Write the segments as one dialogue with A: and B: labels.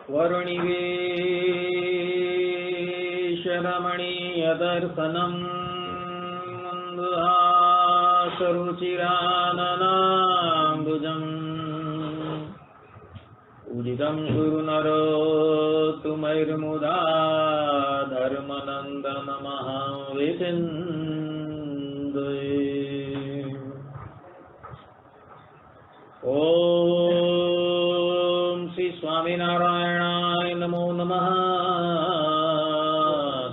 A: वर्णिवेशरमणीयदर्शनम् मन्दहासरुचिराननाम्बुजम् उदितं सुरनरोत्तमैर्मुदा धर्मनन्दनमः विचिन्तये। ओम श्री स्वामीनारायणाय नमो नमः।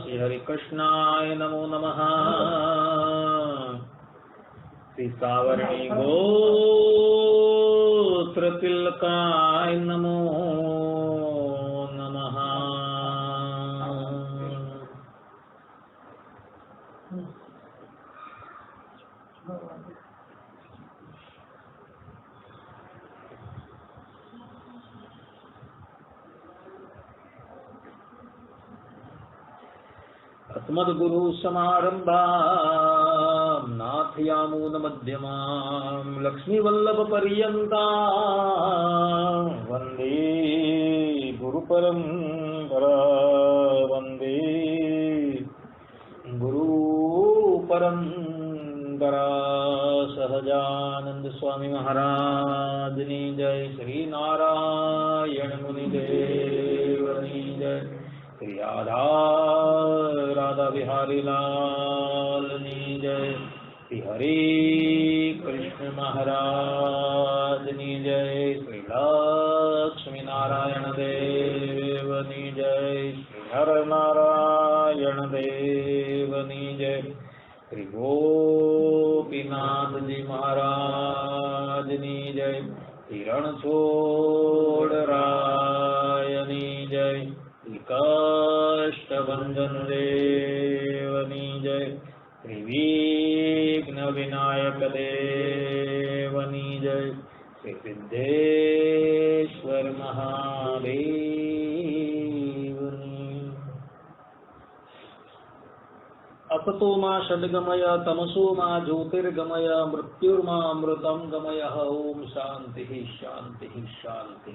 A: श्री हरिकृष्णाय नमो नमः। श्री सावर्णी गोत्र तिलकाय नमो नमः। अस्मद्गुरु समारंभां नाथयामूल मध्यमां लक्ष्मीवल्लभ पर्यन्तां वन्दे गुरुपरम्परा। वन्दे गुरुपरम्परा। सहजानंद स्वामी महाराज की जय। श्री नारायण मुनिदेव की जय। श्री राधा बिहारी लाल की जय। श्री हरे कृष्ण महाराज की जय। श्री लक्ष्मी नारायण देव की जय। श्री नर नारायण देव की जय। श्री गोपीनाथ जी महाराज की जय। श्री रणछोड़ राय की जय। कष्टभंजन देवनी जय। त्रिविघ्न विनायक देवनी जय। श्री सिद्धेश्वर महादेवनी। असतो मा षड्गमय तमसो मा ज्योतिर्गमय मृत्युर्मा अमृतं गमय। ओम शांति शांति शांति।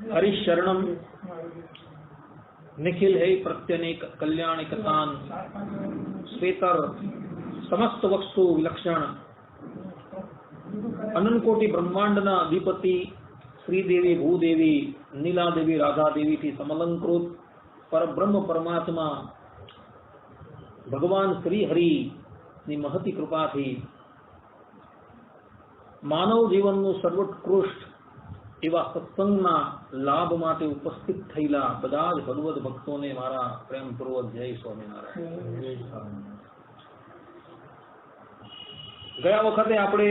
A: हरिशरणम निखिल है प्रत्यनेक कल्याणिकतान श्वेतर समस्त वस्तु विलक्षण अनंत कोटि ब्रह्मांडना अधिपति श्रीदेवी भूदेवी नीलादेवी राधादेवी थी समलंकृत परब्रह्म परमात्मा भगवान श्री हरि ની મહતી કૃપાથી માનવ જીવનનું સર્વોત્કૃષ્ટ એવા સત્સંગના લાભ માટે ઉપસ્થિત થયેલા બધા જ ભગવદ ભક્તોને મારા પ્રેમપૂર્વક જય સ્વામિનારાયણ। ગયા વખતે આપણે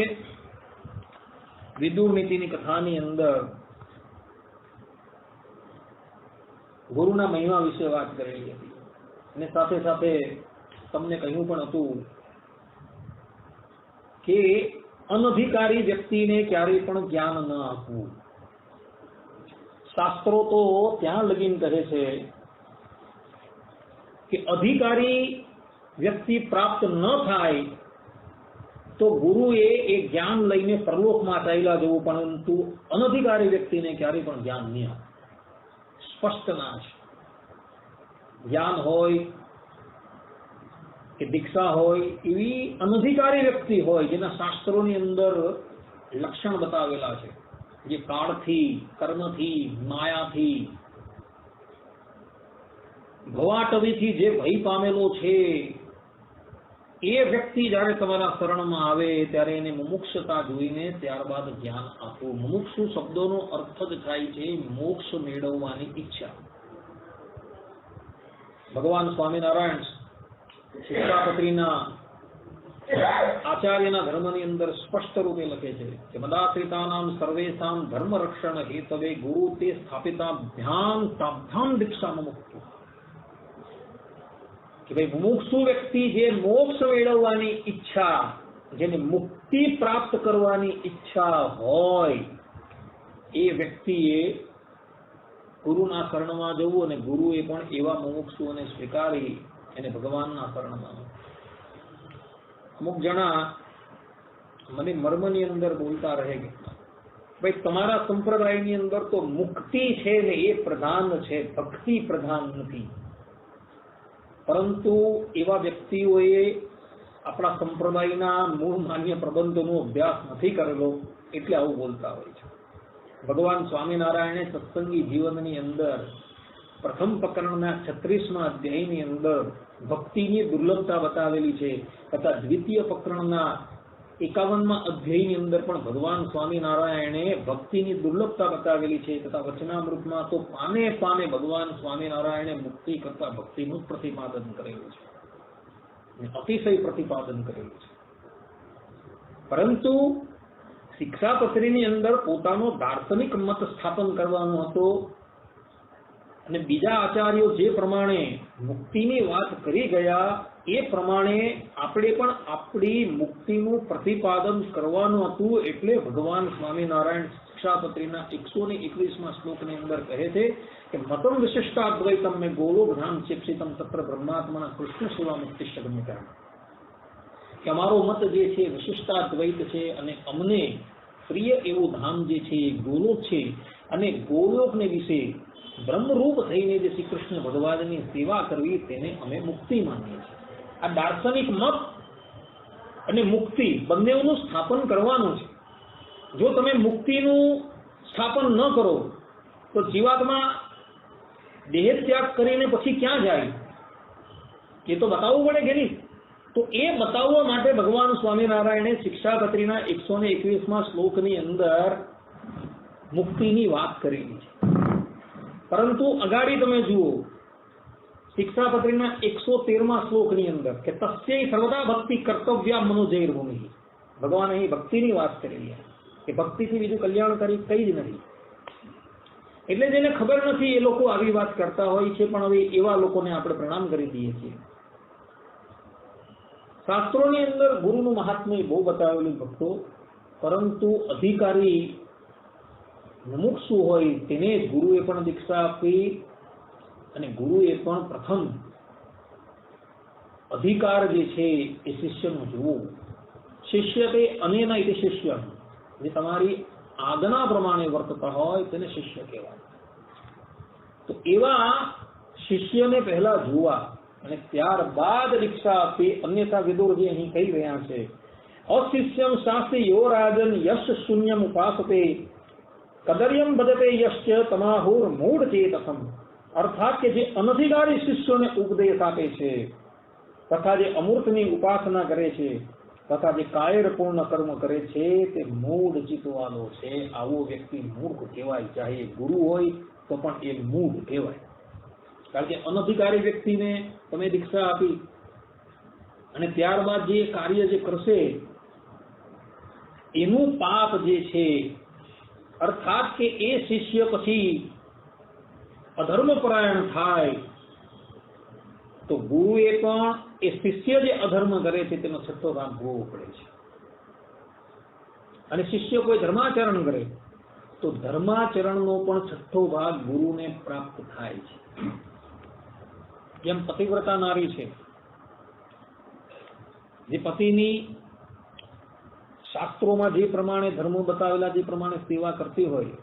A: વિદુર નીતિની કથાની અંદર ગુરુના મહિમા વિશે વાત કરેલી હતી અને સાથે સાથે તમને કહ્યું પણ હતું કે અનધિકારી વ્યક્તિને ક્યારેય પણ જ્ઞાન ન આપવું। શાસ્ત્રો તો ત્યાં લગીન કહે છે કે અધિકારી વ્યક્તિ પ્રાપ્ત ન થાય તો ગુરુએ એ જ્ઞાન લઈને પરલોકમાં ચાલ્યા જવું, પરંતુ અનધિકારી વ્યક્તિને ક્યારેય પણ જ્ઞાન નહીં આપે। સ્પષ્ટ ના છે। જ્ઞાન હોય કે દીક્ષા હોય એવી અનધિકારી વ્યક્તિ હોય જેના શાસ્ત્રોની અંદર લક્ષણ બતાવેલા છે, જે કાળથી કર્મથી માયાથી ભવાટવીથી જે ભય પામેલો છે એ વ્યક્તિ જ્યારે તમારા શરણમાં આવે ત્યારે એને મુમુક્ષતા જોઈને ત્યારબાદ જ્ઞાન આપવું। મુમુક્ષુ શબ્દોનો અર્થ જ થાય છે મોક્ષ મેળવવાની ઈચ્છા। ભગવાન સ્વામિનારાયણ શિક્ષાપત્રીના આચાર્યના ધર્મની અંદર સ્પષ્ટ રૂપે લખે છે કે મદાશ્રિતાનામ સર્વેષામ ધર્મ રક્ષણ હેતવે ગુરુ તે સ્થાપિતાભ્યામ તાભ્યામ દીક્ષા મુક્તુ। કે ભાઈ મુમુક્ષુ વ્યક્તિ જે મોક્ષ મેળવવાની ઈચ્છા, જેને મુક્તિ પ્રાપ્ત કરવાની ઈચ્છા હોય એ વ્યક્તિએ ગુરુના શરણમાં જવું અને ગુરુએ પણ એવા મુમુક્ષુઓને સ્વીકારી એને ભગવાનના શરણમાં। અમુક જણા મને મર્મની અંદર બોલતા રહે ભાઈ તમારા સંપ્રદાયની અંદર તો મુક્તિ છે ને એ પ્રધાન છે, ભક્તિ પ્રધાન નથી. પરંતુ એવા વ્યક્તિઓએ આપણા સંપ્રદાયના મૂળ માન્ય પ્રબંધોનો અભ્યાસ નથી કરેલો એટલે આવું બોલતા હોય છે. ભગવાન સ્વામિનારાયણે સત્સંગી જીવનની અંદર પ્રથમ પ્રકરણના 36મા અધ્યાયની અંદર ભક્તિની દુર્લભતા બતાવેલી છે, તથા દ્વિતીય પ્રકરણના 51મા અધ્યાયની અંદર પણ ભગવાન સ્વામિનારાયણે ભક્તિની દુર્લભતા બતાવેલી છે, તથા વચનામૃતમાં તો પાને પાને ભગવાન સ્વામિનારાયણે મુક્તિ કરતા ભક્તિનું પ્રતિપાદન કરેલું છે, અતિશય પ્રતિપાદન કરેલું છે. પરંતુ શિક્ષાપત્રીની અંદર પોતાનો દાર્શનિક મત સ્થાપન કરવાનો હતો અને બીજા આચાર્યો જે પ્રમાણે મુક્તિની વાત કરી ગયા એ પ્રમાણે આપણે પણ આપણી મુક્તિનું પ્રતિપાદન કરવાનું હતું. એટલે ભગવાન સ્વામિનારાયણ શિક્ષાપત્રીના 121મા શ્લોકની અંદર કહે છે કે મતમ વિશિષ્ટાદ્વૈતમ મેં ગોલોકધામ ચેક્ષિતમ તત્ર બ્રહ્માત્માના કૃષ્ણ સેવા મુક્તિશ્ચ ગમ્યતા, કે અમારો મત જે છે વિશિષ્ટાદ્વૈત છે અને અમને પ્રિય એવું ધામ જે છે એ ગોલોક છે, અને ગોલોકને વિશે બ્રહ્મરૂપ થઈને જે શ્રી કૃષ્ણ ભગવાનની સેવા કરવી તેને અમે મુક્તિ માનીએ છીએ. આ દાર્શનિક મત અને મુક્તિ બંનેનું સ્થાપન કરવાનું છે. જો તમે મુક્તિનું સ્થાપન ન કરો તો જીવાત્મા દેહ ત્યાગ કરીને પછી ક્યાં જાય એ તો બતાવવું પડે કે નહીં. તો એ બતાવવા માટે ભગવાન સ્વામિનારાયણે શિક્ષાપત્રીના 121મા શ્લોકની અંદર મુક્તિની વાત કરેલી છે. પરંતુ અગાડી તમે જુઓ શિક્ષાપત્રીના 113મા શ્લોકની અંદર કે તસ્યૈ સર્વદા ભક્તિ કર્તવ્યા મનોજૈર્ભૂમિ, ભગવાન અહીં ભક્તિની વાત કરેલી કે ભક્તિથી બીજું કલ્યાણકારી કઈ જ નથી. એટલે જેને ખબર નથી એ લોકો આવી વાત કરતા હોય છે, પણ હવે એવા લોકોને આપણે પ્રણામ કરી દઈએ છીએ. શાસ્ત્રોની અંદર ગુરુનું મહાત્મ્ય બહુ બતાવેલું ભક્તો, પરંતુ અધિકારી મુમુક્ષુ હોય તેને જ ગુરુએ પણ દીક્ષા આપી, અને ગુરુએ પણ પ્રથમ અધિકાર જે છે એ શિષ્યનું જોવું. શિષ્ય તે અનેના ઇતિ શિષ્ય, જે તમારી આજ્ઞા પ્રમાણે વર્તતા હોય તેને શિષ્ય કહેવાય. તો એવા શિષ્યને પહેલા જોવા અને ત્યારબાદ દીક્ષા આપી. અન્યથા વિદુરજી અહીં કહી રહ્યા છે અશિષ્યમ શાસ્ત્રી યો રાજન યશ શૂન્યમ ઉપાસતે કદર્યમ બદતે યશ્ચ તમાહુર મૂળ ચેતસમ. અર્થાત કે જે અનધિકારી શિષ્યોને ઉપદેશ આપે છે, તથા જે અમૂર્તની ઉપાસના કરે છે, તથા જે કાયરપૂર્ણ કર્મ કરે છે તે મૂળ ચિતવાલો છે. આવો વ્યક્તિ મૂર્ખ કહેવાય, ચાહે ગુરુ હોય તો પણ એ મૂળ કહેવાય. કારણ કે અનધિકારી વ્યક્તિને તમે દીક્ષા આપી અને ત્યારબાદ જે કાર્ય જે કરશે એનું પાપ જે છે, અર્થાત કે એ શિષ્ય પછી અધર્મપરાયણ થાય તો ગુરુએ પણ એ શિષ્ય જે અધર્મ કરે છે તેનો છઠ્ઠો ભાગ ભોગવવો પડે છે. અને શિષ્ય કોઈ ધર્માચરણ કરે તો ધર્માચરણનો પણ છઠ્ઠો ભાગ ગુરુને પ્રાપ્ત થાય છે. જેમ પતિવ્રતા નારી છે, જે પતિની શાસ્ત્રોમાં જે પ્રમાણે ધર્મો બતાવેલા જે પ્રમાણે સેવા કરતી હોય,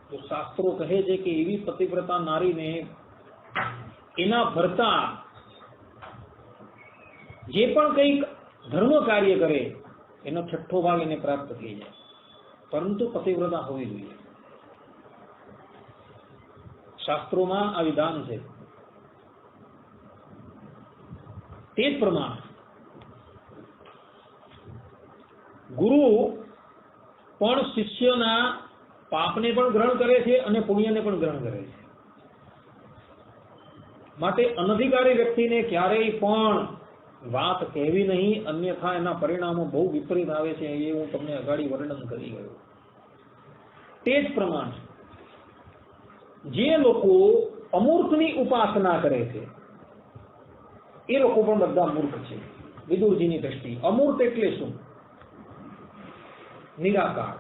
A: તો શાસ્ત્રો કહે છે કે એવી પતિવ્રતા નારીને એના ભર્તા જે પણ કંઈક ધર્મ કાર્ય કરે એનો છઠ્ઠો ભાગ એને પ્રાપ્ત થઈ જાય, પરંતુ પતિવ્રતા હોવી જોઈએ. શાસ્ત્રોમાં આ વિધાન છે. તે જ પ્રમાણે ગુરુ પણ શિષ્યના પાપને પણ ગ્રહણ કરે છે અને પુણ્યને પણ ગ્રહણ કરે છે. માટે અનધિકારી વ્યક્તિને ક્યારેય પણ વાત કહેવી નહીં, અન્યથા એના પરિણામો બહુ વિપરીત આવે છે. એ હું તમને અગાડી વર્ણન કરી ગયો. તે જ પ્રમાણે જે લોકો અમૂર્તની ઉપાસના કરે છે એ લોકો પણ બધા મૂર્ખ છે વિદુરજીની દ્રષ્ટિ. અમૂર્ત એટલે શું? નિરાકાર.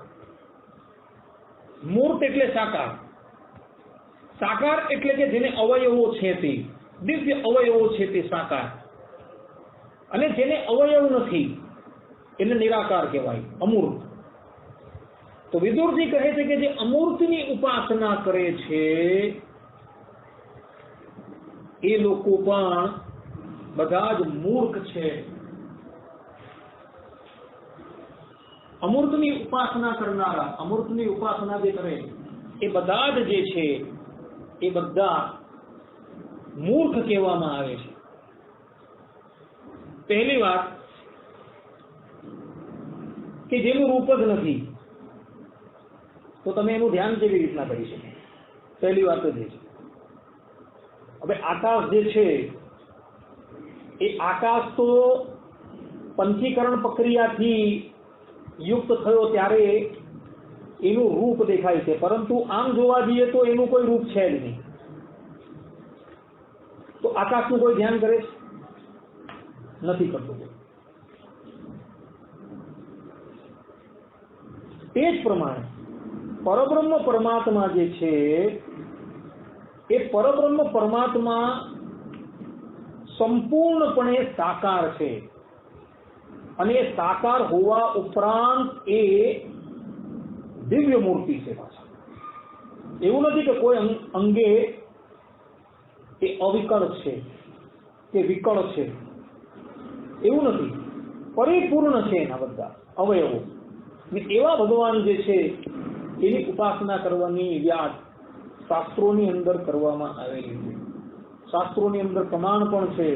A: મૂર્ત એટલે સાકાર. સાકાર એટલે કે જેને અવયવો છે તે દિવ્ય અવયવો છે તે સાકાર, અને જેને અવયવ નથી એને નિરાકાર કહેવાય, અમૂર્ત. તો વિદુરજી કહે છે કે જે અમૂર્તની ઉપાસના કરે છે એ લોકો પણ બધા જ મૂર્ખ છે. અમૂર્તની ઉપાસના કરનારા, અમૂર્તની ઉપાસના જે કરે એ બધા જ જે છે એ બધા મૂર્ખ કહેવામાં આવે છે. પહેલી વાત કે જેનું રૂપ જ નથી તો તમે એનું ધ્યાન કેવી રીતના કરી શકો? પહેલી વાત જ એ છે. હવે આકાશ જે છે એ આકાશ તો પંચીકરણ પ્રક્રિયાથી યુક્ત થયો ત્યારે એનું રૂપ દેખાય છે, પરંતુ આમ જોવા જઈએ તો એનું કોઈ રૂપ છે જ નહીં. તો આકાશનું કોઈ ધ્યાન કરે છે? નથી કરતું. તે જ પ્રમાણે પરબ્રહ્મ પરમાત્મા જે છે એ પરબ્રહ્મ પરમાત્મા સંપૂર્ણપણે સાકાર છે અને સાકાર હોવા ઉપરાંત એ દિવ્ય મૂર્તિ છે. પાછા એવું નથી કે કોઈ અંગે એ અવિકળ છે કે વિકળ છે, એવું નથી. પરિપૂર્ણ છે એના બધા અવયવો. એવા ભગવાન જે છે એની ઉપાસના કરવાની વ્યાજ શાસ્ત્રોની અંદર કરવામાં આવેલી છે. શાસ્ત્રોની અંદર પ્રમાણ પણ છે.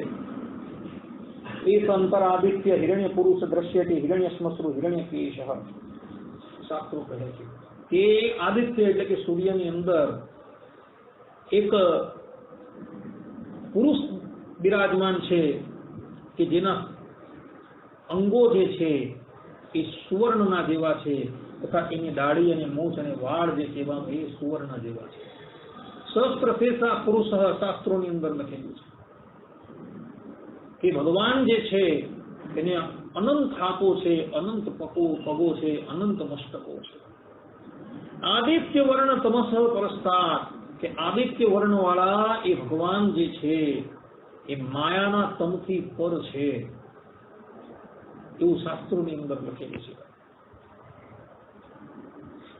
A: એ સંતર આદિત્ય હિરણ્ય પુરુષ દ્રશ્યતે હિરણ્ય શ્મશ્રુ હિરણ્ય કેશ. શાસ્ત્રો કહે છે કે આદિત્ય એટલે કે સૂર્યની અંદર એક પુરુષ બિરાજમાન છે કે જેના અંગો જે છે એ સુવર્ણના જેવા છે, તથા એની દાઢી અને મૂછ અને વાળ જે છે એ સુવર્ણ જેવા છે. સહસ્ત્ર શેષા પુરુષ શાસ્ત્રોની અંદર લખેલું છે કે ભગવાન જે છે એને અનંત હાથો છે, અનંત પગો છે, અનંત મસ્તકો છે. આદિત્ય વર્ણ તમસ પરસ્તાર, કે આદિત્ય વર્ણ વાળા એ ભગવાન જે છે એ માયાના તમથી પર છે, એવું શાસ્ત્રોની અંદર લખેલું છે.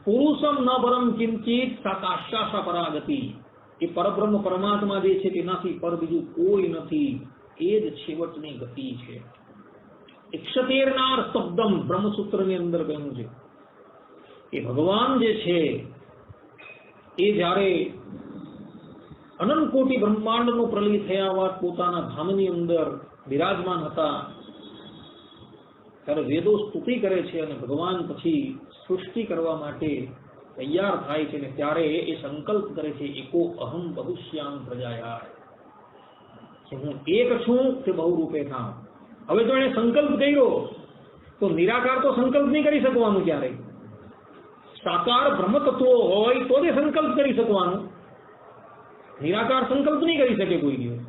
A: પુરુષમ ન પરમ કિંચિત સાકાશાસા પરાગતિ, એ પરબ્રહ્મ પરમાત્મા જે છે તેનાથી પર બીજું કોઈ નથી, એ જ છેવટની ગતિ છે. ઇક્ષતેરનાર શબ્દમ બ્રહ્મસૂત્રની અંદર કહ્યું છે કે ભગવાન જે છે એ જ્યારે અનંત કોટી બ્રહ્માંડનું પ્રલય થયા બાદ પોતાના ધામની અંદર બિરાજમાન હતા ત્યારે વેદો સ્તુતિ કરે છે અને ભગવાન પછી સૃષ્ટિ કરવા માટે તૈયાર થાય છે ને ત્યારે એ સંકલ્પ કરે છે એકો અહમ બહુશ્યામ પ્રજાયા, કે હું એક છું તે બહુ રૂપે થામ. હવે જો એને સંકલ્પ કર્યો તો નિરાકાર તો સંકલ્પ નહીં કરી શકવાનું. ક્યારેય સાકાર બ્રહ્મ તત્વો હોય તો તે સંકલ્પ કરી શકવાનું. નિરાકાર સંકલ્પ નહીં કરી શકે કોઈ દિવસ.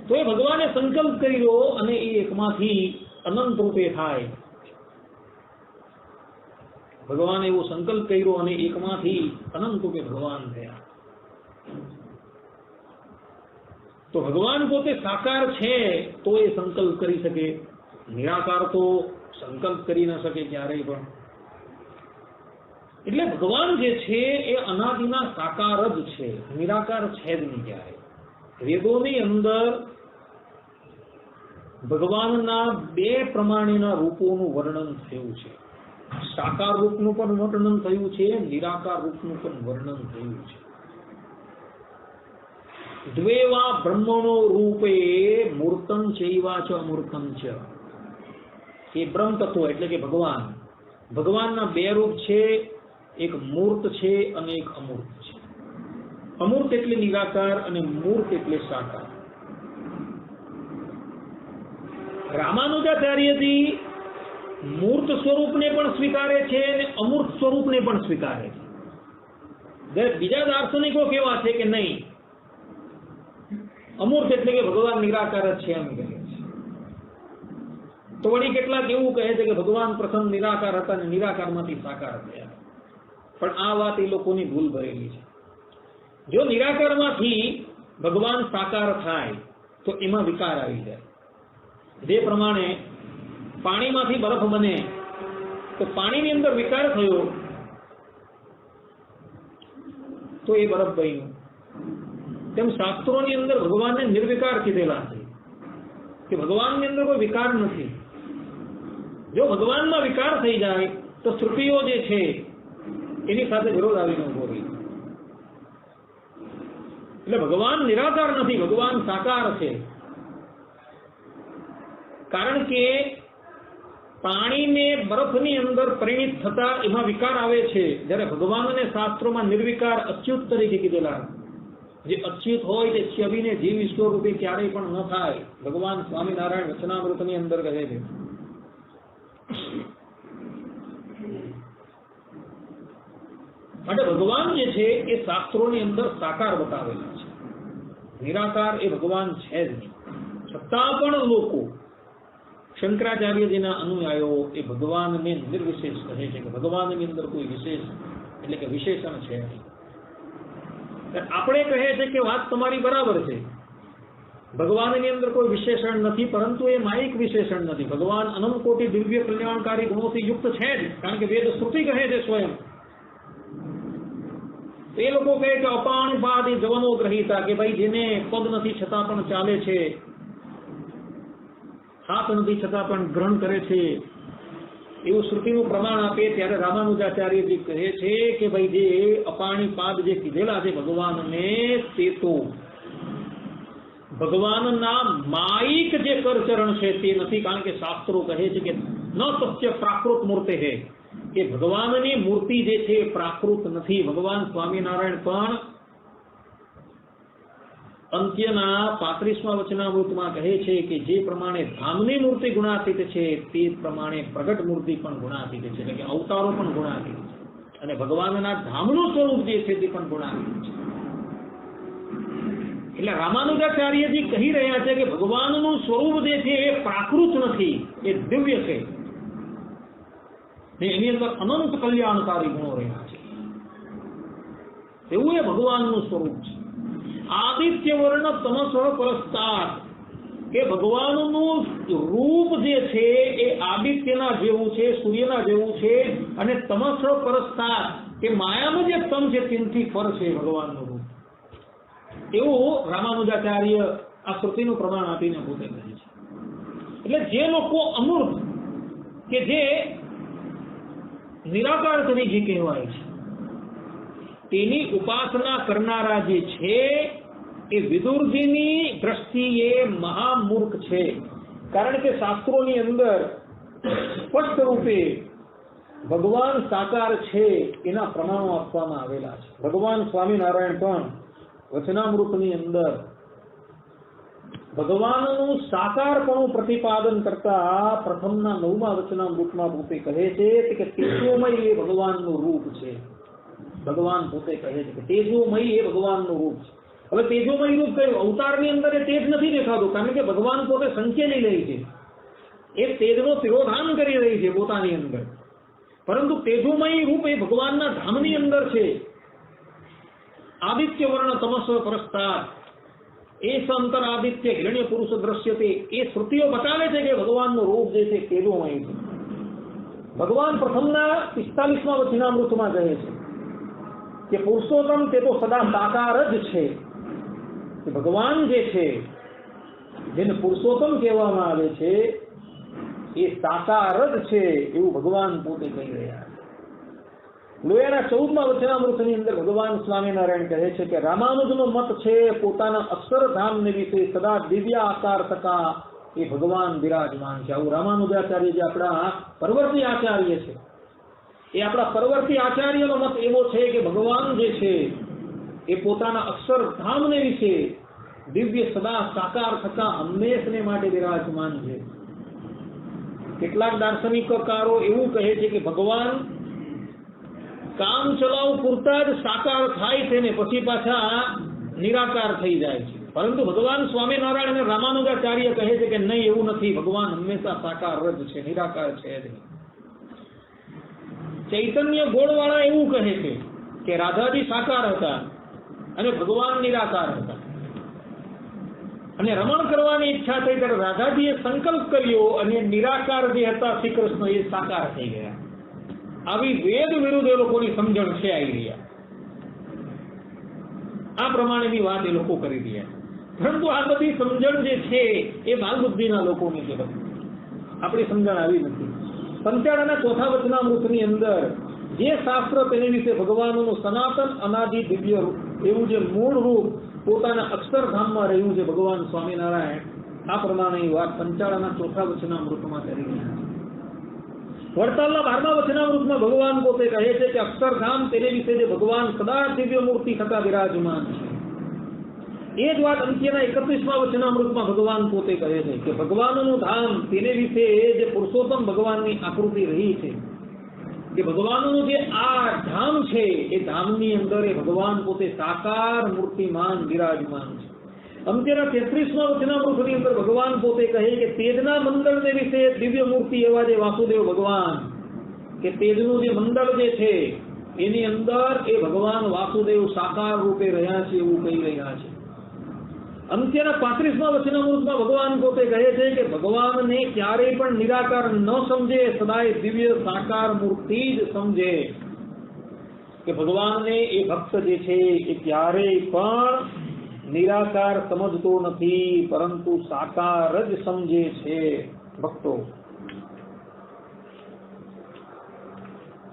A: તો એ ભગવાને સંકલ્પ કર્યો અને એ એકમાંથી અનંત રૂપે થાય. ભગવાને એવો સંકલ્પ કર્યો અને એકમાંથી અનંત રૂપે ભગવાન થયા. તો ભગવાન પોતે સાકાર છે તો એ સંકલ્પ કરી શકે, નિરાકાર તો સંકલ્પ કરી ન શકે ક્યારેય પણ. એટલે ભગવાન જે છે એ અનાદિના સાકાર જ છે, નિરાકાર છે જ નહીં ક્યારેય. વેદોની અંદર ભગવાનના બે પ્રમાણેના રૂપોનું વર્ણન થયું છે. સાકાર રૂપનું પણ વર્ણન થયું છે, નિરાકાર રૂપનું પણ વર્ણન થયું છે. દ્વેવા બ્રહ્મણો રૂપે મૂર્તમ ચૈવા ચ અમૂર્તમ ચ, એ બ્રહ્મ તત્વ એટલે કે ભગવાન, ભગવાનના બે રૂપ છે, એક મૂર્ત છે અને એક અમૂર્ત છે. અમૂર્ત એટલે નિરાકાર અને મૂર્ત એટલે સાકાર. રામાનુજાચાર્યજી મૂર્ત સ્વરૂપને પણ સ્વીકારે છે અને અમૂર્ત સ્વરૂપને પણ સ્વીકારે છે. બીજા દાર્શનિકો કેવા છે કે નહીં, અમૂર્ત એટલે કે ભગવાન નિરાકાર જ છે એમ કહે છે. તો વળી કેટલાક એવું કહે છે કે ભગવાન પ્રથમ નિરાકાર હતા અને નિરાકારમાંથી સાકાર થયા. પણ આ વાત એ લોકોની ભૂલ ભરેલી છે. જો નિરાકારમાંથી ભગવાન સાકાર થાય તો એમાં વિકાર આવી જાય. જે પ્રમાણે પાણીમાંથી બરફ બને તો પાણીની અંદર વિકાર થયો તો એ બરફ બન્યું. તેમ શાસ્ત્રોની અંદર ભગવાનને નિર્વિકાર કીધેલા છે કે ભગવાનની અંદર કોઈ વિકાર નથી. જો ભગવાનમાં વિકાર થઈ જાય તો શ્રુતિઓ જે છે એની સાથે વિરોધ આવીને ઉભો રહી. એટલે ભગવાન નિરાકાર નથી, ભગવાન સાકાર છે. કારણ કે પાણીને બરફની અંદર પરિણિત થતા એમાં વિકાર આવે છે, જ્યારે ભગવાનને શાસ્ત્રોમાં નિર્વિકાર અચ્યુત તરીકે કીધેલા. જે અચ્યુત હોય તે છબીને જીવ ઈશ્વર રૂપે ક્યારેય પણ ન થાય, ભગવાન સ્વામિનારાયણ વચનામૃતની અંદર કહે છે. માટે ભગવાન જે છે એ શાસ્ત્રોની અંદર સાકાર બતાવેલા છે, નિરાકાર એ ભગવાન છે જ નહીં. છતાં પણ લોકો શંકરાચાર્યજીના અનુયાયીઓ એ ભગવાનને નિર્વિશેષ કહે છે કે ભગવાનની અંદર કોઈ વિશેષ એટલે કે વિશેષણ છે નહીં. આપણે કહે છે કે વાત તમારી બરાબર છે, ભગવાનની અંદર કોઈ વિશેષણ નથી, પરંતુ એ માયિક વિશેષણ નથી. ભગવાન અનંત કોટી દિવ્ય કલ્યાણકારી ગુણોથી યુક્ત છે જ, કારણ કે વેદ શ્રુતિ કહે છે સ્વયં. એ લોકો કહે કે અપાણિપાદી જવનો ગ્રહીતા, કે ભાઈ જેને પગ નથી છતાં પણ ચાલે છે, હાથ નથી છતાં પણ ગ્રહણ કરે છે, એવું શ્રુતિનું પ્રમાણ આપે. ત્યારે રામાનુજાચાર્યજી કહે છે કે ભાઈ જે અપાણિપાદ જે કીધેલા છે ભગવાનને, તે તો ભગવાનના માયિક જે કરચરણ છે તે નથી. કારણ કે શાસ્ત્રો કહે છે કે ન સત્ય પ્રાકૃત મૂર્તિ છે, કે ભગવાનની મૂર્તિ જે છે પ્રાકૃત નથી. ભગવાન સ્વામિનારાયણ પણ અંત્યના 35મા વચનામૃતમાં કહે છે કે જે પ્રમાણે ધામની મૂર્તિ ગુણાતીત છે તે પ્રમાણે પ્રગટ મૂર્તિ પણ ગુણાતીત છે, એટલે કે અવતારો પણ ગુણાતીત છે, અને ભગવાનના ધામનું સ્વરૂપ જે છે તે પણ ગુણાતીત છે. એટલે રામાનુજાચાર્યજી કહી રહ્યા છે કે ભગવાનનું સ્વરૂપ જે છે એ પ્રાકૃત નથી, એ દિવ્ય છે, એની અંદર અનંત કલ્યાણકારી ગુણો રહ્યા છે. એવું એ ભગવાનનું સ્વરૂપ છે. આદિત્ય વર્ણ તમસ પરસ્તાત, કે ભગવાનનું રૂપ જે છે એ આદિત્યના જેવું છે, સૂર્યના જેવું છે, અને તમસ પરસ્તાત કે માયાનું જે તમ છે તેનથી પર છે ભગવાનનું રૂપ. એવું રામાનુજાચાર્ય આ શ્રુતિનું પ્રમાણ આપીને પોતે કહે છે. એટલે જે લોકો અમૂર્ત કે જે નિરાકાર તરીકે કહેવાય છે તેની ઉપાસના કરનારા જે છે એ વિદુરજીની દ્રષ્ટિએ મહામૂર્ખ છે. કારણ કે શાસ્ત્રોની અંદર સ્પષ્ટ રૂપે ભગવાન સાકાર છે એના પ્રમાણો આપવામાં આવેલા છે. ભગવાન સ્વામિનારાયણ પણ વચનામૃતની અંદર ભગવાનનું સાકારપણું પ્રતિપાદન કરતા પ્રથમના 9મા વચનામૃતમાં પોતે કહે છે કે તેજોમય એ ભગવાનનું રૂપ છે. ભગવાન પોતે કહે છે કે તેજોમય એ ભગવાનનું રૂપ છે. હવે તેજોમય રૂપ કયું? અવતારની અંદર એ તેજ નથી દેખાતું, કારણ કે ભગવાન પોતે સંકેલી લે છે, એ તેજનો તિરોધાન કરી રહી છે પોતાની અંદર. પરંતુ તેજોમય રૂપ એ ભગવાનના ધામની અંદર છે. આદિત્ય વર્ણ તમસ પરસ્તાત એ સંતર આદિત્ય હિરણ્ય પુરુષ દ્રશ્યતે, એ શ્રુતિઓ બતાવે છે કે ભગવાનનું રૂપ જે છે તેજોમય છે. ભગવાન પ્રથમના 45મા વચનામૃતમાં કહે છે કે પુરુષોત્તમ તે તો સદા સાકાર જ છે. કે ભગવાન જે છે જેને પુરુષોત્તમ કહેવામાં આવે છે એ સાકાર જ છે, એવું ભગવાન પોતે કહી રહ્યા છે. લોયાના 14મા વચનામૃતની અંદર ભગવાન સ્વામિનારાયણ કહે છે કે રામાનુજનો મત છે પોતાના અક્ષરધામને વિશે સદા દિવ્ય આકાર થતા એ ભગવાન બિરાજમાન છે. આવું રામાનુજાચાર્ય જે આપણા પરવર્તી આચાર્ય છે, એ આપણા પરવર્તી આચાર્યનો મત એવો છે કે ભગવાન જે છે એ પોતાના અક્ષરધામને વિશે દિવ્ય સદા સાકાર થતા હંમેશને માટે બિરાજમાન છે. કેટલાક દાર્શનિકકારો એવું કહે છે કે ભગવાન કામ ચલાવ પૂરતા જ સાકાર થાય છે ને પછી પાછા નિરાકાર થઈ જાય છે. પરંતુ ભગવાન સ્વામિનારાયણ અને રામાનુજાચાર્ય કહે છે કે નહીં, એવું નથી, ભગવાન હંમેશા સાકાર જ છે, નિરાકાર છે જ નહીં. ચૈતન્ય ગોળવાળા એવું કહે છે કે રાધાજી સાકાર હતા અને ભગવાન નિરાકાર હતા, અને રમણ કરવાની ઈચ્છા થઈ ત્યારે રાધાજીએ સંકલ્પ કર્યો અને નિરાકાર જે હતા શ્રી કૃષ્ણ એ સાકાર થઈ ગયા. આવી વેદ વિરુદ્ધ એ લોકોની સમજણ છે આવી રહ્યા, આ પ્રમાણેની વાત એ લોકો કરી રહ્યા. પરંતુ આ બધી સમજણ જે છે એ બાલ બુદ્ધિના લોકોની છે, આપણી સમજણ આવી નથી. પંચાળાના ચોથા વચનામૃતની અંદર જે શાસ્ત્ર તેની વિશે ભગવાનનું સનાતન અનાદિ દિવ્ય એવું જે મૂળ રૂપ પોતાના અક્ષરધામમાં રહ્યું છે ભગવાન સ્વામિનારાયણ, આ પ્રમાણે વાત પંચાળાના ચોથા વચનામૃતમાં કરી રહ્યા છે. વડતાલના 12મા વચનામૃતમાં ભગવાન પોતે કહે છે કે અક્ષરધામ તેને વિશે જે ભગવાન સદા દિવ્ય મૂર્તિ થતા વિરાજમાન છે. એ જ વાત અંત્યના 31મા વચનામૃતમાં ભગવાન પોતે કહે છે કે ભગવાનનું ધામ તેને વિશે જે પુરુષોત્તમ ભગવાનની આકૃતિ રહી છે, કે ભગવાનનું જે આ ધામ છે એ ધામની અંદર એ ભગવાન પોતે સાકાર મૂર્તિમાન વિરાજમાન છે. અંત્યના 33મા વચનામૃતની અંદર ભગવાન પોતે કહે કે તેજના મંડળને વિશે દિવ્ય મૂર્તિ એવા જે વાસુદેવ ભગવાન, કે તેજનું જે મંડળ જે છે એની અંદર એ ભગવાન વાસુદેવ સાકાર રૂપે રહ્યા છે એવું કહી રહ્યા છે. અંત્યના 35મા વચનામૃતમાં ભગવાન પોતે કહે છે કે ભગવાનને ક્યારેય પણ નિરાકાર ન સમજે, સદાય દિવ્ય સાકાર મૂર્તિ જ સમજે, કે ભગવાનને એ ભક્ત જે છે એ ક્યારેય પણ નિરાકાર સમજતો નથી, પરંતુ સાકાર જ સમજે છે. ભક્તો,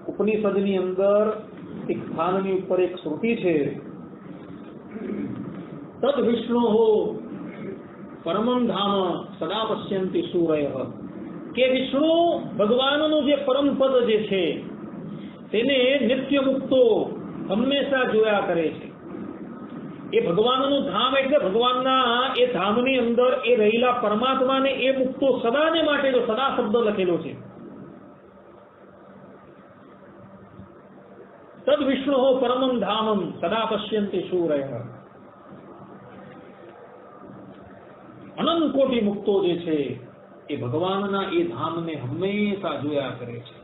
A: ઉપનિષદની અંદર એક સ્થાનની ઉપર એક શ્રુતિ છે, તદ વિષ્ણો પરમં ધામ સદા પશ્યંતિ સૂરયઃ, કે વિષ્ણુ ભગવાનનું જે પરમ પદ જે છે તેને નિત્ય મુક્તો હંમેશા જોયા કરે છે. એ ભગવાનનું ધામ એટલે ભગવાનના એ ધામની અંદર એ રહેલા પરમાત્માને એ મુક્તો સદાને માટે જો સદા શબ્દ લખેલો છે. તદ વિષ્ણુ પરમં ધામમ સદા પશ્યંતિ સૂરયઃ, અનંત કોટી મુક્તો જે છે એ ભગવાનના એ ધામને હંમેશા જોયા કરે છે.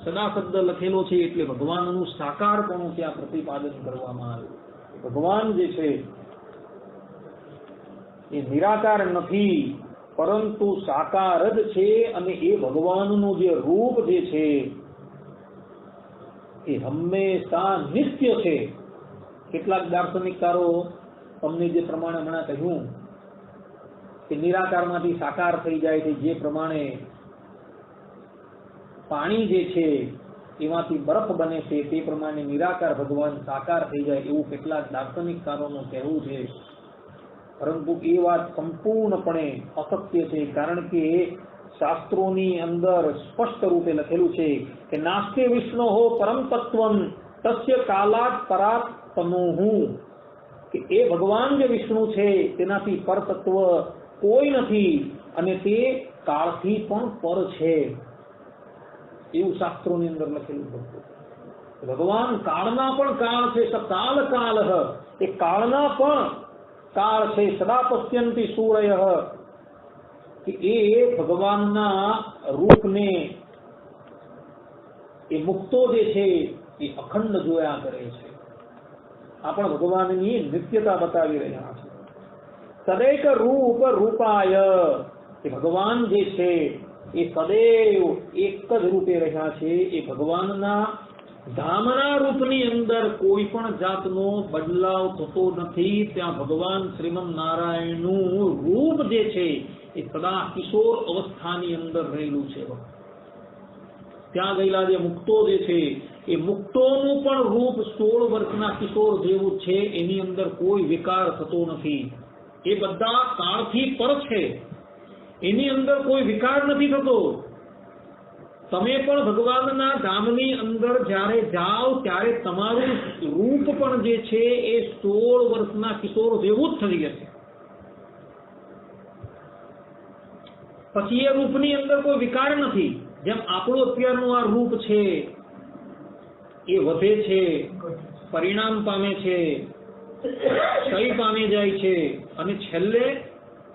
A: સદા શબ્દ લખેલો છે એટલે ભગવાનનું સાકારપણું ત્યાં પ્રતિપાદન કરવામાં આવ્યું. ભગવાન જે છે એ નિરાકાર નથી, પરંતુ સાકાર જ છે, અને એ ભગવાનનું જે રૂપ જે છે એ હંમેશા નિત્ય છે. કેટલાક દાર્શનિકકારો તમને જે પ્રમાણે હમણાં કહ્યું કે નિરાકારમાંથી સાકાર થઈ જાય છે, જે પ્રમાણે પાણી જે છે એમાંથી બરફ બને છે તે પ્રમાણે નિરાકાર ભગવાન સાકાર થઈ જાય, એવું કેટલાક દાર્શનિકકારોનું કહેવું છે. પરંતુ એ વાત સંપૂર્ણપણે અસત્ય છે, કારણ કે શાસ્ત્રોની અંદર સ્પષ્ટ રૂપે લખેલું છે કે નાસ્તે વિષ્ણોઃ પરમ તત્વં તસ્ય કાલાત પરાત તનુઃ, કે એ ભગવાન જે વિષ્ણુ છે તેનાથી પર તત્વ કોઈ નથી, અને તે કાળથી પણ પર છે, એવું શાસ્ત્રોની અંદર લખેલું હતું. ભગવાન કાળના પણ કાળ છે, સકાલ કાલઃ, એ કાળના પણ કાળ છે. સદા પશ્યંતિ સૂરયઃ, કે એ ભગવાનના રૂપને એ મુક્તો જે છે એ અખંડ જોયા કરે છે. આ પણ ભગવાનની નિત્યતા બતાવી રહ્યા છે. સદૈક રૂપ રૂપાય, કે ભગવાન જે છે એ સદૈવ એક જ રૂપે રહ્યા છે. એ ભગવાનના ધામના રૂપની અંદર કોઈ પણ જાતનો બદલાવ થતો નથી. ત્યાં ભગવાન શ્રીમન નારાયણનું રૂપ જે છે એ સદા કિશોર અવસ્થાની અંદર રહેલું છે. ત્યાં ગયેલા જે મુક્તો જે છે એ મુક્તોનું પણ રૂપ 16 વર્ષના કિશોર જેવું છે, એની અંદર કોઈ વિકાર થતો નથી. એ બધા કાળથી પર છે, એની અંદર કોઈ વિકાર નથી થતો. તમે પણ ભગવાનના ધામની અંદર જ્યારે જાઓ ત્યારે તમારું રૂપ પણ જે છે એ 16 વર્ષના કિશોર જેવું જ થઈ જશે. પછી એ રૂપની અંદર કોઈ વિકાર નથી. જેમ આપણું અત્યારનું આ રૂપ છે એ વધે છે, પરિણામ પામે છે, ક્ષય પામી જાય છે, અને છેલ્લે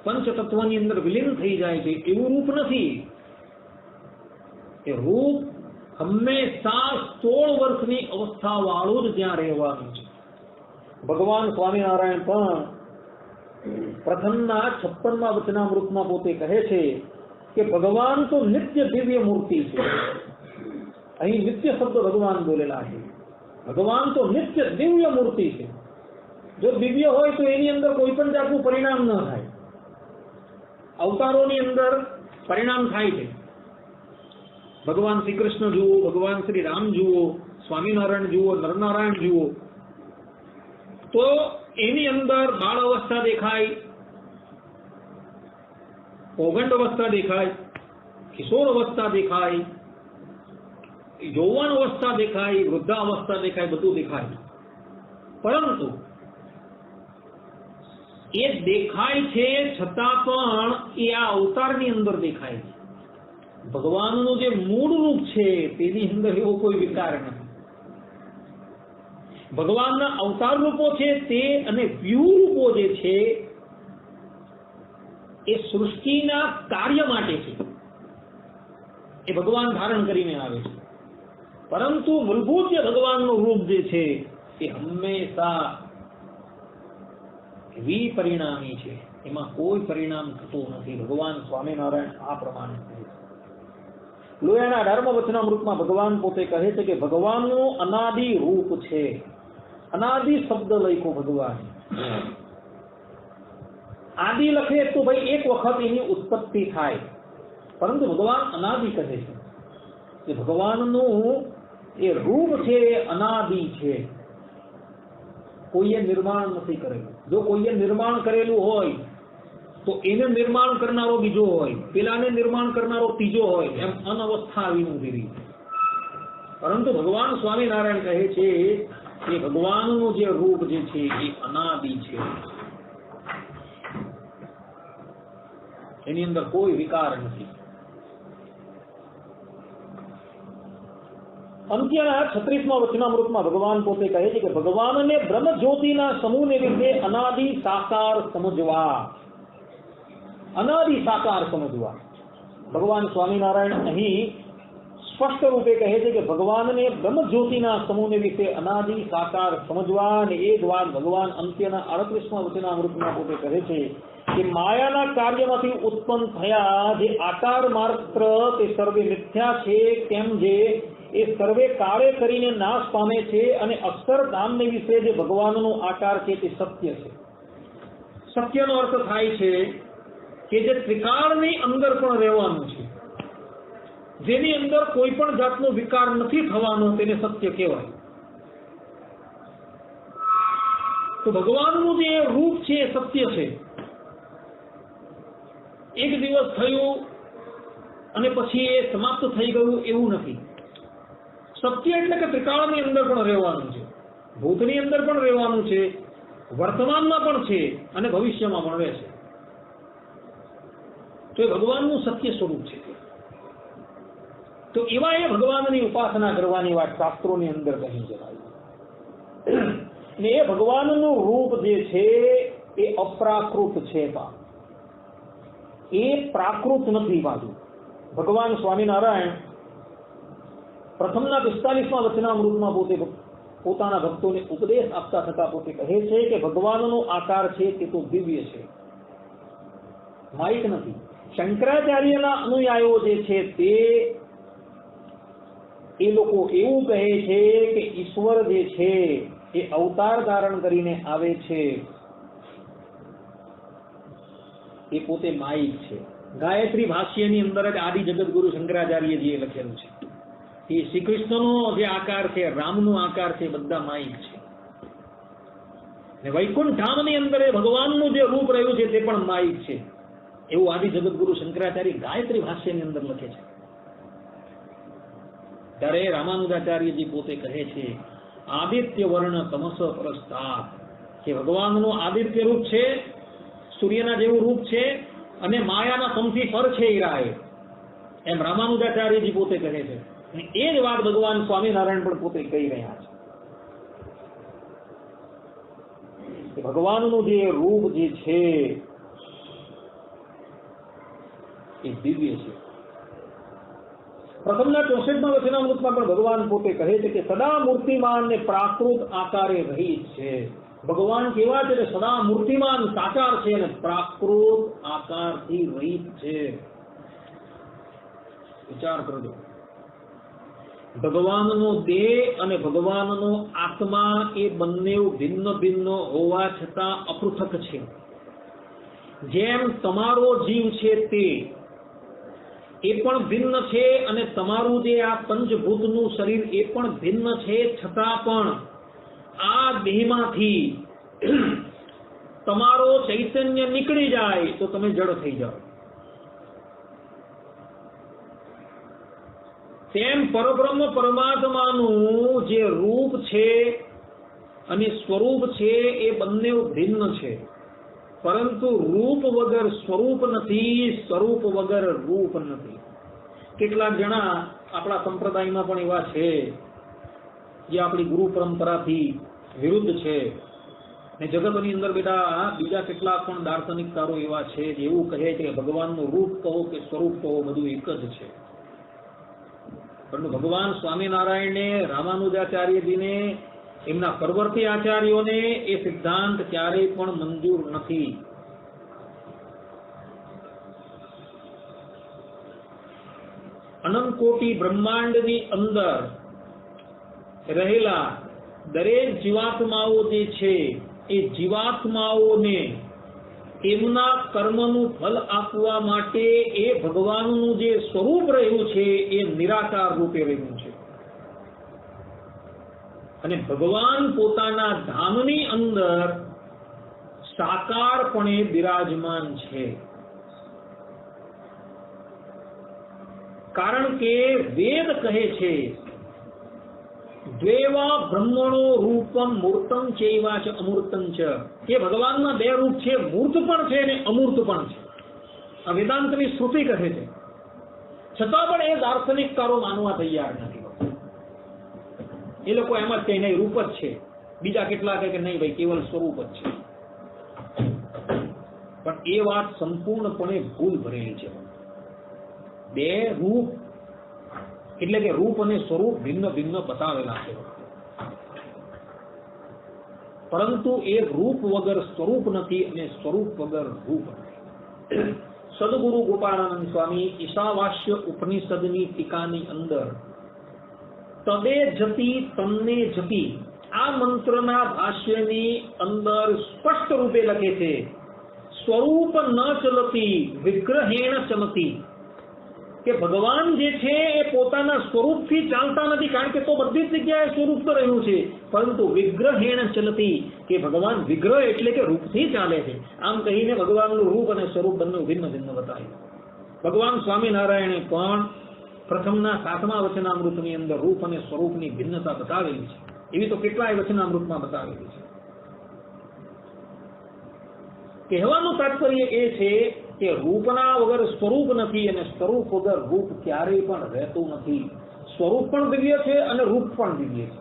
A: પંચતત્વની અંદર વિલીન થઈ જાય છે, એવું રૂપ નથી. એ રૂપ હંમેશા 16 વર્ષની અવસ્થા વાળું જ ત્યાં રહેવાનું છે. ભગવાન સ્વામિનારાયણ પણ પ્રથમના 56મા વચનામૃતમાં પોતે કહે છે કે ભગવાન તો નિત્ય દિવ્ય મૂર્તિ છે, અહીં નિત્ય શબ્દ ભગવાન બોલેલા છે. ભગવાન તો નિત્ય દિવ્ય મૂર્તિ છે. જો દિવ્ય હોય તો એની અંદર કોઈ પણ જાતનું પરિણામ ન થાય. અવતારોની અંદર પરિણામ થાય છે. ભગવાન શ્રી કૃષ્ણ જુઓ, ભગવાન શ્રી રામ જુઓ, સ્વામિનારાયણ જુઓ, નરનારાયણ જુઓ, તો એની અંદર બાળ અવસ્થા દેખાય, પૌગંડ અવસ્થા દેખાય, કિશોર અવસ્થા દેખાય, યૌવન અવસ્થા દેખાય, વૃદ્ધા અવસ્થા દેખાય, બધું દેખાય. પરંતુ એ દેખાય છે છતાં પણ એ આ અવતારની અંદર દેખાય છે. ભગવાનનું જે મૂળ રૂપ છે તેની અંદર એવો કોઈ વિકાર નથી. ભગવાનના અવતાર રૂપો છે તે અને વ્યૂહ રૂપો જે છે એ સૃષ્ટિના કાર્ય માટે છે. એ ભગવાન ધારણ કરીને આવે છે. પરંતુ મૂળભૂત જે ભગવાનનું રૂપ જે છે એ હંમેશા વિપરિણામી છે. એમાં કોઈ પરિણામ થતું નથી. ભગવાન સ્વામિનારાયણ આ પ્રમાણે કહે છે. લોયાના 18મા વચનામૃતમાં ભગવાન પોતે કહે છે કે ભગવાનનું અનાદિ રૂપ છે. અનાદિ શબ્દ લખ્યો ભગવાન. આદિ લખે તો ભાઈ એક વખત એની ઉત્પત્તિ થાય, પરંતુ ભગવાન અનાદિ કહે છે કે ભગવાનનું એ રૂપ છે એ અનાદિ છે. કોઈએ નિર્માણ નથી કરેલું. જો કોઈએ નિર્માણ કરેલું હોય તો એને નિર્માણ કરનારો બીજો હોય, પેલાને નિર્માણ કરનારો ત્રીજો હોય, એમ અનવસ્થા આવી નથી. પરંતુ ભગવાન સ્વામિનારાયણ કહે છે કે ભગવાનનું જે રૂપ જે છે એ અનાદિ છે. એની અંદર કોઈ વિકાર નથી. અંત્યના 36મા વચનામૃતમાં ભગવાન પોતે કહે છે કે ભગવાનને બ્રહ્મ જ્યોતિના સમૂહને લીધે અનાદિ સાકાર સમજવા. અનાદિ સાકાર સમજવા. ભગવાન સ્વામિનારાયણ અહીં સ્પષ્ટ રૂપે કહે છે કે ભગવાનને બ્રહ્મ જ્યોતિના સમૂહને વિશે અનાદિ સાકાર સમજવા. અને એ જ વાત ભગવાન અંત્યના 38મા વચનામૃતમાં પોતે કહે છે કે માયાના કાર્યમાંથી ઉત્પન્ન થયા જે આકાર માત્ર તે સર્વે મિથ્યા છે, કેમ જે એ સર્વે કાળે કરીને નાશ પામે છે. અને અક્ષરધામને વિશે જે ભગવાનનો આકાર છે તે સત્ય છે. સત્યનો અર્થ થાય છે કે જે ત્રિકાળની અંદર પણ રહેવાનું છે, જેની અંદર કોઈ પણ જાતનો વિકાર નથી થવાનો, તેને સત્ય કહેવાય. તો ભગવાનનું જે રૂપ છે એ સત્ય છે. એક દિવસ થયું અને પછી એ સમાપ્ત થઈ ગયું એવું નથી. સત્ય એટલે કે ત્રિકાળની અંદર પણ રહેવાનું છે, ભૂતની અંદર પણ રહેવાનું છે, વર્તમાનમાં પણ છે અને ભવિષ્યમાં પણ રહેશે. તો એ ભગવાનનું સત્ય સ્વરૂપ છે. તો એવા એ ભગવાનની ઉપાસના કરવાની વાત શાસ્ત્રોની અંદર કહી જવાય. ને એ ભગવાનનું રૂપ જે છે એ અપ્રાકૃત છે, એ પ્રાકૃત નથી. બાજુ ભગવાન સ્વામિનારાયણ પ્રથમના 45મા વચનામૃતમાં પોતે પોતાના ભક્તોને ઉપદેશ આપતા થતા પોતે કહે છે કે ભગવાનનો આકાર છે તે તો દિવ્ય છે, માઇક નથી. શંકરાચાર્યના અનુયાયીઓ જે છે તે એ લોકો એવું કહે છે કે ઈશ્વર જે છે એ અવતાર ધારણ કરીને આવે છે, એ પોતે માઇક છે. ગાયત્રી ભાષ્યની અંદર જ આદિ જગતગુરુ શંકરાચાર્યજીએ લખેલું છે કે શ્રી કૃષ્ણનો જે આકાર છે, રામનો આકાર છે, બધા માઇક છે. ને વૈકુંઠ ધામની અંદર એ ભગવાનનું જે રૂપ રહ્યું છે તે પણ માઇક છે, એવું આદિ જગતગુરુ શંકરાચાર્ય ગાયત્રી ભાષ્યની અંદર લખે છે. ત્યારે રામાનુજાચાર્યજી પોતે કહે છે આદિત્ય વર્ણ તમસ પ્રસ્થાત, કે ભગવાનનું આદિત્ય રૂપ છે, સૂર્યના જેવું રૂપ છે, અને માયાના સમથી પર છે ઈરાએ, એમ રામાનુજાચાર્યજી પોતે કહે છે. અને એ જ વાત ભગવાન સ્વામિનારાયણ પણ પોતે કહી રહ્યા છે. ભગવાનનું જે રૂપ જે છે એ દિવ્ય છે. પ્રથમના 64મા વચનામૃતમાં પણ ભગવાન પોતે કહે છે કે સદા મૂર્તિમાન ને પ્રાકૃત આકારે રહિત છે. ભગવાન કેવા છે? સદા મૂર્તિમાન સાકાર છે અને પ્રાકૃત આકારથી રહિત છે. વિચાર કરજો. ભગવાનનો દેહ અને ભગવાનનો આત્મા એ બંને ભિન્ન ભિન્ન હોવા છતાં અપૃથક છે. જેમ તમારો જીવ છે તે એ પણ ભિન્ન છે અને તમારું જે આ પંચભૂતનું શરીર એ પણ ભિન્ન છે, છતાં પણ આ દેહમાંથી તમારો ચૈતન્ય નીકળી જાય તો તમે જડ થઈ જાઓ. તેમ પરબ્રહ્મ પરમાત્માનું જે રૂપ છે અને સ્વરૂપ છે એ બંને ભિન્ન છે, પરંતુ રૂપ વગર સ્વરૂપ નથી, સ્વરૂપ વગર રૂપ નથી. કેટલાક જણા આપણા સંપ્રદાયમાં પણ એવા છે જે આપણી ગુરુ પરંપરાથી વિરુદ્ધ છે, ને જગતની અંદર બેટા બીજા કેટલાક પણ દાર્શનિકકારો એવા છે જે એવું કહે છે કે ભગવાનનું રૂપ કહો કે સ્વરૂપ કહો બધું એક જ છે. પરંતુ ભગવાન સ્વામિનારાયણને, રામાનુજાચાર્યજીને, એમના પરવર્તી આચાર્યોને એ સિદ્ધાંત ક્યારેય પણ મંજૂર નથી. અનંત કોટી બ્રહ્માંડની અંદર રહેલા દરેક જીવાત્માઓ જે છે એ જીવાત્માઓને એમના કર્મનું ફલ આપવા માટે એ ભગવાનનું જે સ્વરૂપ રહ્યું છે એ નિરાકાર રૂપે રહ્યું છે. અને ભગવાન પોતાના ધામની અંદર સાકારપણે બિરાજમાન છે. કારણ કે વેદ કહે છે દ્વેવા બ્રહ્મણો રૂપમ મૂર્તમ ચૈવા ચ અમૂર્તમ ચ, કે ભગવાનના બે રૂપ છે, મૂર્ત પણ છે અને અમૂર્ત પણ છે. આ વેદાંતની શ્રુતિ કહે છે, છતાં પણ એ દાર્શનિકકારો માનવા તૈયાર નથી. એ લોકો એમ જ કહે નહીં રૂપ જ છે, બીજા કેટલા કહે કે નહીં ભાઈ કેવલ સ્વરૂપ જ છે. પણ એ વાત સંપૂર્ણપણે ભૂલ ભરેલી છે. બે રૂપ એટલે કે રૂપ અને સ્વરૂપ ભિન્ન ભિન્ન બતાવેલા છે, પરંતુ એ રૂપ વગર સ્વરૂપ નથી અને સ્વરૂપ વગર રૂપ નથી. સદગુરુ ગોપાળાનંદ સ્વામી ઈશાવાસ્ય ઉપનિષદની ટીકાની અંદર તદે જતી તમને જતી આ મંત્રના ભાષ્યની અંદર સ્પષ્ટ રૂપે લખે છે સ્વરૂપ ન ચલતી વિગ્રહેણ ચલતી, કે ભગવાન જે છે એ પોતાના સ્વરૂપથી ચાલતા નથી, કારણ કે તો બધી જ જગ્યાએ સ્વરૂપ તો રહ્યું છે, પરંતુ વિગ્રહેણ ચલતી, કે ભગવાન વિગ્રહ એટલે કે રૂપથી ચાલે છે. આમ કહીને ભગવાનનું રૂપ અને સ્વરૂપ બંને ભિન્ન ભિન્ન બતાવ્યું. ભગવાન સ્વામિનારાયણે પણ પ્રથમના 7મા વચનામૃતની અંદર રૂપ અને સ્વરૂપની ભિન્નતા બતાવેલી છે. એવી તો કેટલાય વચનામૃતમાં બતાવેલી છે. કહેવાનું તાત્પર્ય એ છે કે રૂપના વગર સ્વરૂપ નથી અને સ્વરૂપ વગર રૂપ ક્યારેય પણ રહેતું નથી. સ્વરૂપ પણ દિવ્ય છે અને રૂપ પણ દિવ્ય છે.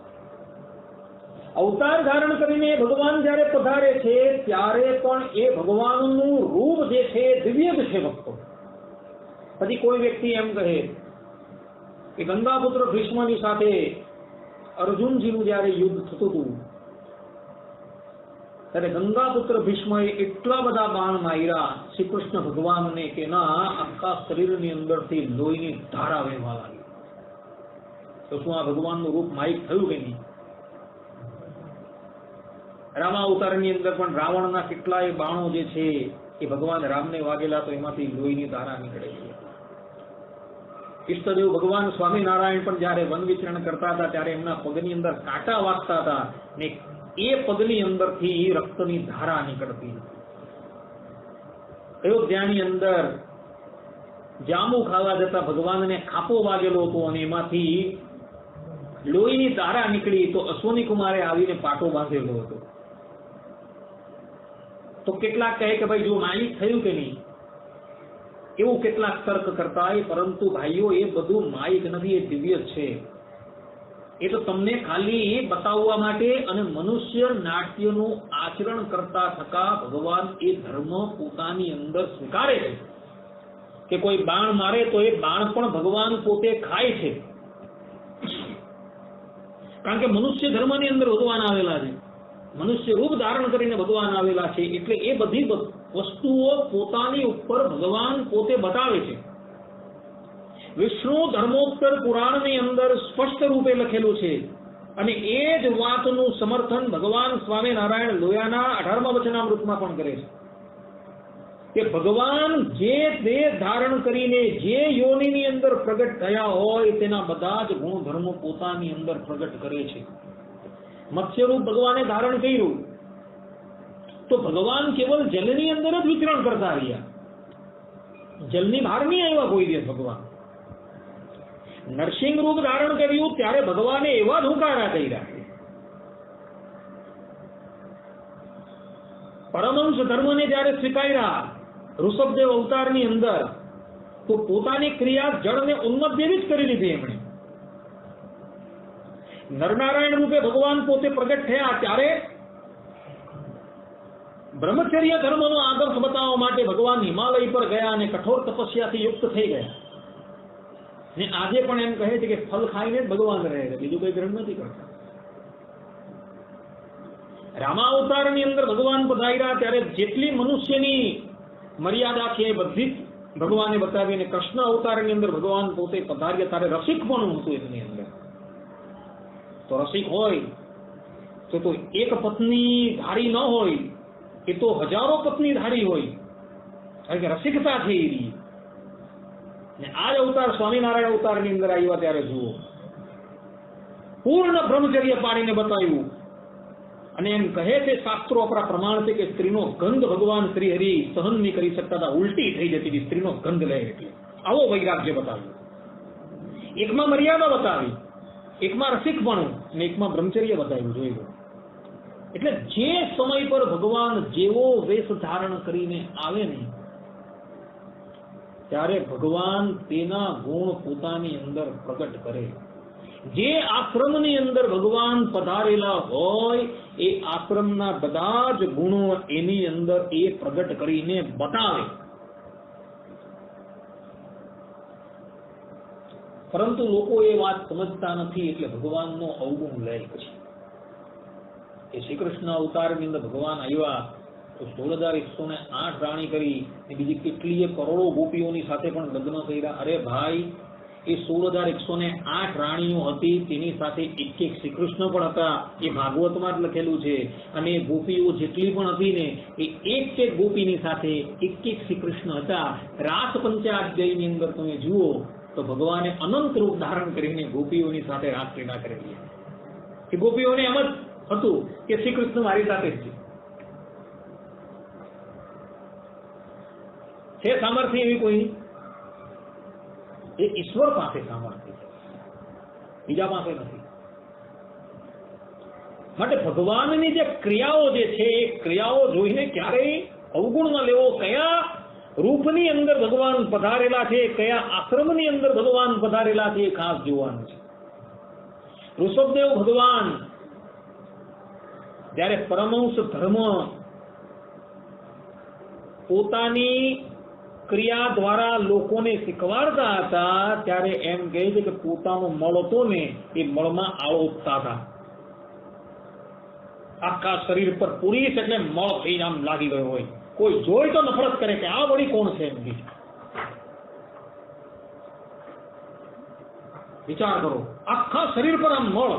A: અવતાર ધારણ કરીને ભગવાન જ્યારે પધારે છે ત્યારે પણ એ ભગવાનનું રૂપ જે છે દિવ્ય જ છે ભક્તો. પછી કોઈ વ્યક્તિ એમ કહે કે ગંગાપુત્ર ભીષ્મની સાથે અર્જુનજીનું જ્યારે યુદ્ધ થતું હતું ત્યારે ગંગાપુત્ર ભીષ્મએ એટલા બધા બાણ માર્યા શ્રી કૃષ્ણ ભગવાનને કે ના આખા શરીરની અંદરથી લોહીની ધારા વહેવા લાગી. તો શું આ ભગવાનનું રૂપ માયિક થયું કે નહીં? રામાવતારની અંદર પણ રાવણના કેટલાય બાણો જે છે એ ભગવાન રામને વાગેલા તો એમાંથી લોહીની ધારા નીકળે છે. ઈષ્ટદેવ ભગવાન સ્વામિનારાયણ પણ જયારે વન વિચરણ કરતા હતા ત્યારે એમના પગની અંદર કાંટા વાગતા હતા ને એ પગની અંદરથી રક્તની ધારા નીકળતી. અયોધ્યાની અંદર જાંબુ ખાવા જતા ભગવાનને ખાપો વાગેલો હતો અને એમાંથી લોહીની ધારા નીકળી તો અશ્વની કુમારે આવીને પાટો બાંધેલો હતો. તો કેટલાક કહે કે ભાઈ જો માલિક થયું કે નહીં, એવું કેટલાક તર્ક કરતા હોય, પરંતુ ભાઈઓ એ બધું માયિક નથી, એ દિવ્ય છે. એ તો તમને ખાલી બતાવવા માટે અને મનુષ્ય નાટ્યનું આચરણ કરતા થતા ભગવાન એ ધર્મ પોતાની અંદર સ્વીકારે છે કે કોઈ બાણ મારે તો એ બાણ પણ ભગવાન પોતે ખાય છે, કારણ કે મનુષ્ય ધર્મની અંદર ભગવાન આવેલા છે, મનુષ્ય રૂપ ધારણ કરીને ભગવાન આવેલા છે. એટલે એ બધી વસ્તુઓ પોતાની ઉપર ભગવાન પોતે બતાવે છે. વિષ્ણુ ધર્મોત્તર પુરાણની અંદર સ્પષ્ટ રૂપે લખેલું છે અને એ જ વાતનું સમર્થન ભગવાન સ્વામિનારાયણ લોયાના 18મા વચનામૃતમાં પણ કરે છે કે ભગવાન જે દેહ ધારણ કરીને જે યોનિની અંદર પ્રગટ થયા હોય તેના બધા જ ગુણધર્મો પોતાની અંદર પ્રગટ કરે છે. મત્સ્યરૂપ ભગવાને ધારણ કર્યું તો ભગવાન કેવલ જલની અંદર જ વિચરણ કરતા રહ્યા, જલની બહાર નહીં આવ્યા કોઈ દિવસ ભગવાન. નરસિંહ રૂપ ધારણ કર્યું ત્યારે ભગવાને એવા જ હુંકારા કર્યા. પરમહંસ ધર્મને જયારે સ્વીકાર્યા ઋષભદેવ અવતારની અંદર, તો પોતાની ક્રિયા જળને ઉન્મત જેવી જ કરી લીધી એમણે. નરનારાયણ રૂપે ભગવાન પોતે પ્રગટ થયા ત્યારે બ્રહ્મચર્ય ધર્મનો આદર્શ બતાવવા માટે ભગવાન હિમાલય પર ગયા અને કઠોર તપસ્યાથી યુક્ત થઈ ગયા. ને આજે પણ એમ કહે છે કે ફલ ખાઈને જ ભગવાન રહે છે, બીજું કઈ ગ્રહણ નથી કરતા. રામાવતારની અંદર ભગવાન પધાર્યા ત્યારે જેટલી મનુષ્યની મર્યાદા છે એ બધી જ ભગવાને બતાવી, અને કૃષ્ણ અવતારની અંદર ભગવાન પોતે પધાર્યા ત્યારે રસિક પણ હતું એની અંદર. તો રસિક હોય તો એક પત્ની ધારી ન હોય, એ તો હજારો પત્ની ધારી હોય, કારણ કે રસિકતા છે એવી. ને આ જ અવતાર સ્વામિનારાયણ અવતારની અંદર આવ્યા ત્યારે જુઓ, પૂર્ણ બ્રહ્મચર્ય પાડીને બતાવ્યું. અને એમ કહે છે શાસ્ત્રો આપણા પ્રમાણ છે કે સ્ત્રીનો ગંધ ભગવાન શ્રી હરિ સહન નહીં કરી શકતા હતા, ઉલટી થઈ જતી હતી સ્ત્રીનો ગંધ લે એટલે. આવો વૈરાગ્ય બતાવ્યું. એકમાં મર્યાદા બતાવી, એકમાં રસિકપણું અને એકમાં બ્રહ્મચર્ય બતાવ્યું. જોઈ લો. એટલે જે સમય પર ભગવાન જેવો વેશ ધારણ કરીને આવે ને ત્યારે ભગવાન તેના ગુણ પોતાની અંદર પ્રગટ કરે. જે આશ્રમની અંદર ભગવાન પધારેલા હોય એ આશ્રમના બધા જ ગુણો એની અંદર એ પ્રગટ કરીને બતાવે. પરંતુ લોકો એ વાત સમજતા નથી એટલે ભગવાનનો અવગુણ લે. પછી એ શ્રી કૃષ્ણ અવતારની અંદર ભગવાન આવ્યા તો 16,108 રાણી કરી, બીજી કેટલીય કરોડો ગોપીઓની સાથે પણ લગ્ન કર્યા. અરે ભાઈ, એ 16,108 રાણીઓ હતી, તેની સાથે એક શ્રી કૃષ્ણ પણ હતા, એ ભાગવતમાં જ લખેલું છે. અને ગોપીઓ જેટલી પણ હતી ને એ એક ગોપીની સાથે એક શ્રી કૃષ્ણ હતા. રાસ પંચાધ્યાયની અંદર તમે જુઓ તો ભગવાને અનંત રૂપ ધારણ કરીને ગોપીઓની સાથે રાસ ક્રીડા કરેલી. એ ગોપીઓને એમ જ હતું કે શ્રી કૃષ્ણ મારી સાથે જ છે. સામર્થ્ય એવી કોઈ, એ ઈશ્વર પાસે સામર્થ્ય છે, બીજા પાસે નથી. માટે ભગવાનની જે ક્રિયાઓ જે છે એ ક્રિયાઓ જોઈને ક્યારેય અવગુણ ન લેવો. કયા રૂપની અંદર ભગવાન પધારેલા છે, કયા આશ્રમની અંદર ભગવાન પધારેલા છે એ ખાસ જોવાનું છે. ઋષભદેવ ભગવાન જ્યારે પરમહંસ ધર્મ પોતાની ક્રિયા દ્વારા લોકોને શીખવાડતા હતા ત્યારે એમ કહે છે કે પોતાનો મળ હતો ને એ મળમાં આળોટતા હતા. આખા શરીર પર પુરુષ એટલે મળ થઈને આમ લાગી ગયો હોય, કોઈ જોઈ તો નફરત કરે કે આ વળી કોણ છે. વિચાર કરો, આખા શરીર પર આમ મળ,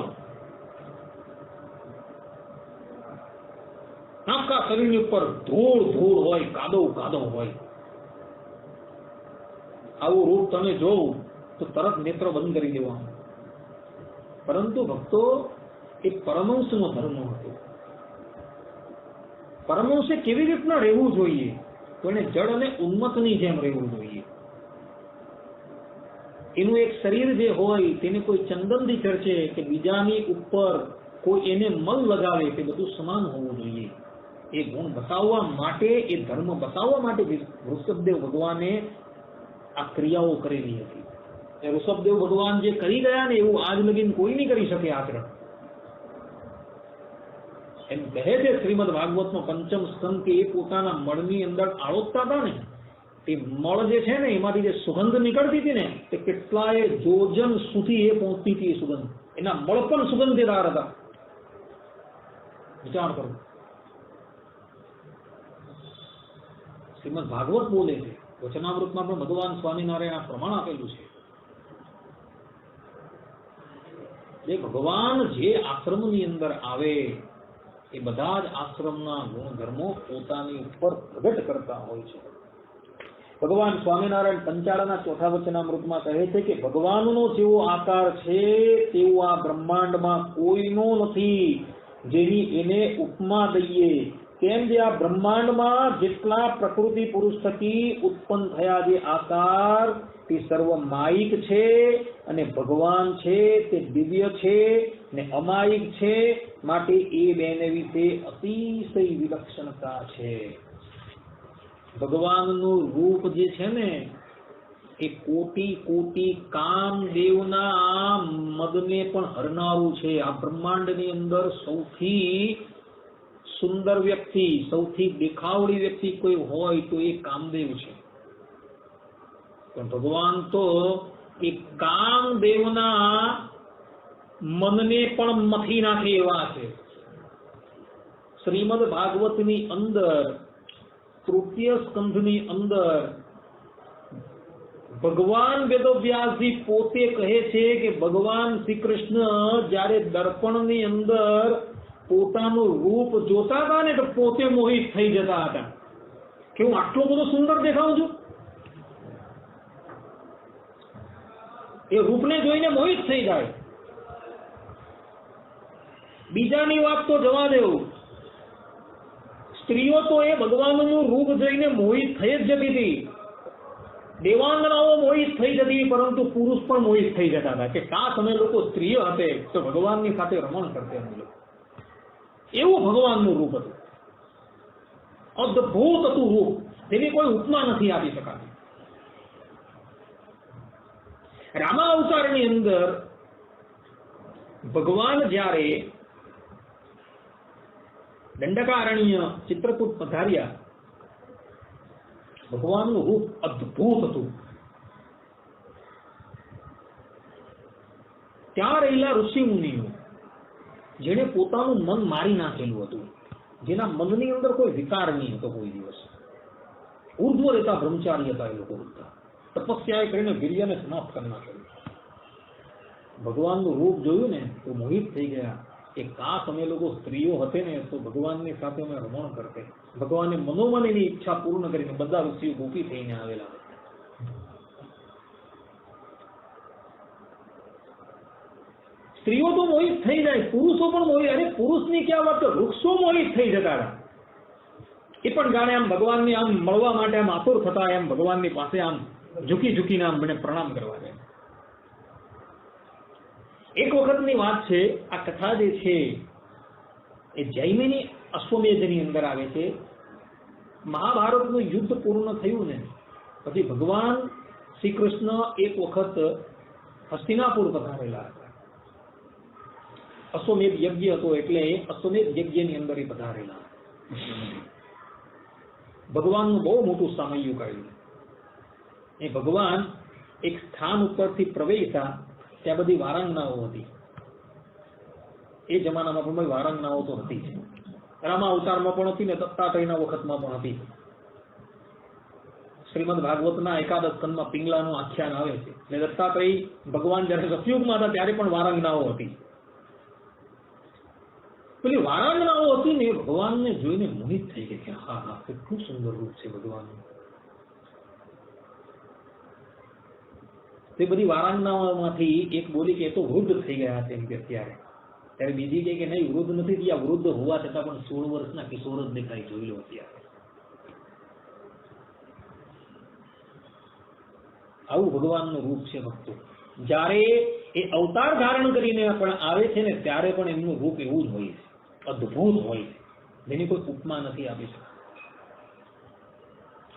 A: આખા શરીરની ઉપર ધૂળ હોય, કાદવ હોય. આવું રૂપ તમે જોવ તો તરત નેત્ર બંધ કરી દેવાનું. પરંતુ ભક્તો, એ પરમહંસનો ધર્મ હતો. પરમહંસે કેવી રીતના રહેવું જોઈએ? તો એને જળ અને ઉન્મતની જેમ રહેવું જોઈએ. એનું એક શરીર જે હોય તેને કોઈ ચંદનથી ચર્ચે કે બીજાની ઉપર કોઈ એને મલ લગાવે, તે બધું સમાન હોવું જોઈએ. એ ગુણ બતાવવા માટે, એ ધર્મ બતાવવા માટે ઋષભદેવ ભગવાને આ ક્રિયાઓ કરેલી હતી. એ ઋષભદેવ ભગવાન જે કરી ગયા ને એવું આજ લગીન કોઈ નહીં કરી શકે આચરણ. એમ કહે છે શ્રીમદ ભાગવતમાં પંચમ સ્કંદ કે એ પોતાના મળની અંદર આળોટતા હતા ને, તે મળ જે છે ને એમાંથી જે સુગંધ નીકળતી હતી ને તે કેટલાય જોજન સુધી એ પહોંચતી હતી. એ સુગંધ, એના મળ પણ સુગંધીદાર હતા. વિચાર કરો. શ્રીમદ ભાગવત બોલે છે, વચનામૃતમાં પણ ભગવાન સ્વામિનારાયણ આ પ્રમાણ આપેલું છે જે ભગવાન જે આશ્રમની અંદર આવે એ બધા જ આશ્રમના ગુણધર્મો પોતાની ઉપર પ્રગટ કરતા હોય છે. ભગવાન સ્વામિનારાયણ પંચાળાના ચોથા વચનામૃતમાં કહે છે કે ભગવાનનો જેવો આકાર છે તેવો આ બ્રહ્માંડમાં કોઈનો નથી, જેની એને ઉપમા દઈએ. કેમ જે આ બ્રહ્માંડમાં જેટલા પ્રકૃતિ પુરુષ થકી ઉત્પન્ન થયા જે આકાર તે સર્વ માયિક છે, અને ભગવાન છે તે દિવ્ય છે ને અમાયિક છે, માટે એ બેને વિશે અતિશય વિલક્ષણતા છે. ભગવાનનું રૂપ જે છે ને એ કોટી કોટી કામદેવના મદને પણ હરનારું છે. આ બ્રહ્માંડની અંદર સૌથી સુંદર વ્યક્તિ, સૌથી દેખાવડી વ્યક્તિ કોઈ હોય તો એ કામદેવ છે. પણ ભગવાન તો એ કામદેવના મનને પણ મથી નાખે એવા છે. શ્રીમદ ભાગવતની અંદર તૃતીય સ્કંધની અંદર ભગવાન વેદવ્યાસજી પોતે કહે છે કે ભગવાન શ્રી કૃષ્ણ જ્યારે દર્પણની અંદર પોતાનું રૂપ જોતા હતા ને તો પોતે મોહિત થઈ જતા હતા કે હું આટલો બધો સુંદર દેખાઉં છું. એ રૂપને જોઈને મોહિત થઈ જાય. બીજાની વાત તો જવા દેવું, સ્ત્રીઓ તો એ ભગવાનનું રૂપ જોઈને મોહિત થઈ જ જતી હતી. દેવાંગનાઓ મોહિત થઈ જતી, પરંતુ પુરુષ પણ મોહિત થઈ જતા હતા કે કાશ અમે લોકો સ્ત્રીઓ હતે તો ભગવાનની સાથે રમણ કરતે. એવું ભગવાનનું રૂપ હતું, અદ્ભુત હતું રૂપ, તેની કોઈ ઉપમા નથી આપી શકાતી. રામા અવતારની અંદર ભગવાન જ્યારે દંડકારણ્ય ચિત્રકૂટ પધાર્યા, ભગવાનનું રૂપ અદ્ભુત હતું. ત્યાં રહેલા ઋષિ મુનિઓ જેને પોતાનું મન મારી નાખેલું હતું, જેના મનની અંદર કોઈ વિકાર નહીં હતો કોઈ દિવસ, ઉર્ધ્વ રહેતા બ્રહ્મચારી હતા એ લોકો બધા, તપસ્યા કરીને વીર્યને સમાપ્ત કરી નાખેલું. ભગવાનનું રૂપ જોયું ને તો મોહિત થઈ ગયા કે કાશ અમે લોકો સ્ત્રીઓ હતે ને તો ભગવાનની સાથે અમે રમણ કરતે. ભગવાને મનોમન એની ઈચ્છા પૂર્ણ કરીને બધા ઋષિઓ ગોપી થઈને આવેલા. સ્ત્રીઓ તો મોહિત થઈ જાય, પુરુષો પણ મોહિત. અરે પુરુષની ક્યાં વાત, વૃક્ષો મોહિત થઈ જતા હતા. એ પણ જાણે આમ ભગવાનની આમ મળવા માટે આમ આતુર થતા, એમ ભગવાનની પાસે આમ ઝૂકી ઝૂકીને આમ મને પ્રણામ કરવા જાય. એક વખતની વાત છે, આ કથા જે છે એ જૈમિની અશ્વમેધની અંદર આવે છે. મહાભારતનું યુદ્ધ પૂર્ણ થયું ને પછી ભગવાન શ્રી કૃષ્ણ એક વખત હસ્તિનાપુર પધારેલા હતા. અશ્વમેધ યજ્ઞ હતો એટલે અશ્વમેધ યજ્ઞની અંદર એ પધારેલા. ભગવાનનું બહુ મોટું સામયું કાઢ્યું. એ ભગવાન એક સ્થાન ઉપરથી પ્રવેશતા, ત્યાં બધી વારાંગનાઓ હતી. એ જમાનામાં પણ વારાંગનાઓ તો હતી જ. રામા અવતારમાં પણ હતી ને દત્તાત્રેયના વખતમાં પણ હતી. શ્રીમદ ભાગવતના એકાદશ સ્કંદમાં પિંગલાનું આખ્યાન આવે છે. એટલે દત્તાત્રેય ભગવાન જયારે સતયુગમાં હતા ત્યારે પણ વારાંગનાઓ હતી. પેલી વારાંગનાઓ હતી ને ભગવાનને જોઈને મોહિત થઈ ગઈ કે હા હા કેટલું સુંદર રૂપ છે ભગવાનનું. તે બધી વારાંગનાઓમાંથી એક બોલી કે એ તો વૃદ્ધ થઈ ગયા છે એમ કે ત્યારે બીજી કે નહીં વૃદ્ધ નથી થયા, વૃદ્ધ હોવા છતાં પણ 16 વર્ષના કિશોર જ દેખાય, જોઈ લો અત્યારે. આવું ભગવાનનું રૂપ છે ભક્તો. જ્યારે એ અવતાર ધારણ કરીને પણ આવે છે ને ત્યારે પણ એમનું રૂપ એવું જ હોય છે, અદ્ભુત હોય છે, જેની કોઈ ઉપમા નથી આપી શકતી.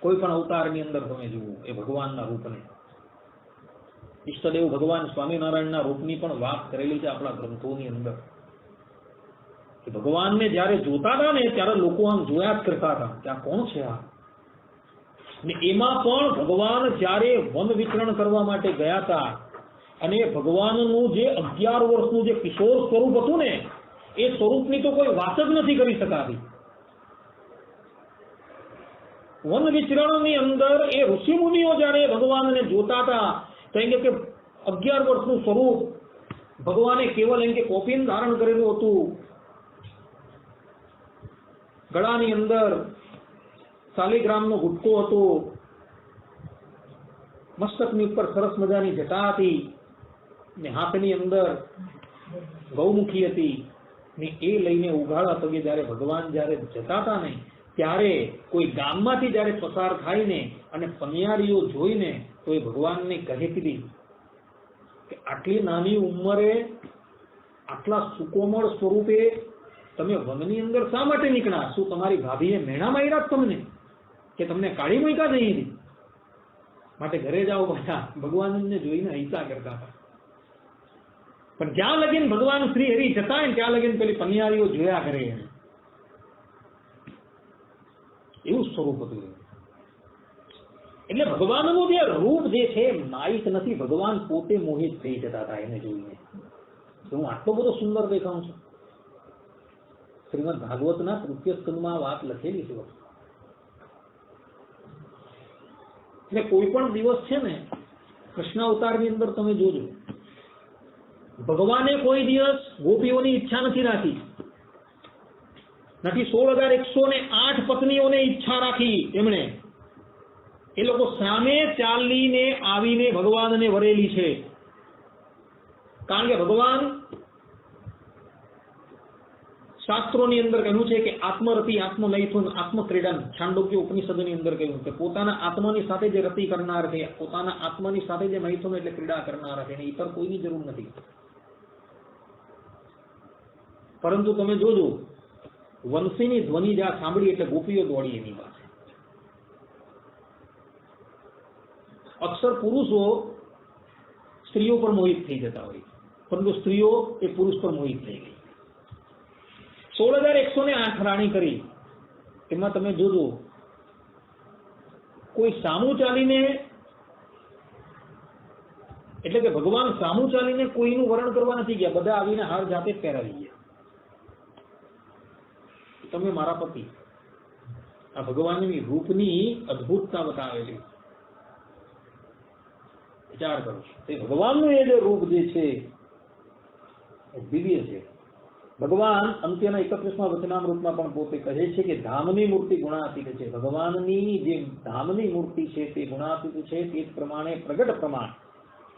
A: કોઈ પણ અવતારની અંદર તમે જુઓ એ ભગવાનના રૂપને. ઈષ્ટદેવ ભગવાન સ્વામિનારાયણના રૂપની પણ વાત કરેલી છે આપણા ગ્રંથોની અંદર. ભગવાનને જયારે જોતા હતા ને ત્યારે લોકો આમ જોયા જ કરતા હતા કે આ કોણ છે આ. ને એમાં પણ ભગવાન જયારે વન વિચરણ કરવા માટે ગયા હતા અને ભગવાનનું જે 11 વર્ષનું જે કિશોર સ્વરૂપ હતું ને એ સ્વરૂપની તો કોઈ વાત જ નથી કરી શકાતી. વન વિચરણની અંદર એ ઋષિ મુનિઓ જયારે ભગવાનને જોતા હતા તો એમ કે 11 વર્ષનું સ્વરૂપ ભગવાને કેવલ એમ કે કોપીન ધારણ કરેલું હતું, ગળાની અંદર શાલિગ્રામનો ગુટકો હતો, મસ્તકની ઉપર સરસ મજાની જટા હતી ને હાથની અંદર ગૌમુખી હતી ને એ લઈને ઉઘાડા પગે જયારે ભગવાન જયારે જતા હતા ને ત્યારે કોઈ ગામમાંથી જયારે પસાર થાય ને અને પનિયારીઓ જોઈને તો એ ભગવાનને કહે કીધી કે આટલી નાની ઉંમરે આટલા સુકોમળ સ્વરૂપે તમે વનની અંદર શા માટે નીકળ્યા? શું તમારી ભાભીએ મેણા માર્યા તમને કે તમને કાઢી મૂક્યા જ અહીંથી? માટે ઘરે જાઓ બધા. ભગવાનને જોઈને હિંસા કરતા હતા. પણ જ્યાં લગીન ભગવાન શ્રી હરિ જતા ને ત્યાં લગીન પેલી પનિયારીઓ જોયા કરે એવું સ્વરૂપ હતું. એટલે ભગવાનનું જે રૂપ જે છે માઇક નથી, ભગવાન પોતે મોહિત થઈ જતા હતા એને જોઈને. હું આટલો બધો સુંદર દેખાઉં છું. શ્રીમદ ભાગવતના તૃતીય સ્કંદમાં વાત લખેલી છે. એટલે કોઈ પણ દિવસ છે ને કૃષ્ણ અવતારની અંદર તમે જોજો, ભગવાને કોઈ દિવસ ગોપીઓની ઈચ્છા નથી રાખી, નથી 16,108 પત્નીઓને ઈચ્છા રાખી એમણે. એ લોકો સામે ચાલીને આવીને ભગવાનને વરેલી છે. કારણ કે ભગવાન શાસ્ત્રોની અંદર કહ્યું છે કે આત્મરતિ, આત્મનૈથુન, આત્મક્રીડન, છાંદોગ્ય ઉપનિષદની અંદર કહ્યું છે પોતાના આત્માની સાથે જે રતિ કરનાર છે, પોતાના આત્માની સાથે જે મૈથુન એટલે ક્રીડા કરનાર છે, એને ઇતર કોઈની જરૂર નથી. પરંતુ તમે જોજો વંશીની ધ્વનિ જ્યાં સાંભળી એટલે ગોપીઓ દોડી એની પાસે. અક્ષર પુરુષો સ્ત્રીઓ પર મોહિત થઈ જતા હોય, પરંતુ સ્ત્રીઓ એ પુરુષ પર મોહિત થઈ ગઈ. 16,108 રાણી કરી, એમાં તમે જોજો કોઈ સામું ચાલીને, એટલે કે ભગવાન સામું ચાલીને કોઈનું વરણ કરવા નથી ગયા, બધા આવીને હાર જાતે જ પહેરાવી ગયા. તમે મારા પતિ. આ ભગવાનની રૂપની અદ્ભુતતા બતાવેલી. વિચાર કરો, તે ભગવાનનું એ જે રૂપ જે છે દિવ્ય છે. ભગવાન અંત્યના 31મા વચનામૃતમાં પણ પોતે કહે છે કે ધામની મૂર્તિ ગુણાતીત છે. ભગવાનની જે ધામની મૂર્તિ છે તે ગુણાતીત છે, તે જ પ્રમાણે પ્રગટ પ્રમાણ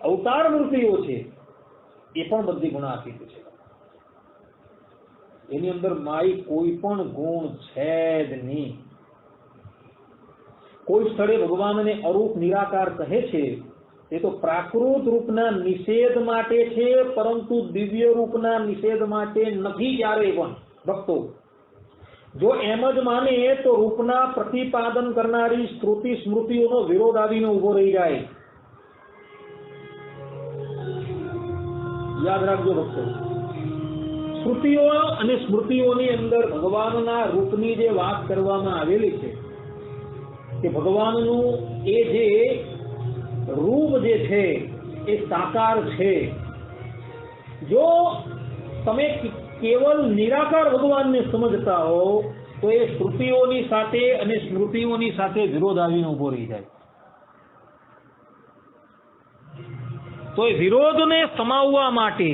A: અવતાર મૂર્તિઓ છે એ પણ બધી ગુણાતીત છે. એની અંદર માઈ કોઈ પણ ગુણ છે જ નહીં. કોઈ સ્થળે ભગવાનને અરૂપ નિરાકાર કહે છે એ તો પ્રાકૃત રૂપના નિષેધ માટે છે, પરંતુ દિવ્ય રૂપના નિષેધ માટે નથી. ક્યારે પણ ભક્તો જો એમ જ માને તો રૂપના પ્રતિપાદન કરનારી શ્રુતિ સ્મૃતિઓનો વિરોધ આવીને ઉભો રહી જાય. યાદ રાખજો ભક્તો, શ્રુતિઓ અને સ્મૃતિઓની અંદર ભગવાનના રૂપની જે વાત કરવામાં આવેલી છે કે ભગવાનનું એ જે રૂપ જે છે એ સાકાર છે. જો તમે કેવલ નિરાકાર ભગવાનને સમજતા હો તો એ શ્રુતિઓની સાથે અને સ્મૃતિઓની સાથે વિરોધ આવીને ઉભો રહી જાય. તો એ વિરોધને સમાવવા માટે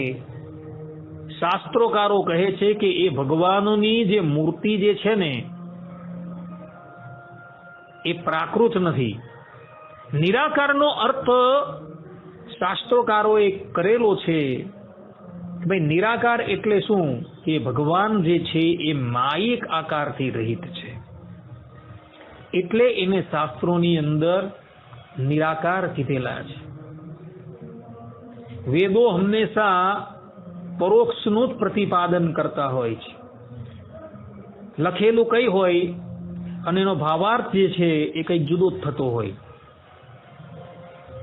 A: શાસ્ત્રોકારો કહે છે કે એ ભગવાનની જે મૂર્તિ જે છે ને એ પ્રાકૃત નથી. નિરાકારનો અર્થ શાસ્ત્રોકારોએ કરેલો છે. ભાઈ નિરાકાર એટલે શું? કે ભગવાન જે છે એ માયિક આકારથી રહિત છે, એટલે એને શાસ્ત્રોની અંદર નિરાકાર કીધેલા છે. વેદો હંમેશા પરોક્ષનું જ પ્રતિપાદન કરતા હોય છે. લખેલું કઈ હોય અને એનો ભાવાર્થ જે છે એ કઈ જુદો જ થતો હોય.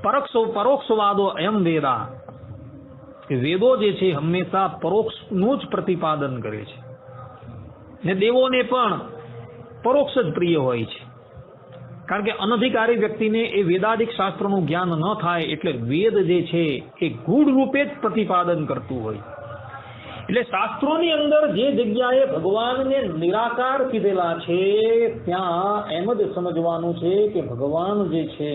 A: પરોક્ષવાદો એમ વેદા કે વેદો જે છે હંમેશા પરોક્ષનું જ પ્રતિપાદન કરે છે, ને દેવોને પણ પરોક્ષ જ પ્રિય હોય છે. કારણ કે અનધિકારી વ્યક્તિને એ વેદાદિક શાસ્ત્રોનું જ્ઞાન ન થાય એટલે વેદ જે છે એ ગૂઢ રૂપે જ પ્રતિપાદન કરતું હોય. એટલે શાસ્ત્રોની અંદર જે જગ્યાએ ભગવાનને નિરાકાર કીધેલા છે ત્યાં એમ જ સમજવાનું છે કે ભગવાન જે છે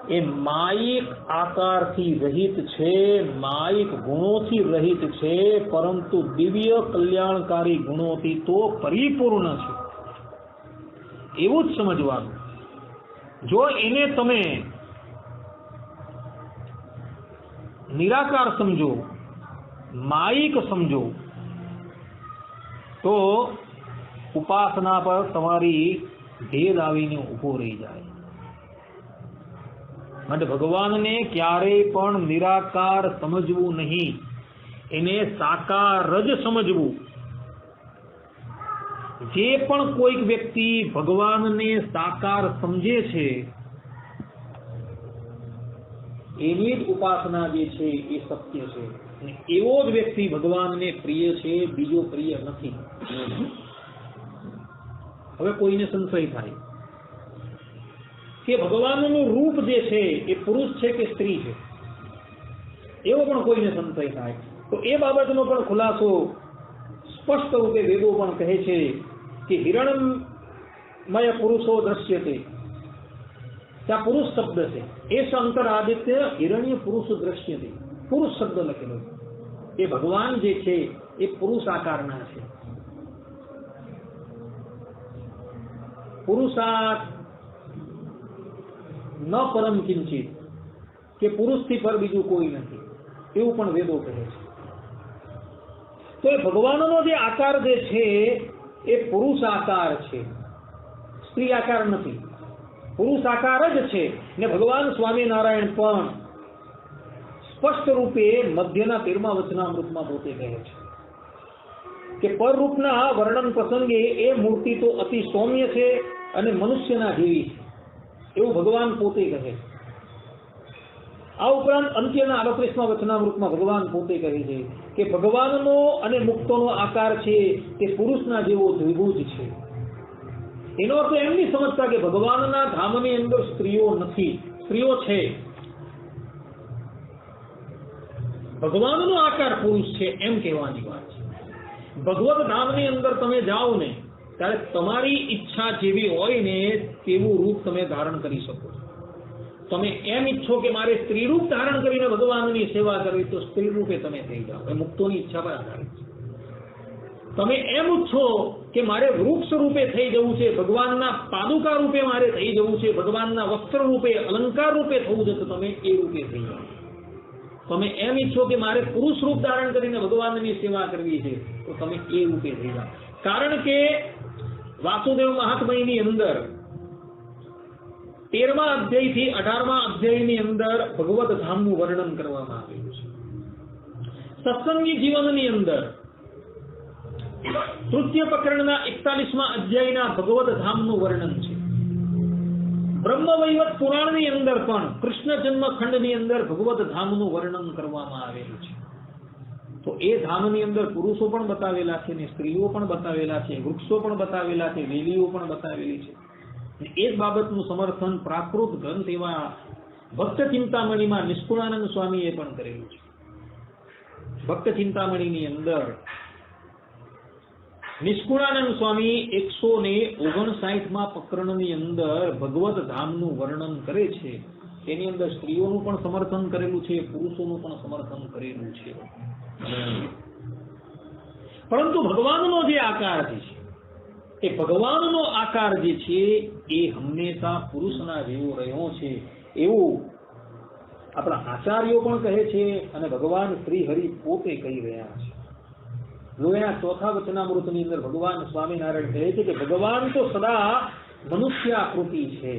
A: એ માયિક આકારથી રહિત છે, માયિક ગુણોથી રહિત છે, પરંતુ દિવ્ય કલ્યાણકારી ગુણોથી તો પરિપૂર્ણ છે, એવું જ સમજવાનું. જો એને તમે નિરાકાર સમજો, માયિક સમજો, તો ઉપાસના પર તમારી ભેદ આવીને ઉભો રહી જાય. માટે ભગવાનને ક્યારેય પણ નિરાકાર સમજવું નહીં, એને સાકાર જ સમજવું. જે પણ કોઈક વ્યક્તિ ભગવાનને સાકાર સમજે છે એની જ ઉપાસના જે છે એ સત્ય છે, અને એવો જ વ્યક્તિ ભગવાનને પ્રિય છે, બીજો પ્રિય નથી. હવે કોઈને સંશય થાય કે ભગવાનનું રૂપ જે છે એ પુરુષ છે કે સ્ત્રી છે, એવો પણ કોઈને સંશય થાય તો એ બાબતનો પણ ખુલાસો સ્પષ્ટ રૂપે વેદો પણ કહે છે કે હિરણમય પુરુષો દ્રશ્યતે, ત્યાં પુરુષ શબ્દ છે, એ અંતરાદિત્ય હિરણ્ય પુરુષ દ્રશ્યતે, પુરુષ શબ્દ લખેલો છે. એ ભગવાન જે છે એ પુરુષ આકારના છે. પુરુષાર્થ ન પરમ કિંચિત, કે પુરુષથી પર બીજું કોઈ નથી, એવું પણ વેદો કહે છે. તો એ ભગવાનનો જે આકાર જે છે એ પુરુષ આકાર છે, સ્ત્રી આકાર નથી, પુરુષ આકાર જ છે. ને ભગવાન સ્વામિનારાયણ પણ સ્પષ્ટ રૂપે મધ્યના 13મા વચનામૃતમાં પોતે કહે છે કે પરરૂપના વર્ણન પ્રસંગે એ મૂર્તિ તો અતિ સૌમ્ય છે અને મનુષ્યના જેવી છે, એવું ભગવાન પોતે કહે છે. આ ઉપરાંત અંત્યના 38મા વચનામૃતમાં ભગવાન પોતે કહે છે કે ભગવાનનો અને મુક્તોનો આકાર છે તે પુરુષના જેવો દ્વિભુજ છે. એનો અર્થ એમ નહીં સમજતા કે ભગવાનના ધામની અંદર સ્ત્રીઓ નથી, સ્ત્રીઓ છે. ભગવાનનો આકાર પુરુષ છે એમ કહેવાની વાત છે. ભગવત ધામની અંદર તમે જાઓ ને ત્યારે તમારી ઈચ્છા જેવી હોય ને તેવું રૂપ તમે ધારણ કરી શકો છો. તમે એમ ઈચ્છો કે મારે સ્ત્રી રૂપ ધારણ કરીને ભગવાનની સેવા કરવી, તો સ્ત્રી રૂપે તમે થઈ જાઓ, એ મુક્તોની ઈચ્છા પર આધારિત છે. તમે એમ ઈચ્છો કે મારે વૃક્ષ રૂપે થઈ જવું છે, ભગવાનના પાદુકા રૂપે મારે થઈ જવું છે, ભગવાનના વસ્ત્ર રૂપે અલંકાર રૂપે થવું છે, તો તમે એ રૂપે થઈ જાઓ. તમે એમ ઈચ્છો કે મારે પુરુષ રૂપ ધારણ કરીને ભગવાનની સેવા કરવી છે, તો તમે એ રૂપે થઈ જાઓ. કારણ કે વાસુદેવ મહાત્મયની અંદર 13મા અધ્યાયથી 18મા અધ્યાયની અંદર ભગવત ધામનું વર્ણન કરવામાં આવેલું છે. સત્સંગી જીવનની અંદર તૃતીય પ્રકરણના 41મા અધ્યાયના ભગવત ધામનું વર્ણન છે. બ્રહ્મવૈવત પુરાણની અંદર પણ કૃષ્ણ જન્મખંડની અંદર ભગવત ધામનું વર્ણન કરવામાં આવેલું છે. તો એ ધામની અંદર પુરુષો પણ બતાવેલા છે, ને સ્ત્રીઓ પણ બતાવેલા છે, વૃક્ષો પણ બતાવેલા છે, વેલીઓ પણ બતાવેલી છે. એ જ બાબતનું સમર્થન પ્રાકૃત ગ્રંથ એવા ભક્ત ચિંતામણીમાં નિષ્કુળાનંદ સ્વામીએ પણ કરેલું છે. ભક્ત ચિંતામણીની અંદર નિષ્કુળાનંદ સ્વામી 159મા પ્રકરણની અંદર ભગવત ધામનું વર્ણન કરે છે. તેની અંદર સ્ત્રીઓનું પણ સમર્થન કરેલું છે, પુરુષોનું પણ સમર્થન કરેલું છે. પરંતુ ભગવાનનો જે આકાર છે એ ભગવાનનો આકાર જે છે એ હંમેશા પુરુષના જેવો રહ્યો છે, એવું આપણા આચાર્યો પણ કહે છે અને ભગવાન શ્રી હરિ પોતે કહી રહ્યા છે. લોહીના 4થા વચનામૃતની અંદર ભગવાન સ્વામિનારાયણ કહે છે કે ભગવાન તો સદા મનુષ્ય આકૃતિ છે,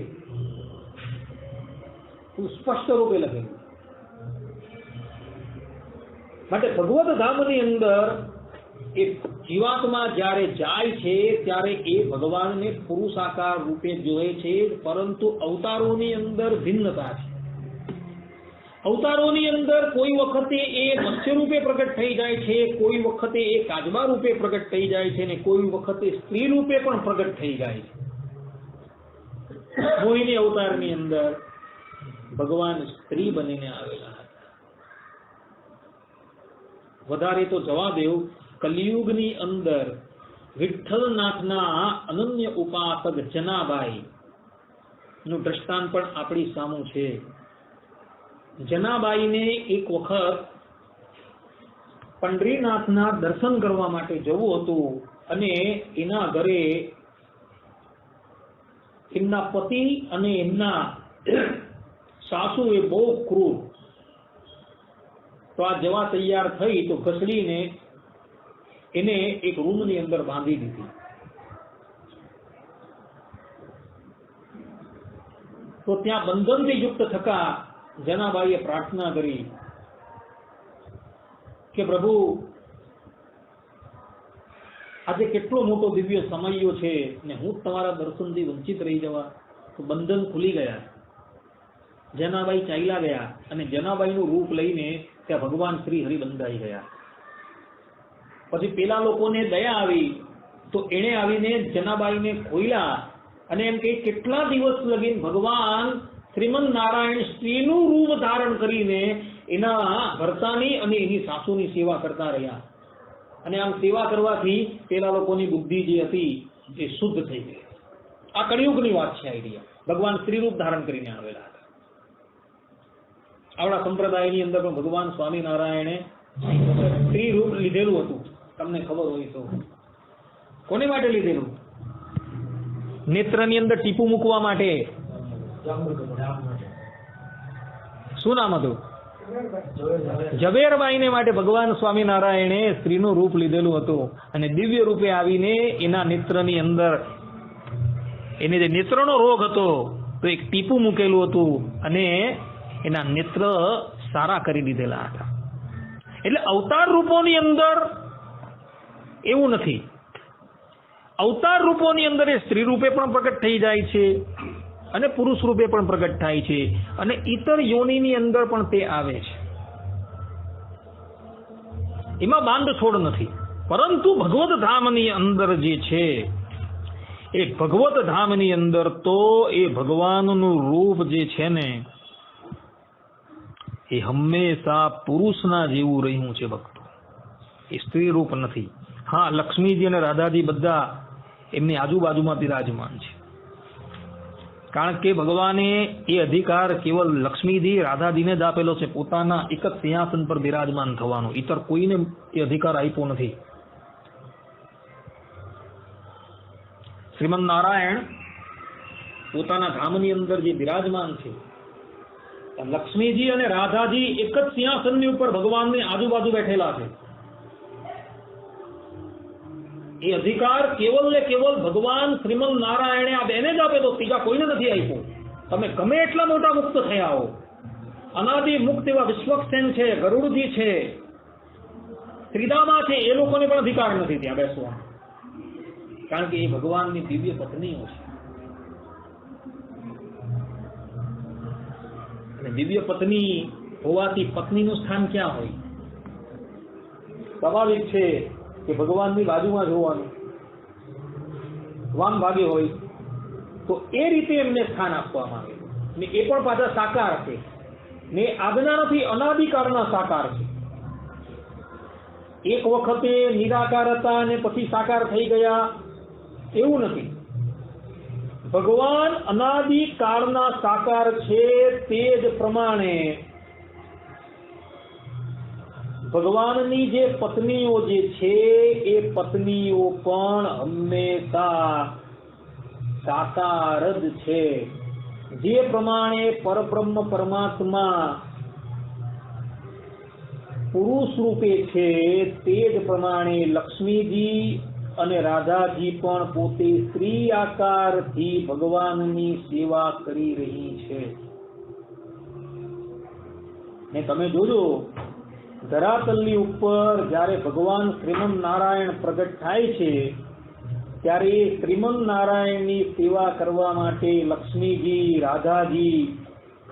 A: સ્પષ્ટ રૂપે લખેલું. માટે ભગવત ધામની અંદર એ જીવાત્મા જ્યારે જાય છે ત્યારે એ ભગવાનને પુરુષ આકાર રૂપે જોવે છે, પરંતુ અવતારોની અંદર ભિન્નતા છે. અવતારોની અંદર કોઈ વખતે એ મત્સ્ય રૂપે પ્રગટ થઈ જાય છે, કોઈ વખતે એ કાજબા રૂપે પ્રગટ થઈ જાય છે, ને કોઈ વખતે સ્ત્રી રૂપે પણ પ્રગટ થઈ જાય છે. મોહિની અવતારની અંદર ભગવાન સ્ત્રી બનીને આવેલા હતા. વધારે તો જવા દેવ, કલિયુગની અંદર વિઠ્ઠલનાથના અનન્ય ઉપાસક જનાબાઈ નું દ્રષ્ટાંત પણ આપણી સામું છે. જનાબાઈને એક વખત પંઢરીનાથના દર્શન કરવા માટે જવું હતું અને એના ઘરે એમના પતિ અને એમના સાસુ એ બહુ ક્રૂર, તો આ જવા તૈયાર થઈ તો ઘસડીને એને એક રૂમની અંદર બાંધી દીધી. તો ત્યાં બંધનથી યુક્ત થતા જનાબાઈએ પ્રાર્થના કરી કે પ્રભુ, આજે કેટલો મોટો દિવ્ય સમયો છે ને હું તમારા દર્શનથી વંચિત રહી જવા. તો બંધન ખુલી ગયા. જનાબાઈ ચાલ્યા ગયા અને જનાબાઈનું રૂપ લઈને ત્યાં ભગવાન શ્રી હરિ બંધાઈ ગયા. પછી પેલા લોકોને દયા આવી તો એણે આવીને જનાબાઈને ખોલ્યા અને એમ કે કેટલા દિવસ લગીને ભગવાન શ્રીમન નારાયણ સ્ત્રીનું રૂપ ધારણ કરીને એના ભરતાની અને એની સાસુની સેવા કરતા રહ્યા. અને આમ સેવા કરવાથી પેલા લોકોની બુદ્ધિ જે હતી એ શુદ્ધ થઈ ગઈ. આ કળિયુગની વાત છે. આઈડિયા ભગવાન સ્ત્રી રૂપ ધારણ કરીને આવેલા હતા. આપણા સંપ્રદાયની અંદર પણ ભગવાન સ્વામિનારાયણે સ્ત્રી રૂપ લીધેલું હતું. તમને ખબર હોય તો કોને માટે લીધેલું? નેત્રની અંદર ટીપું મૂકવા માટે. શું નામ હતું? ઝવેરબાઈને માટે ભગવાન સ્વામિનારાયણે સ્ત્રીનું રૂપ લીધેલું હતું અને દિવ્ય રૂપે આવીને એના નેત્રની અંદર એને જે નેત્રનો રોગ હતો તો એક ટીપું મૂકેલું હતું અને એના નેત્ર સારા કરી દીધેલા હતા. એટલે અવતાર રૂપોની અંદર એવું નથી. અવતાર રૂપોની અંદર એ સ્ત્રી રૂપે પણ પ્રગટ થઈ જાય છે અને પુરુષ રૂપે પણ પ્રગટ થાય છે અને ઇતર યોનિની અંદર પણ તે આવે છે. એમાં બાંધછોડ નથી. પરંતુ ભગવત ધામની અંદર જે છે એ ભગવત ધામની અંદર તો એ ભગવાનનું રૂપ જે છે ને એ હંમેશા પુરુષના જેવું રહ્યું છે ભક્તો. એ સ્ત્રી રૂપ નથી. હા, લક્ષ્મીજી અને રાધાજી બધા એમની આજુબાજુમાં બિરાજમાન છે. કારણ કે ભગવાને એ અધિકાર કેવલ લક્ષ્મીજી રાધાજીને જ આપેલો છે, પોતાના એક જ સિંહાસન પર બિરાજમાન થવાનો. ઇતર કોઈને એ અધિકાર આપ્યો નથી. શ્રીમન નારાયણ પોતાના ધામની અંદર જે બિરાજમાન છે, લક્ષ્મીજી અને રાધાજી એક જ સિંહાસનની ઉપર ભગવાનની આજુબાજુ બેઠેલા છે. એ અધિકાર કેવલ ને કેવલ ભગવાન શ્રીમન નારાયણે આ બેને જ આપેલો, ત્રીજા કોઈને નથી આપ્યો. તમે ગમે એટલા મોટા મુક્ત થયા હો, અનાદિ મુક્ત એવા વિશ્વક્સેન છે, ગરુડજી છે, ત્રિદામા છે, એ લોકોને પણ અધિકાર નથી ત્યાં બેસવા. કારણ કે એ ભગવાનની દિવ્ય પત્નીઓ છે. અને દિવ્ય પત્ની હોવાથી પત્નીનું સ્થાન ક્યાં હોય? સ્વાભાવિક છે કે ભગવાનની બાજુમાં જોવાનું, વામ ભાગે હોય તો એ રીતે એમને સ્થાન આપવામાં આવે. ને એ પણ પાછા સાકાર છે ને આજના નથી, અનાદિકાળના સાકાર છે. એક વખતે નિરાકાર હતા અને પછી સાકાર થઈ ગયા એવું નથી. ભગવાન અનાદિકાળના સાકાર છે. તે જ પ્રમાણે ભગવાનની જે પત્નીઓ જે છે એ પત્નીઓ પણ હંમેશા સાકાર જ છે. જે પ્રમાણે પરબ્રહ્મ પરમાત્મા પુરુષ રૂપે છે તે જ પ્રમાણે લક્ષ્મીજી અને રાધાજી પણ પોતે સ્ત્રી આકારથી ભગવાનની સેવા કરી રહી છે. ને તમે જોજો, ધરાતલની ઉપર જ્યારે ભગવાન શ્રીમન નારાયણ પ્રગટ થાય છે ત્યારે એ શ્રીમન નારાયણની સેવા કરવા માટે લક્ષ્મીજી, રાધાજી,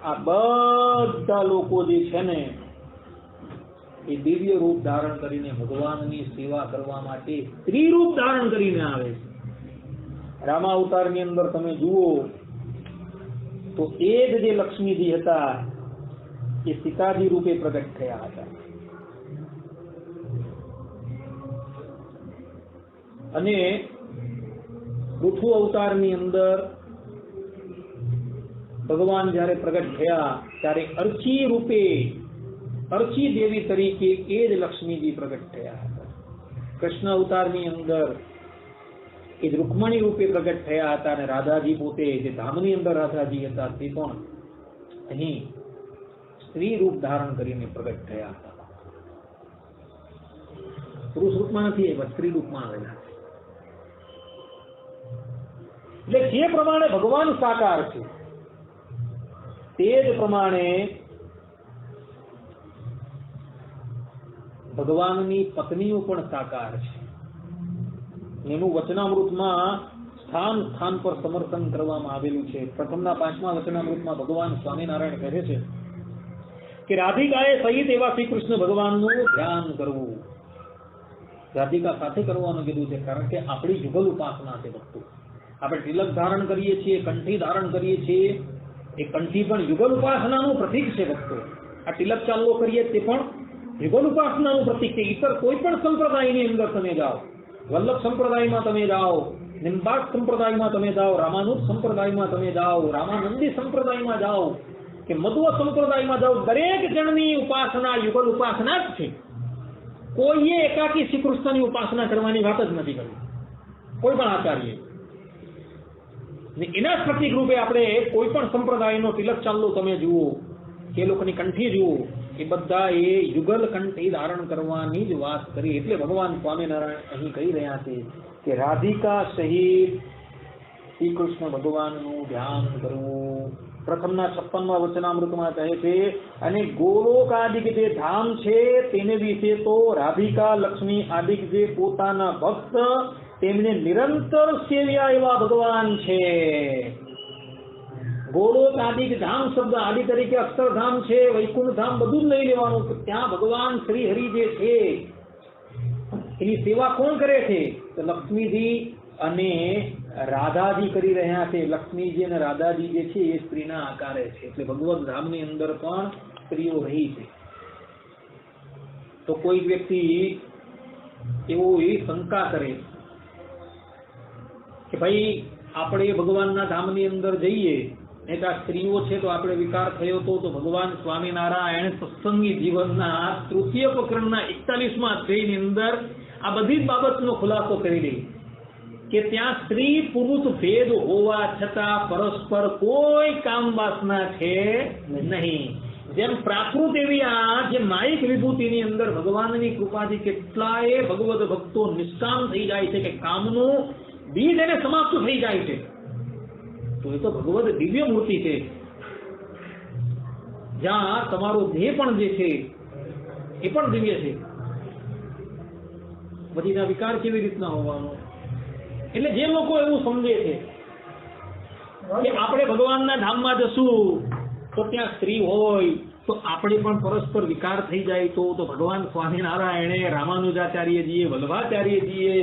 A: આ બધા લોકો જે છે ને એ દિવ્ય રૂપ ધારણ કરીને ભગવાનની સેવા કરવા માટે સ્ત્રી રૂપ ધારણ કરીને આવે છે. રામાવતારની અંદર તમે જુઓ તો એ જ જે લક્ષ્મીજી હતા એ સીતાજી રૂપે પ્રગટ થયા હતા. અને પૃથુ અવતારની અંદર ભગવાન જ્યારે પ્રગટ થયા ત્યારે અર્ચી રૂપે, અર્ચી દેવી તરીકે એ જ લક્ષ્મીજી પ્રગટ થયા હતા. કૃષ્ણ અવતારની અંદર એ જ રૂકમણી રૂપે પ્રગટ થયા હતા અને રાધાજી પોતે જે ધામની અંદર રાધાજી હતા તે પણ અહીં સ્ત્રી રૂપ ધારણ કરીને પ્રગટ થયા હતા. પુરુષ રૂપમાં નથી આવ્યા, સ્ત્રી રૂપમાં આવેલા. એટલે જે પ્રમાણે ભગવાન સાકાર છે તે જ પ્રમાણે ભગવાનની પત્નીઓ પણ સાકાર છે. એનું વચનામૃતમાં સ્થાન સ્થાન પર સમર્થન કરવામાં આવેલું છે. પ્રથમના 5મા વચનામૃતમાં ભગવાન સ્વામિનારાયણ કહે છે કે રાધિકાએ સહિત એવા શ્રી કૃષ્ણ ભગવાનનું ધ્યાન કરવું. રાધિકા સાથે કરવાનું કીધું છે કારણ કે આપણી યુગલ ઉપાસના છે ભક્તો. આપણે તિલક ધારણ કરીએ છીએ, કંઠી ધારણ કરીએ છીએ, એ કંઠી પણ યુગલ ઉપાસનાનું પ્રતીક છે ભક્તો. આ તિલક ચાલવો કરીએ તે પણ યુગલ ઉપાસનાનું પ્રતીક છે. ઇતર કોઈ પણ સંપ્રદાયની અંદર તમે જાઓ, વલ્લભ સંપ્રદાયમાં તમે જાઓ, નિમ્બાર્ક સંપ્રદાયમાં તમે જાઓ, રામાનુજ સંપ્રદાયમાં તમે જાઓ, રામાનંદી સંપ્રદાયમાં જાઓ કે મધ્વ સંપ્રદાયમાં જાઓ, દરેક જણની ઉપાસના યુગલ ઉપાસના જ છે. કોઈએ એકાકી શ્રી કૃષ્ણની ઉપાસના કરવાની વાત જ નથી કરી, કોઈ પણ આચાર્ય. એના જ પ્રતિક રૂપે આપણે કોઈ પણ સંપ્રદાયનો તિલક ચાલલો તમે જુઓ, એ લોકોની કંઠી જુઓ, એ બધા એ યુગલ કંઠી ધારણ કરવાની જ વાત કરી. એટલે ભગવાન સ્વામિનારાયણ અહીં કહી રહ્યા છે કે રાધિકા સહિત શ્રી કૃષ્ણ ભગવાનનું ધ્યાન કરવું. પ્રથમના 56મા વચનામૃતમાં કહે છે અને ગોલોકાદિક જે ધામ છે તેને વિશે તો રાધિકા લક્ષ્મી આદિક જે પોતાના ભક્ત તેમને નિરંતર સેવ્યા એવા ભગવાન છે. ગોલોકાદિક ધામ શબ્દ આદિ તરીકે અક્ષરધામ છે, વૈકુંઠ ધામ બધું જ લઈ લેવાનું. ત્યાં ભગવાન શ્રી હરિ જે છે એની સેવા કોણ કરે છે? તો લક્ષ્મીજી અને રાધાજી કરી રહ્યા છે. લક્ષ્મીજી અને રાધાજી જે છે એ સ્ત્રીના આકારે છે. એટલે ભગવત ધામની અંદર પણ સ્ત્રીઓ રહી છે. તો કોઈ વ્યક્તિ એવો એ શંકા કરે કે ભાઈ આપણે ભગવાનના ધામની અંદર જઈએ ને ત્યાં સ્ત્રીઓ છે તો આપણે વિકાર થયો તો ભગવાન સ્વામિનારાયણ સત્સંગી જીવનના તૃતીય પ્રકરણના 41મા અધ્યાયની અંદર આ બધી જ બાબતનો ખુલાસો કરી દે કે ત્યાં સ્ત્રી પુરુષ ભેદ હોવા છતાં પરસ્પર કોઈ કામ વાસના છે નહીં. જેમ પ્રાકૃત એવી આ જે માયિક વિભૂતિની અંદર ભગવાનની કૃપાથી કેટલાય ભગવદ ભક્તો નિષ્કામ થઈ જાય છે કે કામનું બીજ એને સમાપ્ત થઈ જાય છે. તો એ તો ભગવદ દિવ્ય મૂર્તિ છે જ્યાં તમારો દેહ પણ જે છે એ પણ દિવ્ય છે. બધીના વિકાર કેવી રીતના હોવાનો? એટલે જે લોકો એવું સમજે છે કે આપણે ભગવાનના ધામમાં જશું તો ત્યાં સ્ત્રી હોય તો આપણે પણ પરસ્પર વિકાર થઈ જાય તો ભગવાન સ્વામિનારાયણે રામાનુજાચાર્યજીએ, વલ્લભાચાર્યજીએ,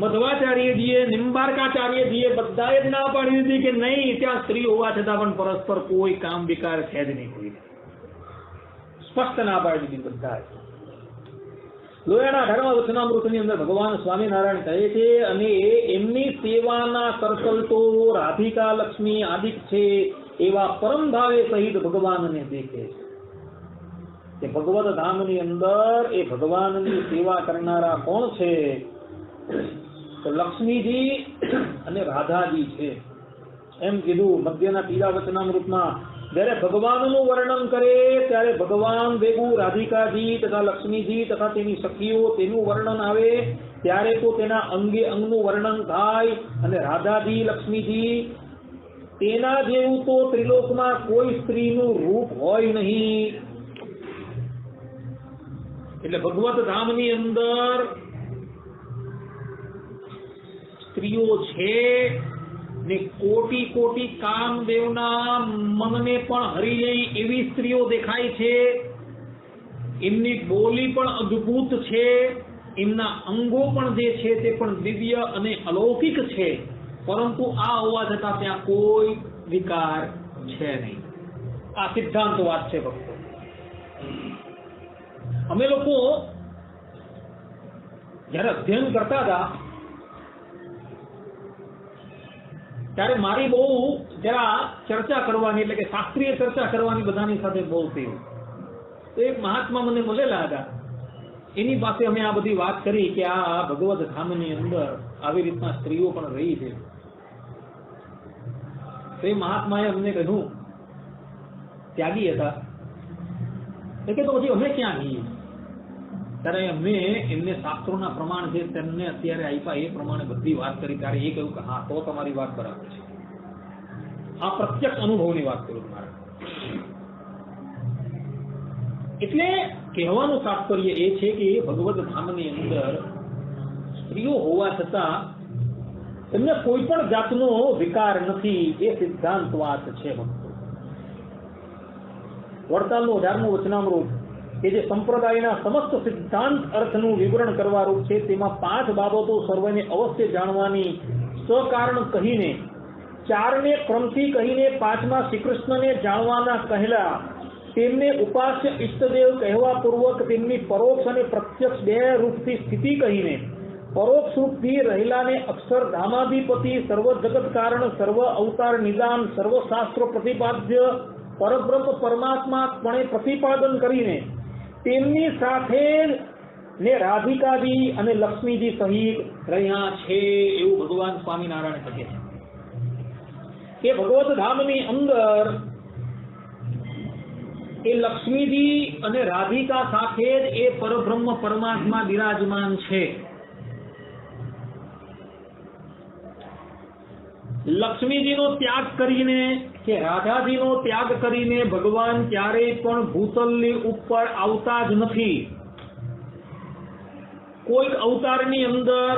A: મધ્વાચાર્યજીએ, નિમ્બાર્કાચાર્યજીએ બધાએ જ ના પાડી દીધી કે નહીં, ત્યાં સ્ત્રી હોવા છતાં પણ પરસ્પર કોઈ કામ વિકાર છે જ નહીં. કોઈ સ્પષ્ટ ના પાડી દીધી બધા. લોયાના 18મા વચનામૃતની અંદર ભગવાન સ્વામિનારાયણ કહે છે અને એમની સેવાના સર્કલ તો રાધિકા લક્ષ્મી આદિક છે એવા પરમ ભાવે સહિત ભગવાનને દેખે છે કે ભગવત ધામની અંદર એ ભગવાનની સેવા કરનારા કોણ છે? તો લક્ષ્મીજી અને રાધાજી છે. એમ કીધું મધ્યના 3 વચનામૃતમાં જ્યારે ભગવાનનું વર્ણન કરે ત્યારે ભગવાન ભેગું રાધિકાજી તથા લક્ષ્મીજી તથા તેની સખીઓ તેનું વર્ણન આવે ત્યારે તો તેના અંગે અંગનું વર્ણન થાય અને રાધાજી લક્ષ્મીજી તેના જેવું તો ત્રિલોકમાં કોઈ સ્ત્રીનું રૂપ હોય નહીં. એટલે ભગવત ધામની અંદર સ્ત્રીઓ છે ને કોટી કોટી કામદેવના મનને પણ હરી લે એવી સ્ત્રીઓ દેખાય છે. એમની બોલી પણ અદ્ભુત છે, એમના અંગો પણ જે છે તે પણ દિવ્ય અને અલૌકિક છે, પરંતુ આ હોવા છતાં ત્યાં કોઈ વિકાર છે નહીં. આ સિદ્ધાંત વાત છે ભક્તો. અમે લોકો જયારે અધ્યયન કરતા હતા ત્યારે મારી બહુ જરા ચર્ચા કરવાની, એટલે કે શાસ્ત્રીય ચર્ચા કરવાની બધાની સાથે બહુ થયું. તો એક મહાત્મા મને મળેલા હતા, એની પાસે અમે આ બધી વાત કરી કે આ ભગવત ધામની અંદર આવી રીતના સ્ત્રીઓ પણ રહી છે. તો એ મહાત્માએ અમને કહ્યું, ત્યાગી હતા, કે તો પછી અમે ક્યાં જઈએ? ત્યારે અમે એમને શાસ્ત્રોના પ્રમાણ છે તેમને અત્યારે આપ્યા, એ પ્રમાણે બધી વાત કરી. ત્યારે એ કહ્યું કે હા, તો તમારી વાત બરાબર છે. આ પ્રત્યક્ષ અનુભવની વાત કરું મારે. એટલે કહેવાનું તાત્પર્ય એ છે કે ભગવત ધામની અંદર સ્ત્રીઓ હોવા છતાં તેમને કોઈ પણ જાતનો વિકાર નથી, એ સિદ્ધાંત વાત છે. વડતાલનું 18મું વચનામૃત કે જે સંપ્રદાયના સમસ્ત સિદ્ધાંત અર્થનું વિવરણ કરવા રૂપ છે, તેમાં 5 બાબતો સર્વને અવશ્ય જાણવાની સકારણ કહીને, 4ને ક્રમથી કહીને 5મા શ્રી કૃષ્ણને જાણવાના કહેલા, તેમને ઉપાસ્ય ઇષ્ટદેવ કહેવા પૂર્વક તેમની પરોક્ષ અને પ્રત્યક્ષ 2 રૂપથી સ્થિતિ કહીને, પરોક્ષ રૂપથી રહેલાને અક્ષરધામાધિપતિ, સર્વ જગત કારણ, સર્વ અવતાર નિદાન, સર્વ શાસ્ત્ર પ્રતિપાદ્ય પરબ્રહ્મ પરમાત્મા પણે પ્રતિપાદન કરીને તેમની સાથે ને રાધિકાજી અને લક્ષ્મીજી સહિત રહ્યા છે, એવું ભગવાન સ્વામિનારાયણ કહે છે કે ભગવત ધામની અંદર એ લક્ષ્મીજી અને રાધિકા સાથે જ એ પરબ્રહ્મ પરમાત્મા બિરાજમાન છે. લક્ષ્મીજીનો ત્યાગ કરીને કે રાધાજીનો ત્યાગ કરીને ભગવાન ક્યારેય પણ ભૂતલની ઉપર આવતા જ નથી. કોઈક અવતારની અંદર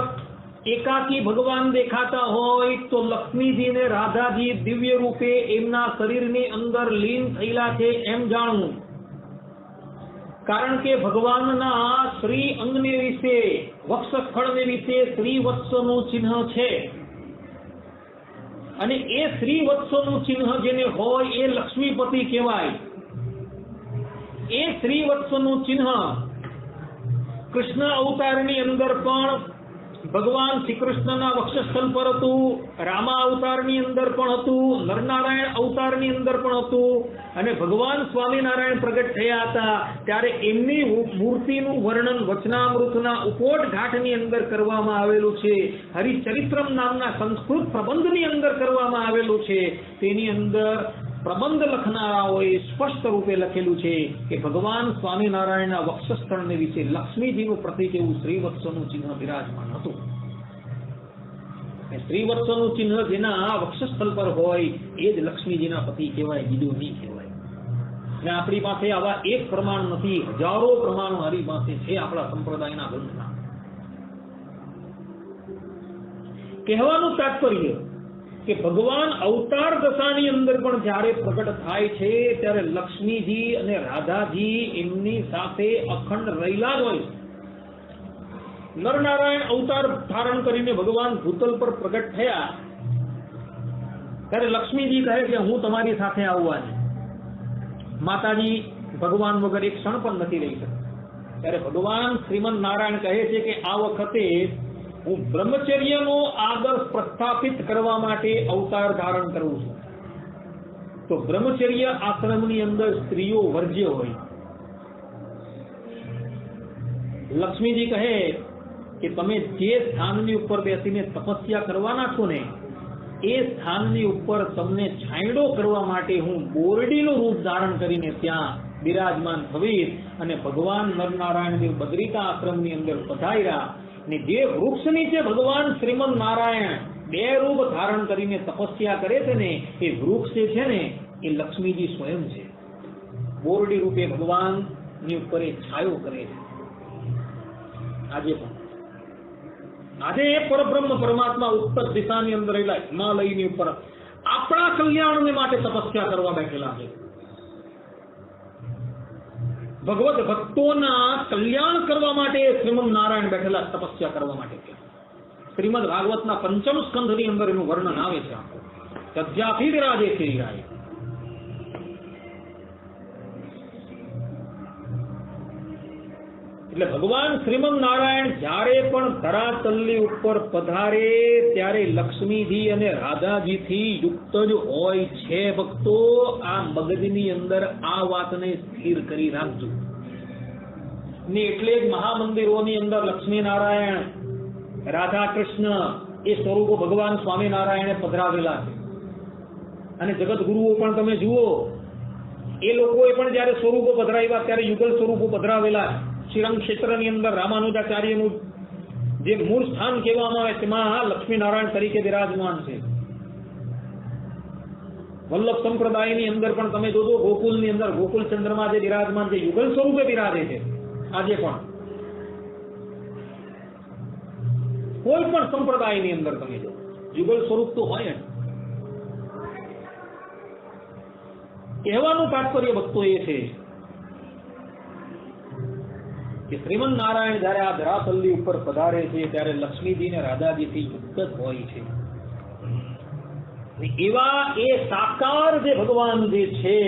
A: એકાકી ભગવાન દેખાતા હોય તો લક્ષ્મીજી ને રાધાજી દિવ્ય રૂપે એમના શરીરની અંદર લીન થયેલા છે એમ જાણવું. કારણ કે ભગવાનના શ્રી અંગને વિશે, વક્ષસ્થળને વિશે શ્રીવત્સનું ચિહ્ન છે, અને એ શ્રીવત્સનું ચિહ્ન જેને હોય એ લક્ષ્મીપતિ કહેવાય. એ શ્રીવત્સનું ચિહ્ન કૃષ્ણ અવતારની અંદર પણ ભગવાન શ્રી કૃષ્ણના વક્ષસ્થળ પર હતું, રામા અવતારની અંદર પણ હતું, નરનારાયણ અવતારની અંદર પણ હતું, અને ભગવાન સ્વામિનારાયણ પ્રગટ થયા હતા ત્યારે એમની મૂર્તિનું વર્ણન વચનામૃતના ઉપોટ ઘાટની અંદર કરવામાં આવેલું છે. હરિચરિત્રમ નામના સંસ્કૃત પ્રબંધની અંદર કરવામાં આવેલું છે. તેની અંદર પ્રબંધ લખનારાઓએ સ્પષ્ટ રૂપે લખેલું છે કે ભગવાન સ્વામિનારાયણના વક્ષસ્થળને વિશે લક્ષ્મીજીનું પ્રતીક એવું શ્રીવત્સનું ચિહ્ન બિરાજમાન હતું. શ્રીવત્સનું ચિહ્ન જેના વક્ષસ્થળ પર હોય એ જ લક્ષ્મીજીના પતિ કહેવાય, બીજું નહીં કહેવાય. અને આપણી પાસે આવા એક પ્રમાણ નથી, હજારો પ્રમાણો મારી પાસે છે આપણા સંપ્રદાયના ગ્રંથના. કહેવાનું તાત્પર્ય કે ભગવાન અવતાર દશાની અંદર પણ જ્યારે પ્રગટ થાય છે ત્યારે લક્ષ્મીજી અને રાધાજી એમની સાથે અખંડ રહેલા જ હોય. નરનારાયણ અવતાર ધારણ કરીને ભગવાન ભૂતલ પર પ્રગટ થયા ત્યારે લક્ષ્મીજી કહે કે હું તમારી સાથે આવવાની. માતાજી ભગવાન વગર એક ક્ષણ પણ નથી રહી શકતા. ત્યારે ભગવાન શ્રીમદ નારાયણ કહે છે કે આ વખતે હું બ્રહ્મચર્યનો આદર્શ પ્રસ્થાપિત કરવા માટે અવતાર ધારણ કરું છું. તો બ્રહ્મચર્ય આશ્રમની અંદર સ્ત્રીઓ વર્જ્ય હોય. લક્ષ્મીજી કહે કે તમે જે સ્થાનની ઉપર બેસીને તપસ્યા કરવાના છો ને એ સ્થાનની ઉપર તમને છાંયડો કરવા માટે હું બોરડીનું રૂપ ધારણ કરીને ત્યાં બિરાજમાન થવીશ. અને ભગવાન નરનારાયણ દેવ બદ્રિકા આશ્રમની અંદર પધાર્યા ને જે વૃક્ષ નીચે ભગવાન શ્રીમદ નારાયણ 2 રૂપ ધારણ કરીને તપસ્યા કરે છે ને એ વૃક્ષ જે છે ને એ લક્ષ્મીજી સ્વયં છે. બોરડી રૂપે ભગવાનની ઉપર એ છાયો કરે છે. આજે પણ આજે એ પરબ્રહ્મ પરમાત્મા ઉત્તર દિશાની અંદર રહેલા હિમાલયની ઉપર આપણા કલ્યાણને માટે તપસ્યા કરવા બેઠેલા છે. ભગવત ભક્તોના કલ્યાણ કરવા માટે શ્રીમદ નારાયણ બેઠેલા તપસ્યા કરવા માટે. શ્રીમદ ભાગવતના 5મ સ્કંધની અંદર એનું વર્ણન આવે છે. તદ્યાથી વિરાજે શ્રી રાય. એટલે ભગવાન શ્રીમદ નારાયણ જ્યારે પણ ધરાતલની ઉપર પધારે ત્યારે લક્ષ્મીજી અને રાધાજીથી યુક્ત જ હોય છે. ભક્તો, આ મગજની અંદર આ વાતને સ્થિર કરી રાખજો. ને એટલે જ મહામંદિરોની અંદર લક્ષ્મી નારાયણ, રાધા કૃષ્ણ એ સ્વરૂપો ભગવાન સ્વામિનારાયણે પધરાવેલા છે. અને જગતગુરુઓ પણ તમે જુઓ, એ લોકોએ પણ જયારે સ્વરૂપો પધરાવ્યા ત્યારે યુગલ સ્વરૂપો પધરાવેલા. શ્રીરંગ ક્ષેત્રની અંદર રામાનુજાચાર્યનું જે મૂળ સ્થાન કહેવામાં આવે તેમાં લક્ષ્મીનારાયણ તરીકે વિરાજમાન છે. વલ્લભ સંપ્રદાયની અંદર પણ તમે જોજો, ગોકુલની અંદર ગોકુલ ચંદ્રમાં જે વિરાજમાન છે યુગલ સ્વરૂપે વિરાજે છે. આજે પણ કોઈ પણ સંપ્રદાયની અંદર તમે જો યુગલ સ્વરૂપ તો હોય. કહેવાનું તાત્પર્ય ભક્તો એ છે કે શ્રીમદ નારાયણ જયારે આ ધરાતલની ઉપર પધારે છે ત્યારે લક્ષ્મીજી ને રાધાજીથી યુક્ત જ હોય છે. એવા એ સાકાર જે ભગવાન જે છે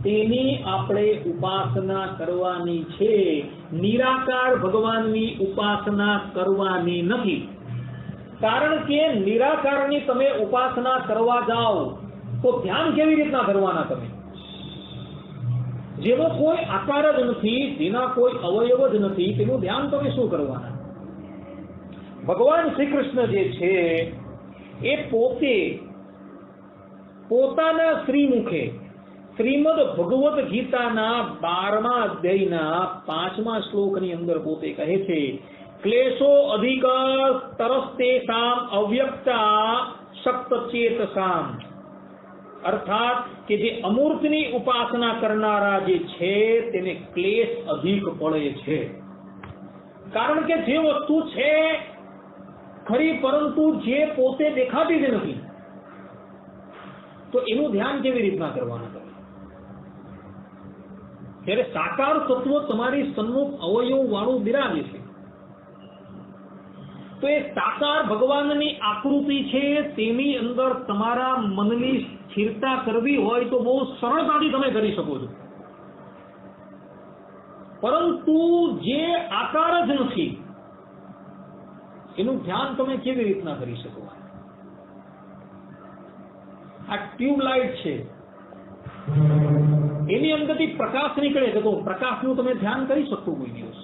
A: તેની આપણે ઉપાસના કરવાની છે. નિરાકાર ભગવાનની ઉપાસના કરવાની નથી. કારણ કે નિરાકારની તમે ઉપાસના કરવા જાઓ તો ધ્યાન કેવી રીતના કરવાના? તમે જેનો કોઈ આકાર જ નથી, જેના કોઈ અવયવ જ નથી, તેનું ધ્યાન તમે શું કરવાના? ભગવાન શ્રી કૃષ્ણ જે છે એ પોતે પોતાના શ્રીમુખે શ્રીમદ ભગવદ ગીતાના 12મા અધ્યાયના 5મા શ્લોકની અંદર પોતે કહે છે, ક્લેશો અધિક તરસ્તેષામ અવ્યક્તા શક્તચેતસામ. અર્થાત કે જે અમૂર્તની ઉપાસના કરનારા જે છે તેને ક્લેશ અધિક પડે છે. કારણ કે જે વસ્તુ છે ખરી પરંતુ જે પોતે દેખાતી જ નથી, તો એનું ધ્યાન કેવી રીતના કરવાનું? ત્યારે સાકાર તત્વ તમારી સન્મુખ અવયવ વાળું બિરાજે છે. તો એ સાકાર ભગવાનની આકૃતિ છે, તેની અંદર તમારા મનની સ્થિરતા કરવી હોય તો બહુ સરળતાથી તમે કરી શકો છો. પરંતુ જે આકાર જ નથી એનું ધ્યાન તમે કેવી રીતના કરી શકો? આ ટ્યુબલાઇટ છે, એની અંદરથી પ્રકાશ નીકળે છે, તો પ્રકાશનું તમે ધ્યાન કરી શકો કોઈ દિવસ?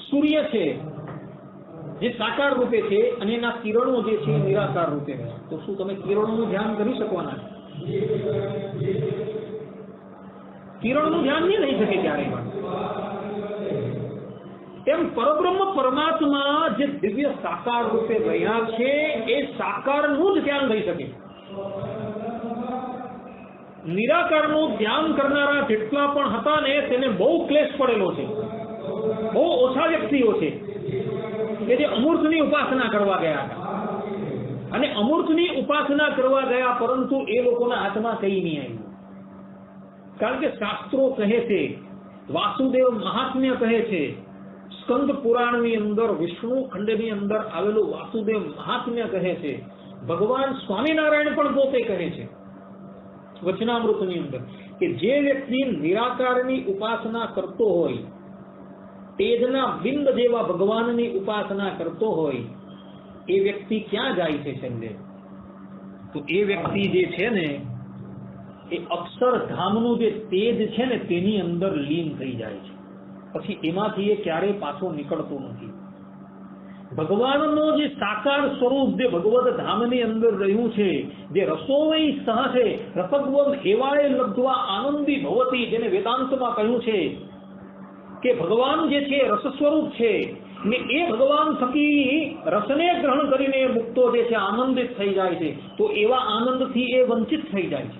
A: સૂર્ય છે જે સાકાર રૂપે છે અને એના કિરણો જે છે નિરાકાર રૂપે છે, તો શું તમે કિરણોનું ધ્યાન કરી શકવાના? કિરણનું ધ્યાન નહીં રહી શકે ક્યારેય. તેમ પરબ્રહ્મ પરમાત્મા જે દિવ્ય સાકાર રૂપે રહ્યા છે એ સાકારનું જ ધ્યાન રહી શકે. નિરાકારનું ધ્યાન કરનારા જેટલા પણ હતા ને તેને બહુ ક્લેશ પડેલો છે. બહુ ઓછા વ્યક્તિઓ છે કે જે અમૂર્તની ઉપાસના કરવા ગયા હતા. અને અમૂર્તની ઉપાસના કરવા ગયા પરંતુ એ લોકોના હાથમાં કઈ નહીં આવ્યું. કારણ કે શાસ્ત્રો કહે છે, વાસુદેવ મહાત્મ્ય કહે છે, સ્કંદ પુરાણની અંદર વિષ્ણુ ખંડની અંદર આવેલું વાસુદેવ મહાત્મ્ય કહે છે, ભગવાન સ્વામિનારાયણ પણ પોતે કહે છે વચનામૃતની અંદર કે જે વ્યક્તિ નિરાકારની ઉપાસના કરતો હોય, તેજના બિંદ જેવા ભગવાનની ઉપાસના કરતો હોય, એ વ્યક્તિ ક્યાં જાય છે છેલ્લે? તો એ વ્યક્તિ જે છે ને એ અક્ષરધામનું જે તેજ છે ને તેની અંદર લીન થઈ જાય છે. પછી એમાંથી એ ક્યારેય પાછો નીકળતો નથી. ભગવાનનો જે સાકાર સ્વરૂપ જે ભગવત ધામની અંદર રહ્યું છે, જે રસોઈ સહ છે, રસગ્વમ હેવાય લબ્ધવા આનંદી ભવતી, જેને વેદાંતમાં કહ્યું છે કે ભગવાન જે છે રસ સ્વરૂપ છે ને એ ભગવાન થકી રસને ગ્રહણ કરીને મુક્તો જે છે આનંદિત થઈ જાય છે, તો એવા આનંદથી એ વંચિત થઈ જાય છે.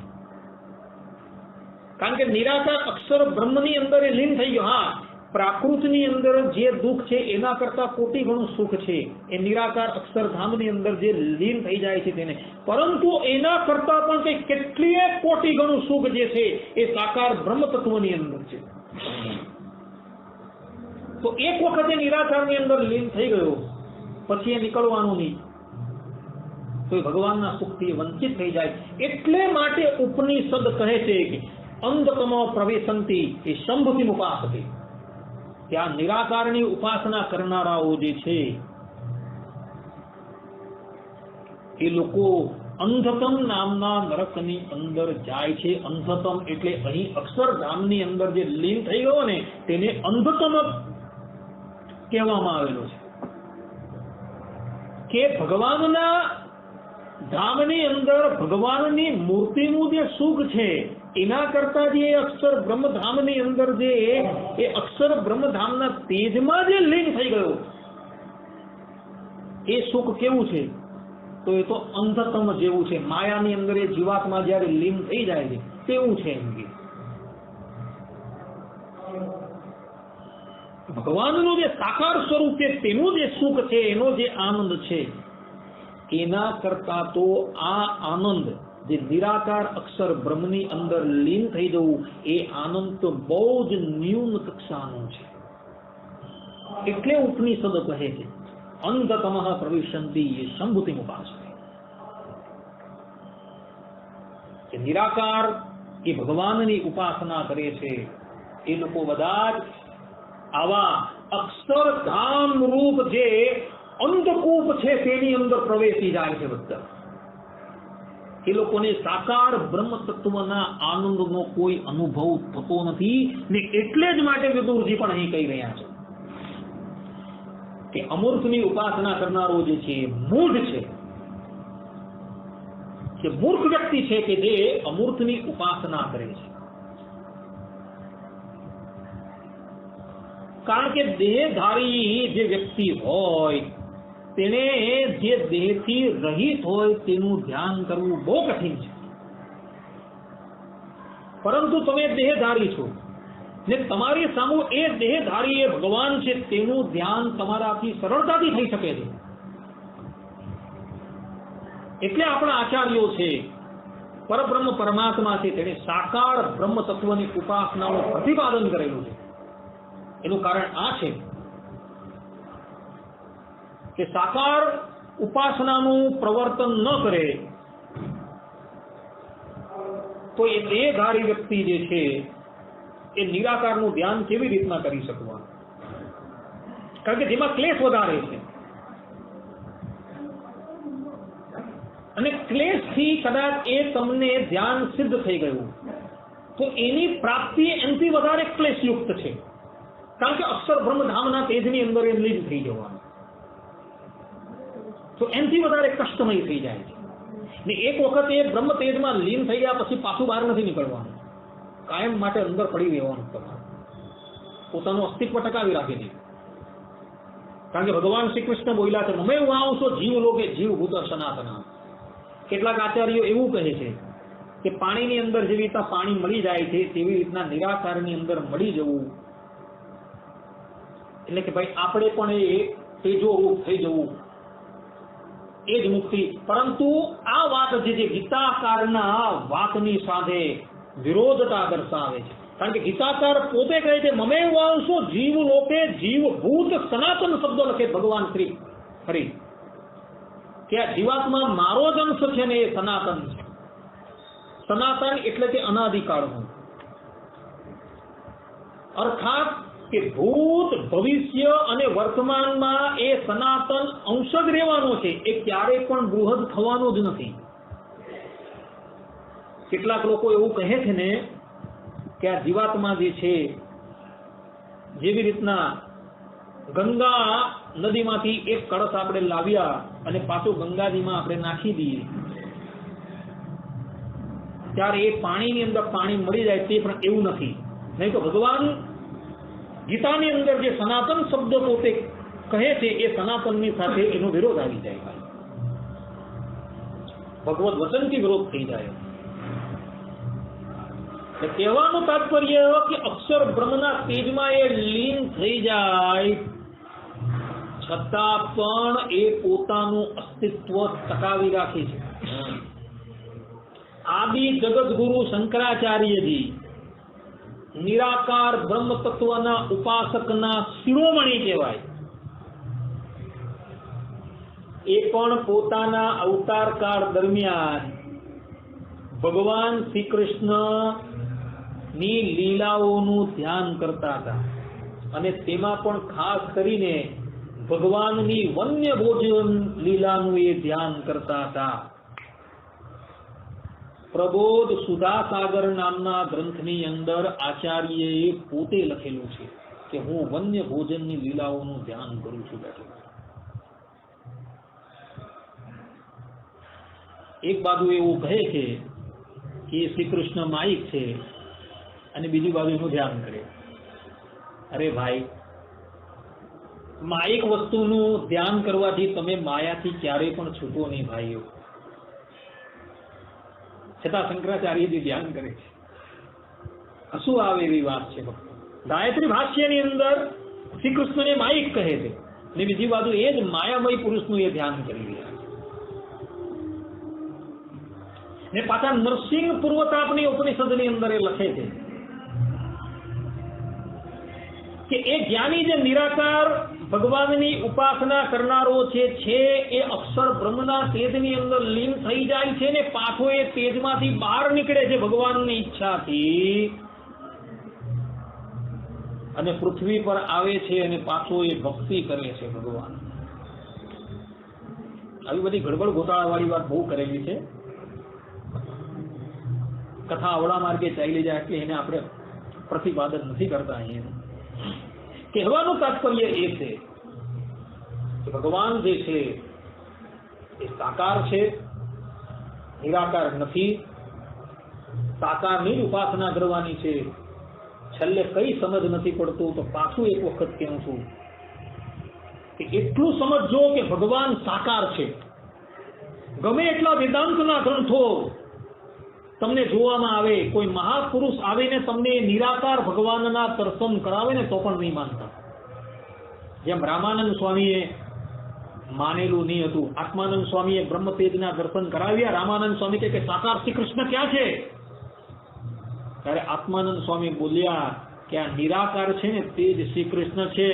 A: કારણ કે નિરાકાર અક્ષર બ્રહ્મની અંદર એ લીન થઈ ગયો. હા, પ્રાકૃતની અંદર જે દુઃખ છે એના કરતા કોટી ગણું સુખ છે એ નિરાકાર અક્ષરધામની અંદર જે લીન થઈ જાય છે તેને, પરંતુ એના કરતા પણ કઈ કેટલીય કોટી ગણું સુખ જે છે એ સાકાર બ્રહ્મ તત્વની અંદર છે. તો એક વખત એ નિરાકારની અંદર લીન થઈ ગયો પછી એ નીકળવાનું નહીં, તો ભગવાનના સુખથી વંચિત થઈ જાય. એટલે માટે ઉપનિષદ કહે છે કે અંધતમો પ્રવેશંતિ એ શંભુથી ઉપાસતે. કે આ નિરાકારની ઉપાસના કરનારાઓ જે છે એ લોકો અંધતમ નામના નરકની અંદર જાય છે. અંધતમ એટલે અહીં અક્ષરધામની અંદર જે લીન થઈ ગયો ને તેને અંધતમ કહેવામાં આવેલો છે કે ભગવાનના ધામની અંદર ભગવાનની મૂર્તિનું જે સુખ છે એના કરતા જે અક્ષર બ્રહ્મધામની અંદર જે એ અક્ષર બ્રહ્મધામના તેજમાં જે લીન થઈ ગયો એ સુખ કેવું છે? તો એ તો અંધતમ જેવું છે. માયાની અંદર એ જીવાત્મા જ્યારે લીન થઈ જાય છે તેવું છે. એમ કે ભગવાનનું જે સાકાર સ્વરૂપ છે તેનું જે સુખ છે, એનો જે આનંદ છે, એના કરતા તો આ આનંદ જે નિરાકાર અક્ષર બ્રહ્મની અંદર લીન થઈ જવું એ આનંદ તો બહુ જ ન્યૂન કક્ષાનો છે. એટલે ઉપનિષદ કહે છે અંધતમ પ્રવિશંતિ એ સંભૂતિ ઉપાસતે. કે નિરાકાર એ ભગવાનની ઉપાસના કરે છે એ લોકો બધા જ આવા અક્ષરધામ રૂપ જે અંધકૂપ છે તેની અંદર પ્રવેશી જાય છે. બધા એ લોકોને સાકાર બ્રહ્મ તત્વના આનંદનો કોઈ અનુભવ થતો નથી ને એટલે જ માટે વિદુરજી પણ અહીં કહી રહ્યા છે કે અમૂર્તની ઉપાસના કરનારો જે છે મૂઢ છે, કે મૂર્ખ વ્યક્તિ છે કે જે અમૂર્તની ઉપાસના કરે છે. કારણ કે દેહધારી જે વ્યક્તિ હોય તેને જે દેહથી રહિત હોય તેનું ધ્યાન કરવું બહુ કઠિન છે. પરંતુ તમે દેહધારી છો ને તમારી સામે એ દેહધારી એ ભગવાન છે તેનું ધ્યાન તમારાથી સરળતાથી થઈ શકે છે. એટલે આપણા આચાર્યો છે, પરબ્રહ્મ પરમાત્મા છે, તેણે સાકાર બ્રહ્મ તત્વની ઉપાસનાનું પ્રતિપાદન કરેલું છે. એનું કારણ આ છે કે સાકાર ઉપાસનાનું પ્રવર્તન ન કરે તો એ દેહધારી વ્યક્તિ જે છે એ નિરાકારનું ધ્યાન કેવી રીતના કરી શકવાનું? કારણ કે જેમાં ક્લેશ વધારે છે અને ક્લેશથી કદાચ એ તમને ધ્યાન સિદ્ધ થઈ ગયું તો એની પ્રાપ્તિ એનાથી વધારે ક્લેશયુક્ત છે. કારણ કે અક્ષર બ્રહ્મધામના તેજની અંદર એ લીન થઈ જવાનું તો એનાથી વધારે કષ્ટમય થઈ જાય છે. ને એક વખત એ બ્રહ્મ તેજમાં લીન થઈ ગયા પછી પાછું બહાર નથી નીકળવાનું, કાયમ માટે અંદર પડી રહેવાનું, તમારે પોતાનું અસ્તિત્વ ટકાવી રાખી દે. કારણ કે ભગવાન શ્રી કૃષ્ણ બોલ્યા છે મમે વાંસો જીવ લોકે જીવ ભૂત સનાતના. કેટલાક આચાર્યો એવું કહે છે કે પાણીની અંદર જેવી રીતના પાણી મળી જાય છે તેવી રીતના નિરાકારની અંદર મળી જવું એટલે કે ભાઈ આપણે પણ એ તેજો રૂપ થઈ જવું એ જ મુક્તિ. પરંતુ આ વાત જે ગીતાકારના વાતની સાથે વિરોધતા દર્શાવે છે. કારણ કે ગીતાકાર પોતે કહે છે મમે વાંસો જીવ લોકે જીવ ભૂત સનાતન શબ્દ લખે ભગવાન શ્રી હરિ કે આ જીવાત્મા મારો જ અંશ છે ને એ સનાતન છે. સનાતન એટલે કે અનાદિકાળનું, અર્થાત કે ભૂત ભવિષ્ય અને વર્તમાનમાં એ સનાતન અંશ જ રહેવાનો છે, એ ક્યારેય પણ બૃહદ થવાનો જ નથી. કેટલાક લોકો એવું કહે છે ને કે આ જીવાત્મા જે છે જેવી રીતના ગંગા નદીમાંથી એક કળશ આપણે લાવ્યા અને પાછો ગંગાજીમાં આપણે નાખી દઈએ ત્યારે એ પાણીની અંદર પાણી મળી જાય તે પણ એવું નથી. નહીં તો ભગવાન ગીતાની અંદર જે સનાતન શબ્દ પોતે કહે છે એ સનાતનની સાથે એનો વિરોધ આવી જાય, ભગવદ વચનથી વિરોધ થઈ જાય. કહેવાનું તાત્પર્ય કે અક્ષર બ્રહ્મના તેજમાં એ લીન થઈ જાય છતાં પણ એ પોતાનું અસ્તિત્વ ટકાવી રાખે છે. આદિ જગતગુરુ શંકરાચાર્યજી નિરાકાર બ્રહ્મ તત્વના ઉપાસકના શિરોમણી કહેવાય. એ પણ પોતાના અવતાર કાળ દરમિયાન ભગવાન શ્રી કૃષ્ણ ની લીલાઓનું ધ્યાન કરતા હતા અને તેમાં પણ ખાસ કરીને ભગવાનની વન્ય ભોજન લીલાનું એ ધ્યાન કરતા હતા. પ્રબોધ સુધાસાગર નામના ગ્રંથની અંદર આચાર્યએ પોતે લખેલું છે કે હું વન્ય ભોજનની લીલાઓનું ધ્યાન કરું છું બેઠો. એક બાજુ એવું કહે છે કે શ્રી કૃષ્ણ માયિક છે અને બીજી બાજુ એનું ધ્યાન કરે. અરે ભાઈ, માયિક વસ્તુનું ધ્યાન કરવાથી તમે માયાથી ક્યારેય પણ છૂટો નહીં ભાઈઓ. છતાં શંકરાચાર્યજી ધ્યાન કરે છે. શું આવે એવી વાત છે. ગાયત્રી ભાષ્યની અંદર શ્રી કૃષ્ણને માયિક કહે છે અને બીજી બાજુ એ જ માયામય પુરુષનું એ ધ્યાન કરી રહ્યા છે. ને પાછા નરસિંહ પૂર્વતાપની ઉપનિષદની અંદર એ લખે છે કે એ જ્ઞાની જે નિરાકાર ભગવાનની ઉપાસના કરનારો છે એ અક્ષર બ્રહ્મના તેજની અંદર લીન થઈ જાય છે ને પાછો એ તેજમાંથી બહાર નીકળે છે ભગવાનની ઈચ્છાથી અને પૃથ્વી પર આવે છે અને પાછો એ ભક્તિ કરે છે ભગવાન. આવી બધી ગડબડ ગોટાળા વાળી વાત બહુ કરેલી છે. કથા અવળા માર્ગે ચાલી જાય કે એને આપણે પ્રતિપાદન નથી કરતા. અહીંયા કહેવાનું તાત્પર્ય એ છે કે ભગવાન જે છે એ સાકાર છે, નિરાકાર નથી. સાકારની જ ઉપાસના કરવાની છે. છેલ્લે કઈ સમજ નથી પડતું તો પાછું એક વખત કહું છું કે એટલું સમજજો કે ભગવાન સાકાર છે. ગમે એટલા વેદાંતના ગ્રંથો તમને જોવામાં આવે, કોઈ મહાપુરુષ આવીને તમને નિરાકાર ભગવાનના દર્શન કરાવે ને તો પણ નહીં માનતા. જેમ રામાનંદ સ્વામીએ માનેલું નહીં હતું. આત્માનંદ સ્વામીએ બ્રહ્મ તેજના દર્શન કરાવ્યા. રામાનંદ સ્વામી કે સાકાર શ્રી કૃષ્ણ ક્યાં છે? ત્યારે આત્માનંદ સ્વામી બોલ્યા કે આ નિરાકાર છે ને તે જ શ્રી કૃષ્ણ છે.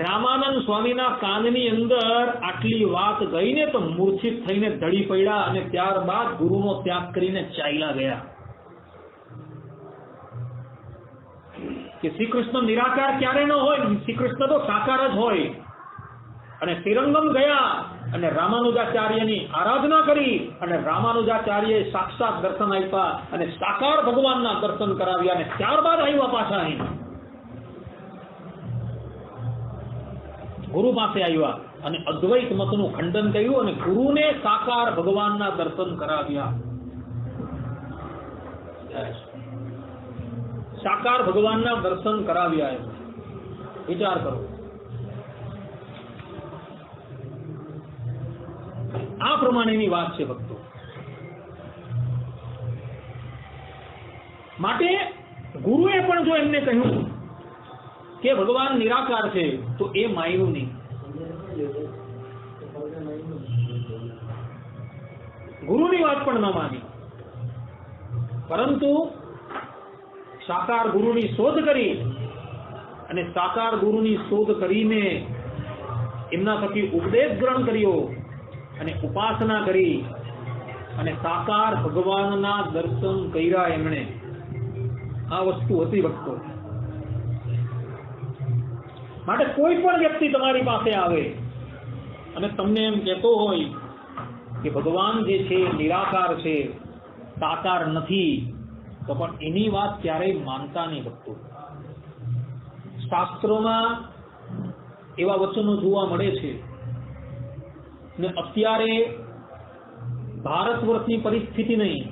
A: રામાનંદ સ્વામીના કાનની અંદર આટલી વાત ગઈ ને તો મૂર્છિત થઈને ધડી પડ્યા અને ત્યારબાદ ગુરુનો ત્યાગ કરીને ચાલ્યા ગયા. કે શ્રી કૃષ્ણ નિરાકાર ક્યારે ન હોય, શ્રી કૃષ્ણ તો સાકાર જ હોય. અને શ્રીરંગમ ગયા અને રામાનુજાચાર્યની આરાધના કરી અને રામાનુજાચાર્યએ સાક્ષાત દર્શન આપ્યા અને સાકાર ભગવાનના દર્શન કરાવ્યા અને ત્યારબાદ આવ્યા પાછા અહીં ગુરુ પાસે આવ્યા અને અદ્વૈત મતનું ખંડન કર્યું અને ગુરુને સાકાર ભગવાનના દર્શન કરાવ્યા. સાકાર ભગવાનના દર્શન કરાવ્યા. વિચાર કરો. આ પ્રમાણેની વાત છે ભક્તો. માટે ગુરુએ પણ જો એમને કહ્યું કે ભગવાન નિરાકાર છે તો એ માન્યું નહીં. ગુરુની વાત પણ ન માની, પરંતુ સાકાર ગુરુની શોધ કરી અને સાકાર ગુરુની શોધ કરીને એમના થકી ઉપદેશ ગ્રહણ કર્યો અને ઉપાસના કરી અને સાકાર ભગવાનના દર્શન કર્યા એમણે. આ વસ્તુ હતી ભક્તો. માટે કોઈ પણ વ્યક્તિ તમારી પાસે આવે અને તમને એમ કહેતો હોય કે ભગવાન જે છે નિરાકાર છે, સાકાર નથી, તો પણ એની વાત ક્યારેય માનતા નહીં ભક્તો. શાસ્ત્રોમાં એવા વચનો જોવા મળે છે ને અત્યારે ભારત વર્ષની પરિસ્થિતિ નહીં,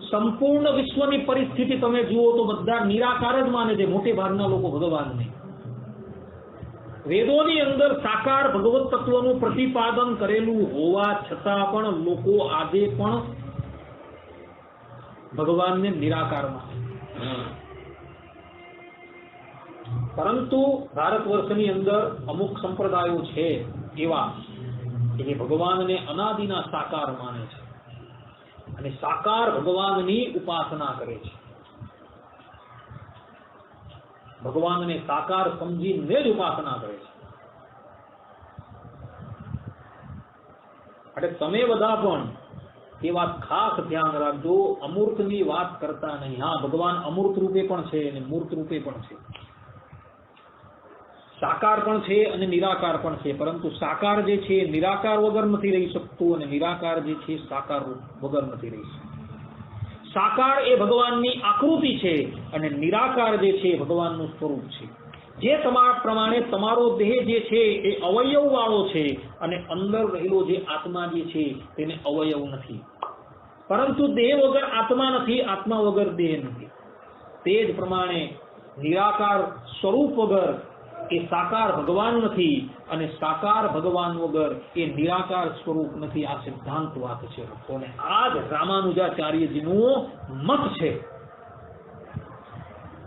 A: સંપૂર્ણ વિશ્વની પરિસ્થિતિ તમે જુઓ તો બધા નિરાકાર જ માને છે. મોટે ભાગના લોકો ભગવાન નહીં. વેદોની અંદર સાકાર ભગવત તત્વનું પ્રતિપાદન કરેલું હોવા છતાં પણ લોકો આજે પણ ભગવાનને નિરાકાર માને. પરંતુ ભારત વર્ષની અંદર અમુક સંપ્રદાયો છે એવા કે ભગવાનને અનાદિના સાકાર માને છે અને સાકાર ભગવાનની ઉપાસના કરે છે. ભગવાનને સાકાર સમજીને જ ઉપાસના કરે છે. એટલે તમે બધા પણ એ વાત ખાસ ધ્યાન રાખજો, અમૂર્તની વાત કરતા નહીં. હા, ભગવાન અમૂર્ત રૂપે પણ છે અને મૂર્ત રૂપે પણ છે. સાકાર પણ છે અને નિરાકાર પણ છે, પરંતુ સાકાર જે છે નિરાકાર વગર નથી રહી શકતું અને નિરાકાર જે છે સાકાર વગર નથી રહી શકતું. સાકાર એ ભગવાનની આકૃતિ છે અને નિરાકાર જે છે ભગવાનનું સ્વરૂપ છે. જે તમારા પ્રમાણે તમારો દેહ જે છે એ અવયવ વાળો છે અને અંદર રહેલો જે આત્મા જે છે તેને અવયવ નથી, પરંતુ દેહ વગર આત્મા નથી, આત્મા વગર દેહ નથી. તે જ પ્રમાણે નિરાકાર સ્વરૂપ વગર એ સાકાર ભગવાન નથી અને સાકાર ભગવાન વગર એ નિરાકાર સ્વરૂપ નથી. આ સિદ્ધાંત વાત છે અને આ જ રામાનુજાચાર્યજીનું મત છે.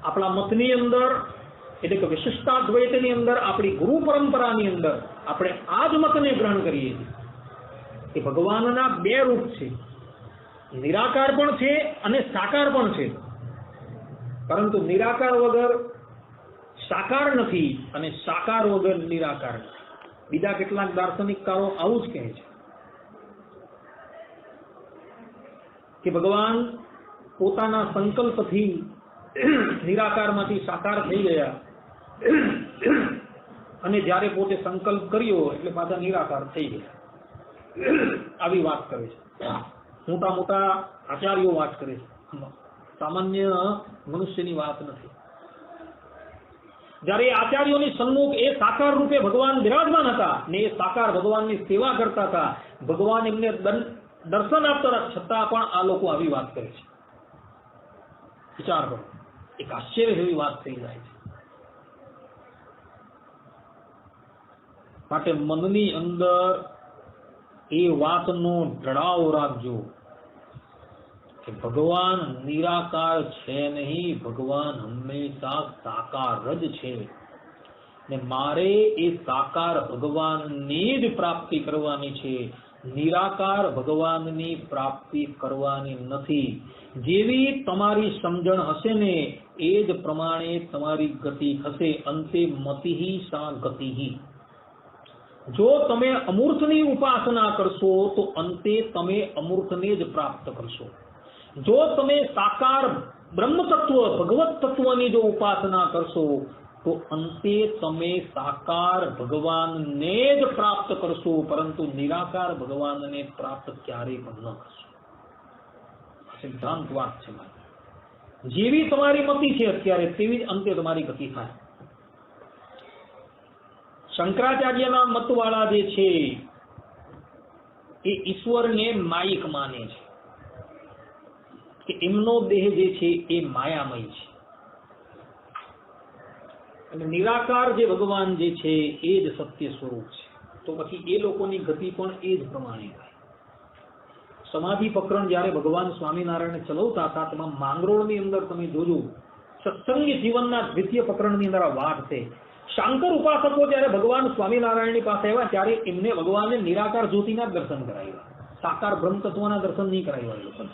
A: આપણા મતની અંદર એટલે કે વિશિષ્ટાદ્વૈતની અંદર, આપણી ગુરુ પરંપરાની અંદર આપણે આ જ મતને ગ્રહણ કરીએ છીએ કે ભગવાનના બે રૂપ છે, નિરાકાર પણ છે અને સાકાર પણ છે, પરંતુ નિરાકાર વગર સાકાર નથી અને સાકાર વગર નિરાકાર નથી. બીજા કેટલાક દાર્શનિકકારો આવું જ કહે છે કે ભગવાન પોતાના સંકલ્પથી નિરાકારમાંથી સાકાર થઈ ગયા અને જ્યારે પોતે સંકલ્પ કર્યો એટલે પાછા નિરાકાર થઈ ગયા. આવી વાત કરે છે, મોટા મોટા આચાર્યો વાત કરે છે, સામાન્ય મનુષ્યની વાત નથી. જ્યારે આચાર્યોની સન્મુખ એ સાકાર રૂપે ભગવાન બિરાજમાન હતા ને એ સાકાર ભગવાનની સેવા કરતા હતા, ભગવાન એમને દર્શન આપતા છતાં પણ આ લોકો આવી વાત કરે છે. વિચાર કરો, એક આશ્ચર્ય જેવી વાત થઈ જાય છે. માટે મનની અંદર એ વાતનો ઢળાવ રાખજો કે ભગવાન નિરાકાર છે નહીં, ભગવાન હંમેશા સાકાર જ છે ને મારે એ સાકાર ભગવાનની જ પ્રાપ્તિ કરવાની છે, નિરાકાર ભગવાનની પ્રાપ્તિ કરવાની નથી. જેવી તમારી સમજણ હશે ને એ જ પ્રમાણે તમારી ગતિ થશે. અંતે મતિહિ સા ગતિહિ. જો તમે અમૂર્તની ઉપાસના કરશો તો અંતે તમે અમૂર્તને જ પ્રાપ્ત કરશો. જો તમે સાકાર બ્રહ્મ તત્વ ભગવત તત્વની જો ઉપાસના કરશો તો અંતે તમે સાકાર ભગવાનને જ પ્રાપ્ત કરશો, પરંતુ નિરાકાર ભગવાનને પ્રાપ્ત ક્યારેય પણ ન કરશો. સિદ્ધાંત વાત છે. જેવી તમારી મતિ છે અત્યારે તેવી જ અંતે તમારી ગતિ થાય. શંકરાચાર્યના મતવાળા જે છે એ ઈશ્વરને માયિક માને છે કે એમનો દેહ જે છે એ માયામય છે અને નિરાકાર જે ભગવાન જે છે એ જ સત્ય સ્વરૂપ છે. તો પછી એ લોકોની ગતિ પણ એ જ પ્રમાણે થાય. સમાધિ પ્રકરણ જયારે ભગવાન સ્વામિનારાયણ ચલાવતા હતા તેમાં માંગરોળની અંદર તમે જોજો, સત્સંગી જીવનના દ્વિતીય પ્રકરણની અંદર આ વાત છે. શાંકર ઉપાસકો જયારે ભગવાન સ્વામિનારાયણની પાસે આવ્યા ત્યારે એમને ભગવાનને નિરાકાર જ્યોતિના દર્શન કરાવ્યા, સાકાર બ્રહ્મ તત્વના દર્શન નહીં કરાવ્યા એ લોકોને,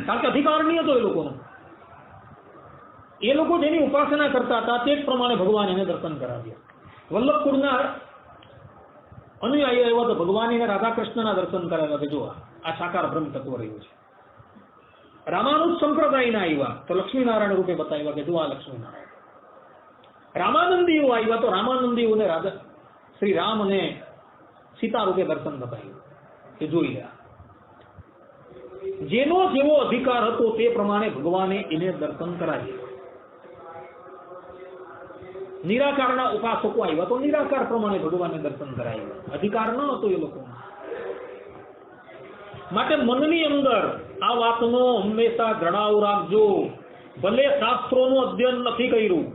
A: કારણ કે અધિકાર નહીં હતો એ લોકોનો. એ લોકો જેની ઉપાસના કરતા હતા તે જ પ્રમાણે ભગવાન એને દર્શન કરાવ્યા. વલ્લભપુરના અનુયાયી આવ્યા તો ભગવાન એને રાધા કૃષ્ણના દર્શન કરાવ્યા કે જો આ સાકાર બ્રહ્મ તત્વ રહ્યું છે. રામાનુજ સંપ્રદાયના આવ્યા તો લક્ષ્મીનારાયણ રૂપે બતાવ્યા કે જો આ લક્ષ્મીનારાયણ. રામાનંદીઓ આવ્યા તો રામાનંદીઓને રાધા શ્રી રામ અને સીતા રૂપે દર્શન બતાવ્યું કે જોઈ લે. જેનો જેવો અધિકાર હતો તે પ્રમાણે ભગવાને એને દર્શન કરાવ્યા. નિરાકારના ઉપાસકો આવ્યા તો નિરાકાર પ્રમાણે ભગવાનને દર્શન કરાવ્યા, અધિકાર ન હતો એ લોકોનો. માટે મનની અંદર આ વાતનો હંમેશા જણાવ રાખજો. ભલે શાસ્ત્રોનું અધ્યયન નથી કર્યું,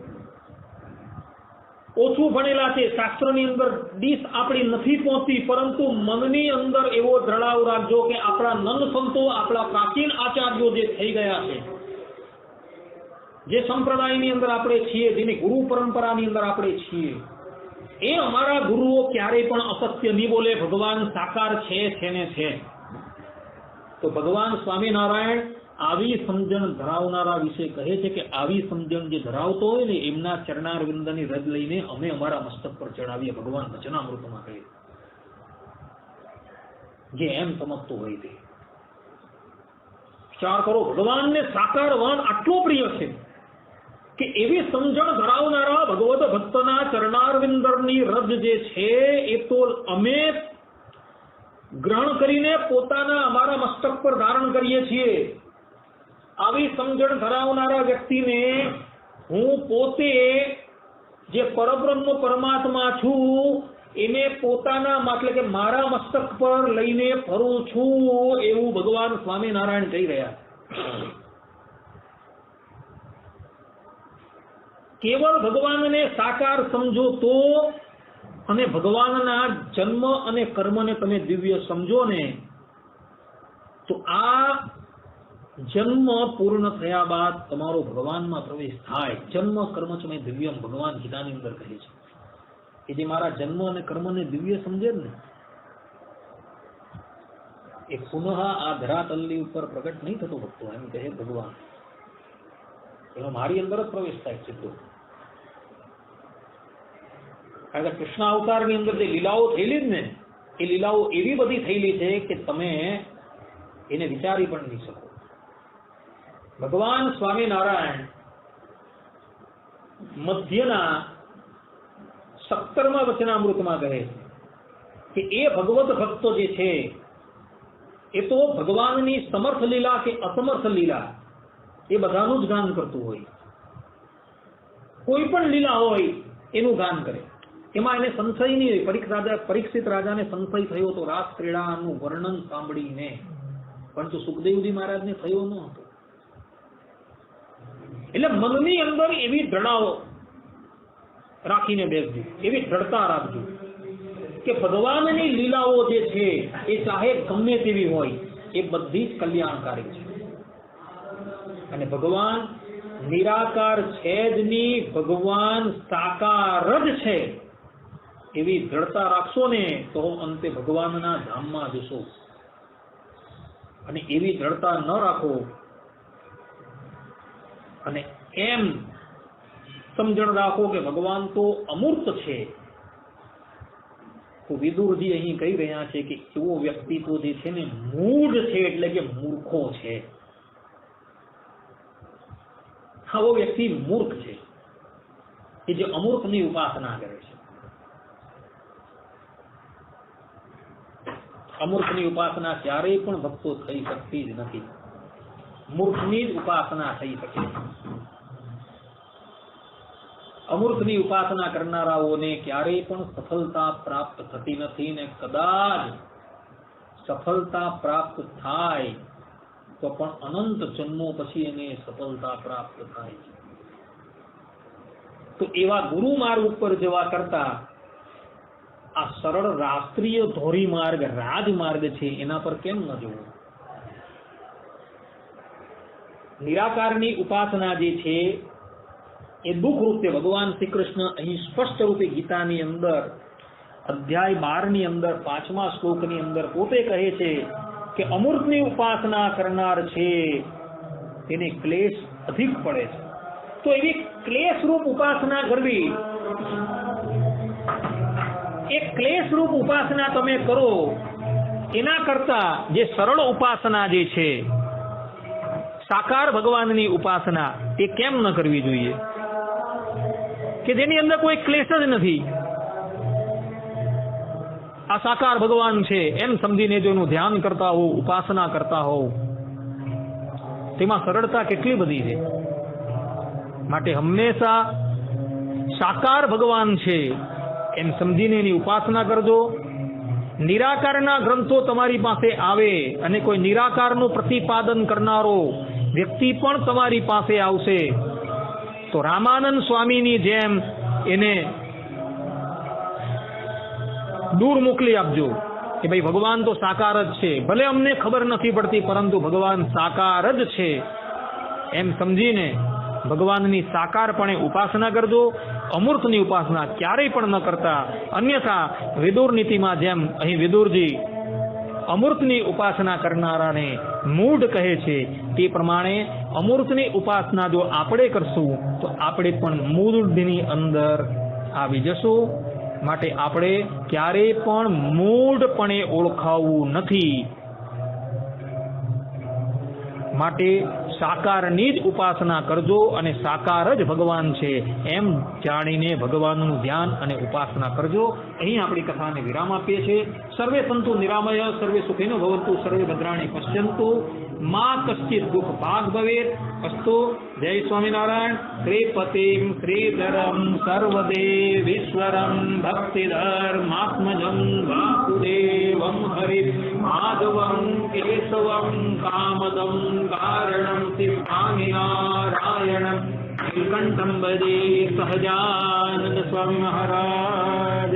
A: ઓછું ભણેલા છે, શાસ્ત્રની અંદર ડીશ આપણી નથી પહોંચી, પરંતુ મનની અંદર એવો જણાવ રાખજો કે આપણા નંદ સંતો, આપણા પ્રાચીન આચાર્યો જે થઈ ગયા છે, જે સંપ્રદાયની અંદર આપણે છીએ, જેની ગુરુ પરંપરાની અંદર આપણે છીએ, એ અમારા ગુરુઓ ક્યારેય પણ અસત્ય નહીં બોલે. ભગવાન સાકાર છે ને છે. તો ભગવાન સ્વામિનારાયણ આવી સમજણ ધરાવનારા વિશે કહે છે કે આવી સમજણ જે ધરાવતો હોય ને એમના ચરણારવિંદની રજ લઈને અમે અમારા મસ્તક પર ચડાવીએ. ભગવાન વચનામૃતમાં કહે જે એમ સમજતો હોય તે. વિચાર કરો, ભગવાનને સાકાર વાન આટલો પ્રિય છે કે એવી સમજણ ધરાવનારા ભગવત ભક્તના ચરણારવિંદરની રજ જે છે એ તો અમે ગ્રહણ કરીને પોતાના અમારા મસ્તક પર ધારણ કરીએ છીએ. આવી સમજણ ધરાવનારા વ્યક્તિને હું પોતે જે પરબ્રહ્મ પરમાત્મા છું એને પોતાના એટલે કે મારા મસ્તક પર લઈને ફરું છું એવું ભગવાન સ્વામિનારાયણ કહી રહ્યા. કેવળ ભગવાનને સાકાર સમજો તો અને ભગવાનના જન્મ અને કર્મને તમે દિવ્ય સમજો ને તો આ જન્મ પૂર્ણ થયા બાદ તમારો ભગવાનમાં પ્રવેશ થાય. જન્મ કર્મ ચ મેં દિવ્યમ ભગવાન ગીતાની અંદર કહે છે કે જે મારા જન્મ અને કર્મને દિવ્ય સમજે ને એ પુનઃ આ ધરાતલની ઉપર પ્રગટ નહીં થતો ભક્તો, એમ કહે ભગવાન. એનો મારી અંદર જ પ્રવેશ થાય સીધો. કારણ કે કૃષ્ણ અવતારની અંદર જે લીલાઓ થયેલી જ ને એ લીલાઓ એવી બધી થયેલી છે કે તમે એને વિચારી પણ નહીં શકો. ભગવાન સ્વામિનારાયણ મધ્યના 17મા વચનામૃતમાં કહે કે એ ભગવત ભક્તો જે છે એ તો ભગવાનની સમર્થ લીલા કે અસમર્થ લીલા એ બધાનું જ ગાન કરતું હોય. કોઈ પણ લીલા હોય એનું ગાન કરે, એમાં એને સંશય નહીં હોય. પરીક્ષિત રાજાને સંશય થયો તો રાસ ક્રીડાનું વર્ણન સાંભળીને, પરંતુ સુખદેવજી મહારાજને થયો ન હતો. એટલે મનની અંદર એવી દ્રઢાઓ રાખીને બેસજો, એવી દ્રઢતા રાખજો કે ભગવાનની લીલાઓ જે છે એ ચાહે ગમે તેવી હોય એ બધી જ કલ્યાણકારી છે. અને ભગવાન નિરાકાર છે જ નહીં, ભગવાન સાકાર જ છે એવી દ્રઢતા રાખશો ને તો અંતે ભગવાનના ધામમાં જશો. અને એવી દ્રઢતા ન રાખો અને એમ સમજણ રાખો કે ભગવાન તો અમૂર્ત છે, તો વિદુરજી અહીં કહી રહ્યા છે કે એવો વ્યક્તિ તો જે છે ને મૂઢ છે, એટલે કે મૂર્ખો છે. આવો વ્યક્તિ મૂર્ખ છે કે જે અમૂર્તની ઉપાસના કરે છે. અમૂર્તની ઉપાસના ક્યારેય પણ ભક્તો થઈ શકતી જ નથી. મૂર્ખની જ ઉપાસના થઈ શકે. અમૂર્તની ઉપાસના કરનારાઓને ક્યારેય પણ સફળતા પ્રાપ્ત થતી નથી, ને કદાચ સફળતા પ્રાપ્ત થાય તો પણ અનંત જન્મો પછી એને સફળતા પ્રાપ્ત થાય છે. તો એવા ગુરુ માર્ગ ઉપર જવા કરતા આ સરળ રાષ્ટ્રીય ધોરી માર્ગ રાજમાર્ગ છે એના પર કેમ ન જવું? નિરાકારની ઉપાસના જે છે એ દુઃખ રૂપે ભગવાન શ્રી કૃષ્ણ અહીં સ્પષ્ટ રૂપે ગીતાની અંદર અધ્યાય 12 ની અંદર 5મા શ્લોકની અંદર પોતે કહે છે કે અમૂર્તની ઉપાસના કરનાર છે તેને ક્લેશ અધિક પડે છે. તો એવી ક્લેશ રૂપ ઉપાસના કરવી, એ ક્લેશ રૂપ ઉપાસના તમે કરો એના કરતા જે સરળ ઉપાસના જે છે સાકાર ભગવાનની ઉપાસના એ કેમ ન કરવી જોઈએ કે જેની અંદર કોઈ ક્લેશ જ નથી. આ સાકાર ભગવાન છે એમ સમજીને જો એનું ધ્યાન કરતા હોવ, ઉપાસના કરતા હોવ, તેમાં સરળતા કેટલી બધી છે. માટે હંમેશા સાકાર ભગવાન છે એમ સમજીને એની ઉપાસના કરજો. નિરાકારના ગ્રંથો તમારી પાસે આવે અને કોઈ નિરાકારનું પ્રતિપાદન કરનારો વ્યક્તિ પણ તમારી પાસે આવશે તો રામાનંદ સ્વામીની જેમ એને દૂર મોકલી આપજો કે ભાઈ ભગવાન તો સાકાર જ છે, ભલે અમને ખબર નથી પડતી પરંતુ ભગવાન સાકાર જ છે એમ સમજીને ભગવાનની સાકારપણે ઉપાસના કરજો. અમૂર્તની ઉપાસના ક્યારેય પણ ન કરતા. અન્યથા વિદુર નીતિમાં જેમ અહીં વિદુરજી અમૂર્તની ઉપાસના કરનારાને મૂઢ કહે છે તે પ્રમાણે અમૂર્તની ઉપાસના જો આપણે કરશું તો આપણે પણ મૂઢની અંદર આવી જશું. માટે આપણે ક્યારેય પણ મૂઢપણે ઓળખાવવું નથી. માટે સાકારની જ ઉપાસના કરજો અને સાકાર જ ભગવાન છે એમ જાણીને ભગવાનનું ધ્યાન અને ઉપાસના કરજો. અહીં આપણી કથાને વિરામ આપીએ છીએ. સર્વે સંતુ નિરામય, સર્વે સુખિનો ભવંતુ, સર્વે ભદ્રાણી પશ્યંતુ, માં કશ્ચિત દુઃખ ભાગ ભવેત. અસ્તુ. જય સ્વામિનારાયણ. શ્રીપતિમ શ્રીધરમ સર્વદેવીશ્વરમ ભક્તિધર્માત્મજમ વાસુદેવમ હરિ માધવમ કેશવમ કામદમ કારણમ સ્વામિનારાયણમ નીલકંઠમ ભજે સહજાનંદ સ્વામી મહારાજ.